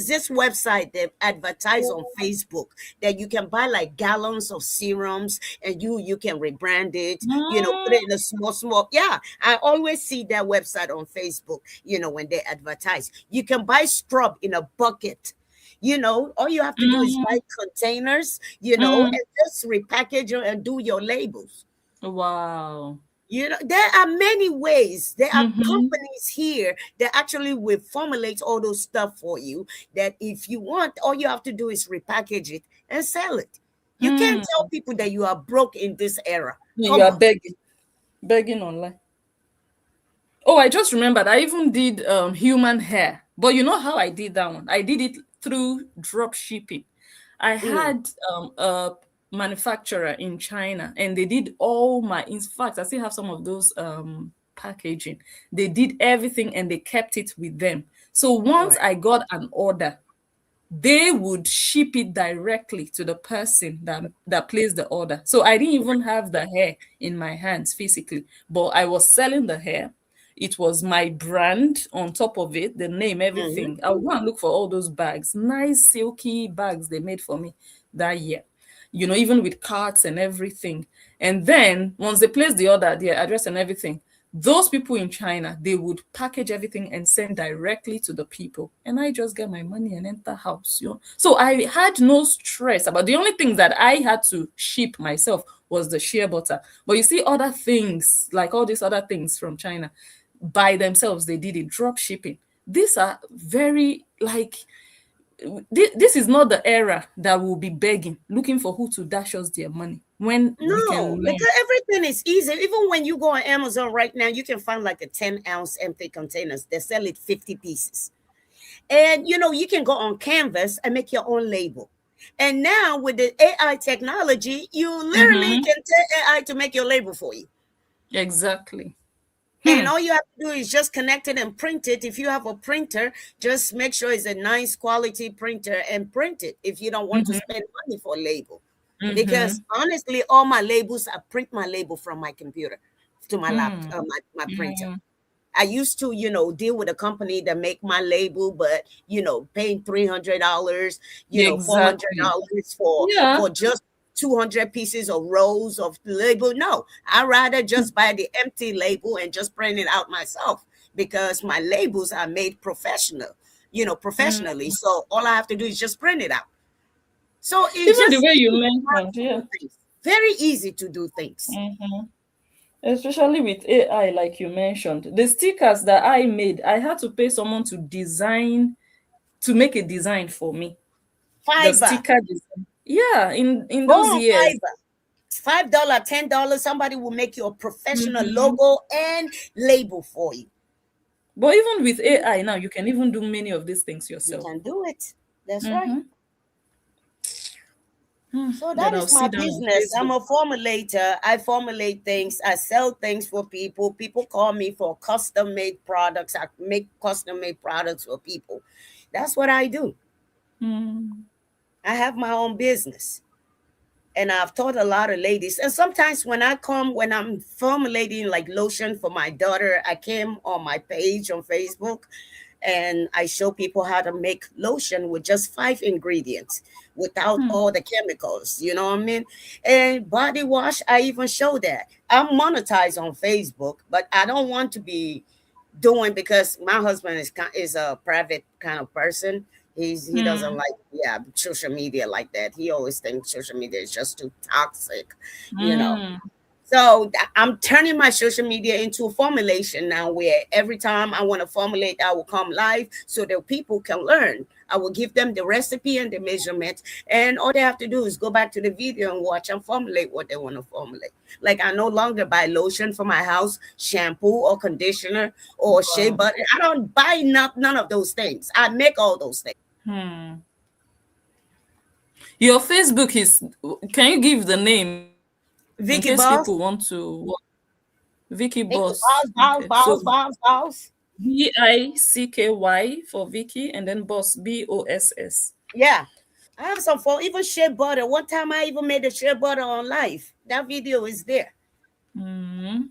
this website that advertise on Facebook that you can buy like gallons of serums, and you can rebrand it, put Mm, it in a small. Yeah, I always see that website on Facebook, when they advertise. You can buy scrub in a bucket. All you have to do is buy mm, containers, mm. and just repackage them and do your labels. Wow. There are many ways. There are Mm-hmm. companies here that actually will formulate all those stuff for you. That if you want, all you have to do is repackage it and sell it. You can't Hmm. tell people that you are broke in this era. You Come are on. begging online. Oh, I just remembered. I even did human hair, but you know how I did that one? I did it through drop shipping. I Mm, had a manufacturer in China, and they did all my. In fact, I still have some of those packaging. They did everything, and they kept it with them. So once right. I got an order, they would ship it directly to the person that placed the order. So I didn't even have the hair in my hands physically, but I was selling the hair. It was my brand on top of it, the name, Mhm. everything. I would go and look for all those bags, nice silky bags they made for me that year. Even with cards and everything. And then once they place the order, their address and everything, those people in China, they would package everything and send directly to the people. And I just get my money and enter house. So I had no stress about the only thing that I had to ship myself was the shea butter. But you see, other things, like all these other things from China, by themselves, they did it, drop shipping. These are very like this is not the era that we'll be begging, looking for who to dash us their money when we No, can learn. because everything is easy. Even when you go on Amazon right now, you can find like a 10-ounce empty containers. They sell it 50 pieces. And you can go on Canvas and make your own label. And now with the AI technology, you literally Mm-hmm. can tell AI to make your label for you. Exactly. And Hmm. all you have to do is just connect it and print it. If you have a printer, just make sure it's a nice quality printer and print it if you don't want to Mm-hmm. spend money for a label. Mm-hmm. Because honestly, all my labels, I print my label from my computer to my Hmm. laptop, my printer. Hmm. I used to, deal with a company that make my label, but paying $300, four hundred Exactly. dollars for Yeah. for just 200 pieces of rolls of label. No, I rather just buy the empty label and just print it out myself because my labels are made Mm. professionally. So all I have to do is just print it out. So it's Even the just way you easy mentioned, to yeah. do things. Very easy to do things. Mm-hmm. Especially with AI, like you mentioned, the stickers that I made, I had to pay someone to make a design for me. The Fiber. sticker design. Yeah, in Go those on years. Fiverr. $5, $10, somebody will make you a professional Mm-hmm. logo and label for you. But even with AI now, you can even do many of these things You yourself. can do it. That's right. Mm-hmm. So that Then I'll is my sit down on business. I'm Facebook. a formulator. I formulate things. I sell things for people. People call me for custom made products. I make custom made products for people. That's what I do. Mm. I have my own business. And I've taught a lot of ladies. And sometimes when I'm formulating like lotion for my daughter, I came on my page on Facebook and I show people how to make lotion with just 5 ingredients without all the chemicals. You know what I mean? And body wash, I even show that. I'm monetized on Facebook, but I don't want to be doing, because my husband is a private kind of person. He doesn't Hmm. like, yeah, social media like that. He always thinks social media is just too toxic, you know. Hmm. So I'm turning my social media into a formulation now, where every time I want to formulate, I will come live so that people can learn. I will give them the recipe and the measurement, and all they have to do is go back to the video and watch and formulate what they want to formulate. Like, I no longer buy lotion for my house, shampoo or conditioner or shea Wow. butter. I don't buy none of those things. I make all those things. Hmm. Your Facebook is, can you give the name in case people want Vicky to Boss, Vicky Boss. Vicky Okay. Boss, So Boss, Boss, Boss, Boss. Bicky for Vicky and then Boss Boss. Yeah. I have some for even shea butter. One time I even made a shea butter on live. That video is there. Hmm.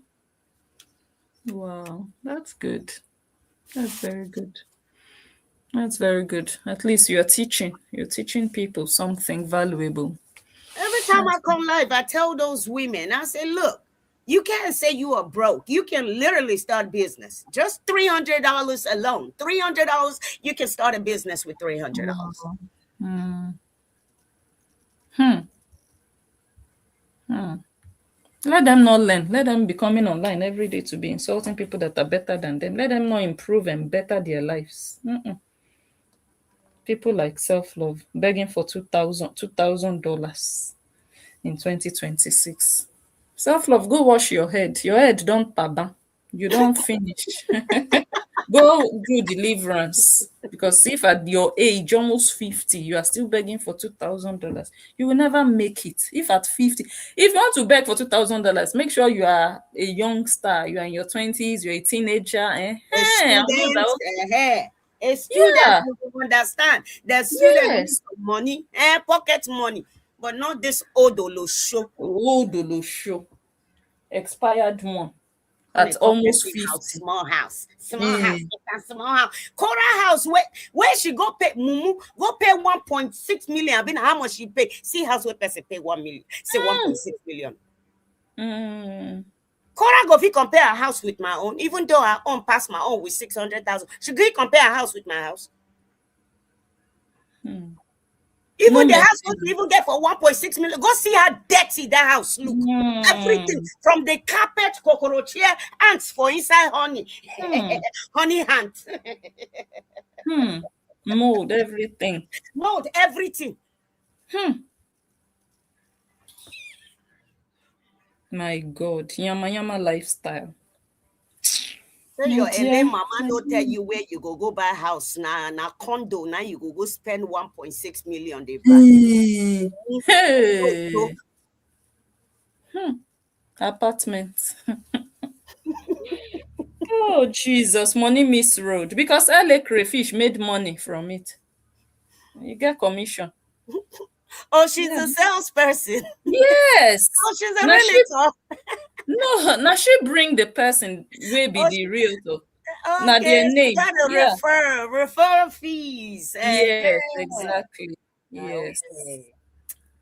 Wow, that's good. That's very good. That's very good. At least you're teaching. You're teaching people something valuable. Every time I That's come live, I tell those women, I say, look, you can't say you are broke. You can literally start business. Just $300 alone. $300, you can start a business with $300. wow. Hmm. Hmm. Hmm. Let them not learn. Let them be coming online every day to be insulting people that are better than them. Let them not improve and better their lives. Mm-mm. People like Selflove begging for $2,000 in 2026. Self-love, go wash your head. Your head don't taba. You don't finish. Go do deliverance. Because if at your age, almost 50, you are still begging for $2,000, you will never make it. If at 50, if you want to beg for $2,000, make sure you are a youngster, you are in your 20s, you're a teenager. A And those student, are, a student yeah, will understand. The student needs yes. some money, pocket money, but not this odolo show. Old show. Expired one Come and at come almost person house, 50. small house, Mm. it's a small house. Cora house, where she go pay mumu, go pay 1.6 million. I mean, how much she pay? See house where person pay 1 million, say 1.6 million. Mm. Cora go fit compare her house with my own, even though her own pass my own with 600,000. She go compare her house with my house. Mm. No Even the house what you mercy. even get for 1.6 million. Go see how dirty that house look. Everything Mm. from the carpet, cockroach here, ants for inside honey, Hmm. honey ants, Hmm. Mold everything. mold, everything. Hmm. My God. Yama yama lifestyle. So My your LA dear. mama don't tell you where you go buy house na condo. Now you go spend 1.6 million they buy. Hey. No Hey. joke. Apartment. Oh Jesus. Money miss road. Because LA Crayfish made money from it. You get commission. Oh, she's Yeah. a salesperson. Yes. Oh, she's a Now she realtor. no, now she bring the person will be Oh, the realtor. Now okay. their She name. got to Yeah. refer fees. Yes, exactly. Yes. Okay.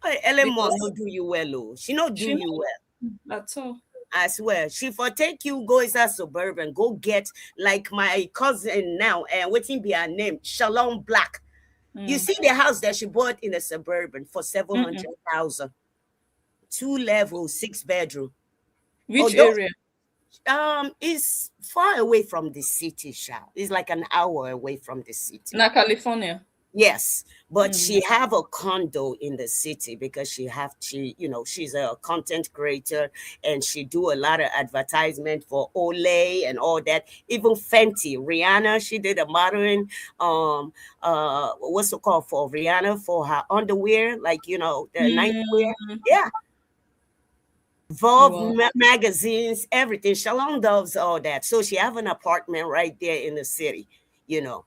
Hey, Ellen mom Because no do you well, oh. She no do she you well. know at all. I swear. She for take you go inside suburban, go get like my cousin now, and waiting be her name, Shalom Black. You Mm. see the house that she bought in the suburban for Mm-mm. 700,000, 2 level, 6 bedroom. Which Although area? it's far away from the city, Sha. It's like an hour away from the city. Na California. Yes, but Mm. she have a condo in the city because she's a content creator, and she do a lot of advertisement for Olay and all that. Even Fenty, Rihanna, she did a modeling what's it called for Rihanna for her underwear, like the night wear. Mm. Yeah, Vogue Wow. magazines, everything. Shalom Doves, all that. So she have an apartment right there in the city, you know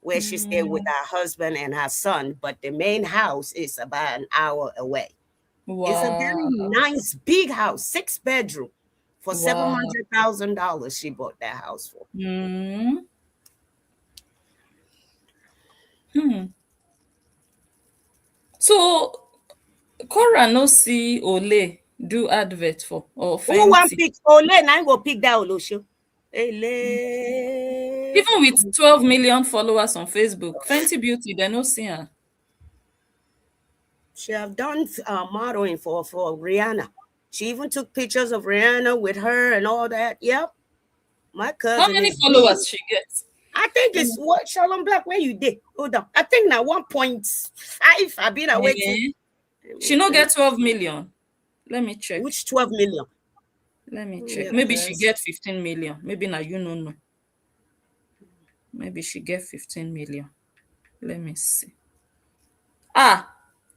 where she stayed with Mm. her husband and her son, but the main house is about an hour away. It's a very Wow. nice big house, 6 bedroom. For seven Wow. hundred thousand dollars, she bought that house for. Mm. Sarah no see Ole do advert for or Who want Fenty. pick Ole? Now go pick that Olosho. Even with 12 million followers on Facebook, Fenty Beauty, they no see her. She have done modeling for Rihanna. She even took pictures of Rihanna with her and all that. Yep. My How cousin many is followers she gets? I think it's what Shalom Black. Where you did? Hold on. I think now 1.5. I've been waiting. Eh? She no get 12 million. Let me check. Which 12 million? Let me check. Yeah, Maybe she first. get 15 million. Maybe now you no know. Maybe she get 15 million. Let me see.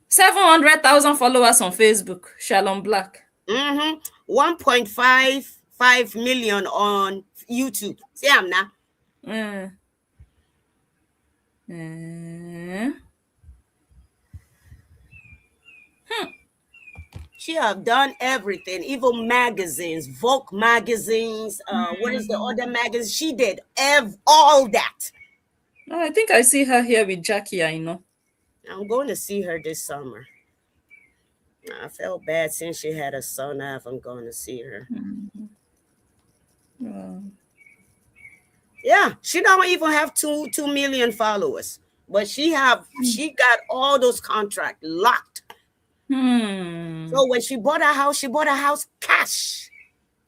700,000 followers on Facebook. Shalom Black. 1.55 million on YouTube. See, I'm now. Eh. Eh. She have done everything, even magazines, Vogue magazines. What is the other magazine? She did all that. Oh, I think I see her here with Jackie, I know. I'm going to see her this summer. I felt bad since she had a son off. I'm going to see her. Wow. Yeah, she don't even have 2 million followers, but she got all those contracts locked. So when she bought a house cash.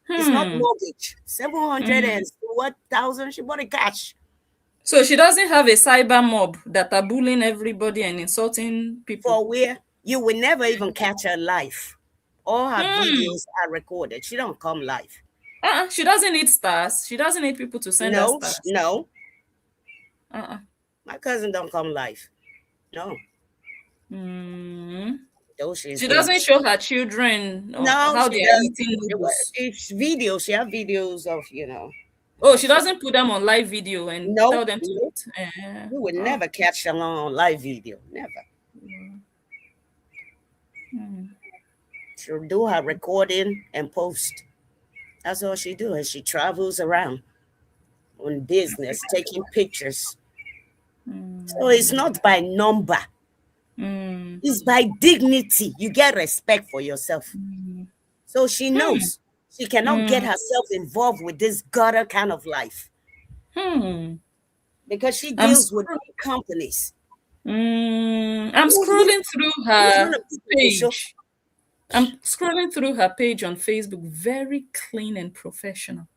It's not mortgage. 700 and what thousand? She bought it cash. So she doesn't have a cyber mob that are bullying everybody and insulting people. For where you will never even catch her live. All her videos are recorded. She don't come live. She doesn't need stars. She doesn't need people to send her stars. No. My cousin don't come live. No. She doesn't show her children how they are eating noodles. It's videos. She have videos of, Oh, she doesn't put them on live video and tell them to eat. You would never catch them on live video. Never. She'll do her recording and post. That's all she do. And she travels around on business, taking pictures. So it's not by number. It's by dignity. You get respect for yourself. So she knows she cannot get herself involved with this gutter kind of life. Because she deals with big companies. I'm scrolling through her page. I'm scrolling through her page on Facebook. Very clean and professional.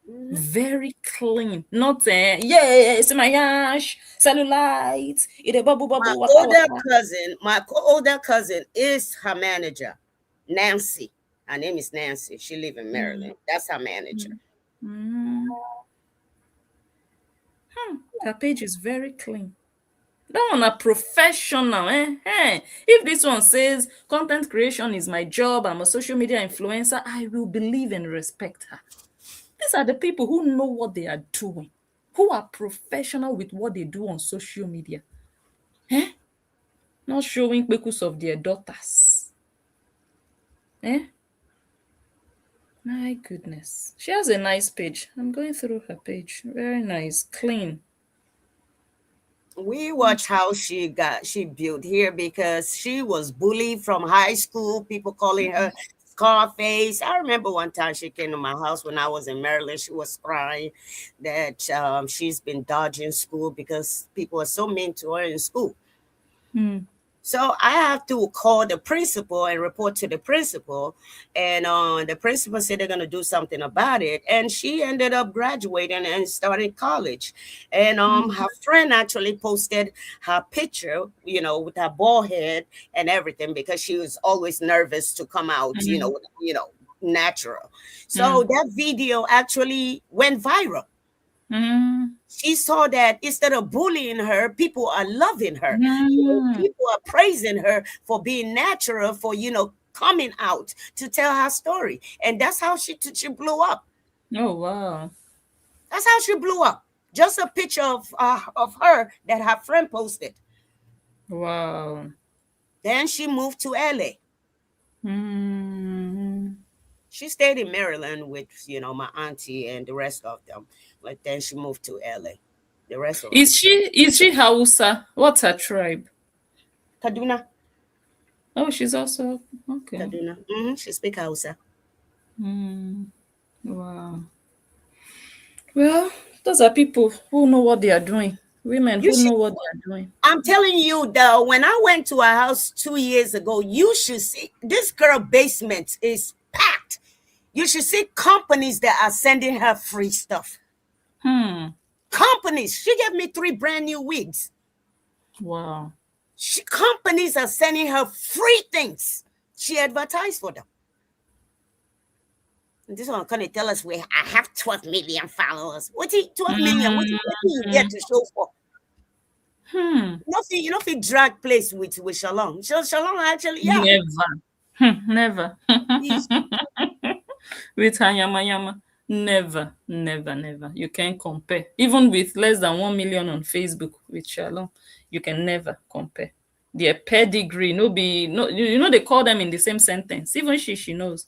Very clean. Not it's my gosh, cellulite. It a bubble. My older cousin is her manager, Nancy. Her name is Nancy. She live in Maryland. That's her manager. Her page is very clean. That one a professional. If this one says content creation is my job, I'm a social media influencer, I will believe and respect her. These are the people who know what they are doing, who are professional with what they do on social media. Not showing pictures of their daughters. My goodness. She has a nice page. I'm going through her page. Very nice. Clean. We watch how she built here because she was bullied from high school, people calling her Scarface. I remember one time she came to my house when I was in Maryland. She was crying that she's been dodging school because people are so mean to her in school. So I have to call the principal and report to the principal. And the principal said they're going to do something about it. And she ended up graduating and started college. And her friend actually posted her picture, with her bald head and everything, because she was always nervous to come out, natural. So that video actually went viral. She saw that instead of bullying her, people are loving her. People are praising her for being natural, for coming out to tell her story, and that's how she blew up. Oh wow! That's how she blew up. Just a picture of her that her friend posted. Wow! Then she moved to LA. She stayed in Maryland with my auntie and the rest of them. But then she moved to LA. The rest of Is she Hausa? What's her tribe? Kaduna. Oh, she's also okay. Kaduna. She speak Hausa. Wow. Well, those are people who know what they are doing. Women You who should. know what they are doing. I'm telling you, though, when I went to her house 2 years ago, you should see this girl basement is packed. You should see companies that are sending her free stuff. Companies. She gave me 3 brand new wigs. Wow. Companies are sending her free things. She advertised for them. And this one can tell us where I have 12 million followers. What 12 million? What you get to show for? You know if you drag place with Shalom. Shalom actually, yeah. Never. He's, With her yama. Never. You can't compare. Even with less than 1 million on Facebook with Shalom, you can never compare. Their pedigree, they call them in the same sentence. Even she knows.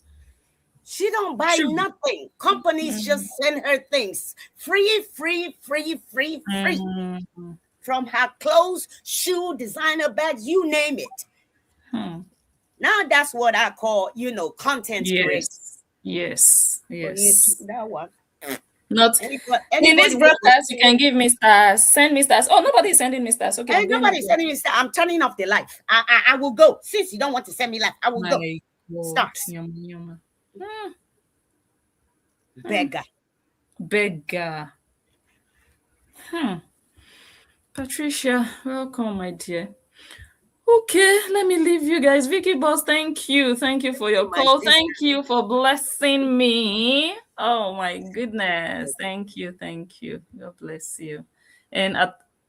she don't buy True. nothing. Companies just send her things. Free. From her clothes, shoe, designer bags, you name it. Now that's what I call, content creation. Yes. That one. Not in this Anybody broadcast, you can give me stars, send me stars. Oh, nobody is sending me stars. Okay, I'm going nobody's sending me stars. I'm turning off the life. I will go. Since you don't want to send me life, I will go. Stars. Yum. Beggar. Patricia, welcome, my dear. Okay, let me leave you guys. Vicky Boss, thank you. Thank you for your call. Thank you for blessing me. Oh my goodness. Thank you. God bless you. And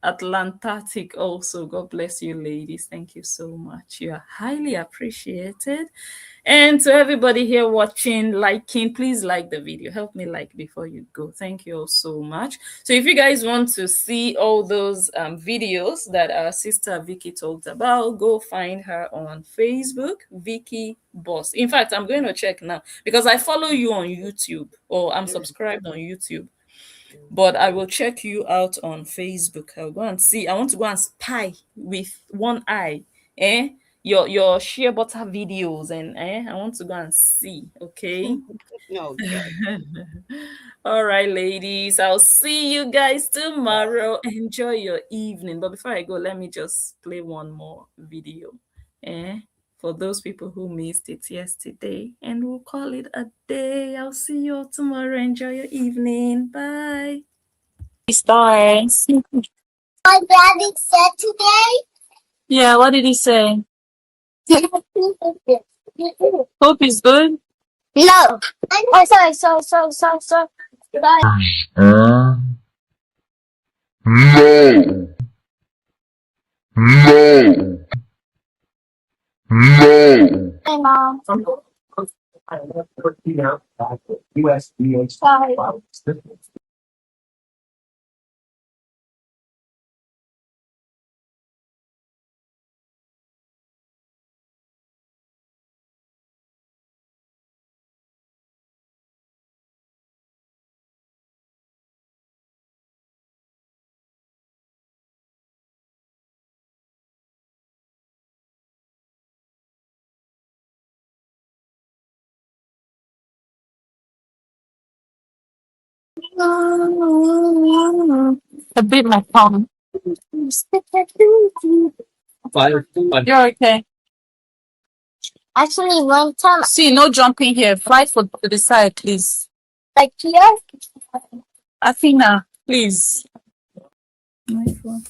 Atlantic also, God bless you, ladies. Thank you so much. You are highly appreciated. And to everybody here watching, liking, please like the video. Help me like before you go. Thank you all so much. So if you guys want to see all those videos that our sister Vicky talked about, go find her on Facebook, Vicky Boss. In fact, I'm going to check now because I follow you on YouTube, or I'm subscribed on YouTube. But I will check you out on Facebook. I'll go and see. I want to go and spy with one eye. Your shea butter videos, and I want to go and see. Okay. Okay. All right, ladies. I'll see you guys tomorrow. Enjoy your evening. But before I go, let me just play one more video. For those people who missed it yesterday, and we'll call it a day. I'll see you all tomorrow. Enjoy your evening. Bye. Stars. What Daddy said today? Yeah, what did he say? Hope is good. No. Oh, sorry. No. No. Hey, Mom. Sorry. I bit my tongue. You're okay. Actually, one time, See, no jumping here. Fly to the side, please. like here, Athena, please. My phone.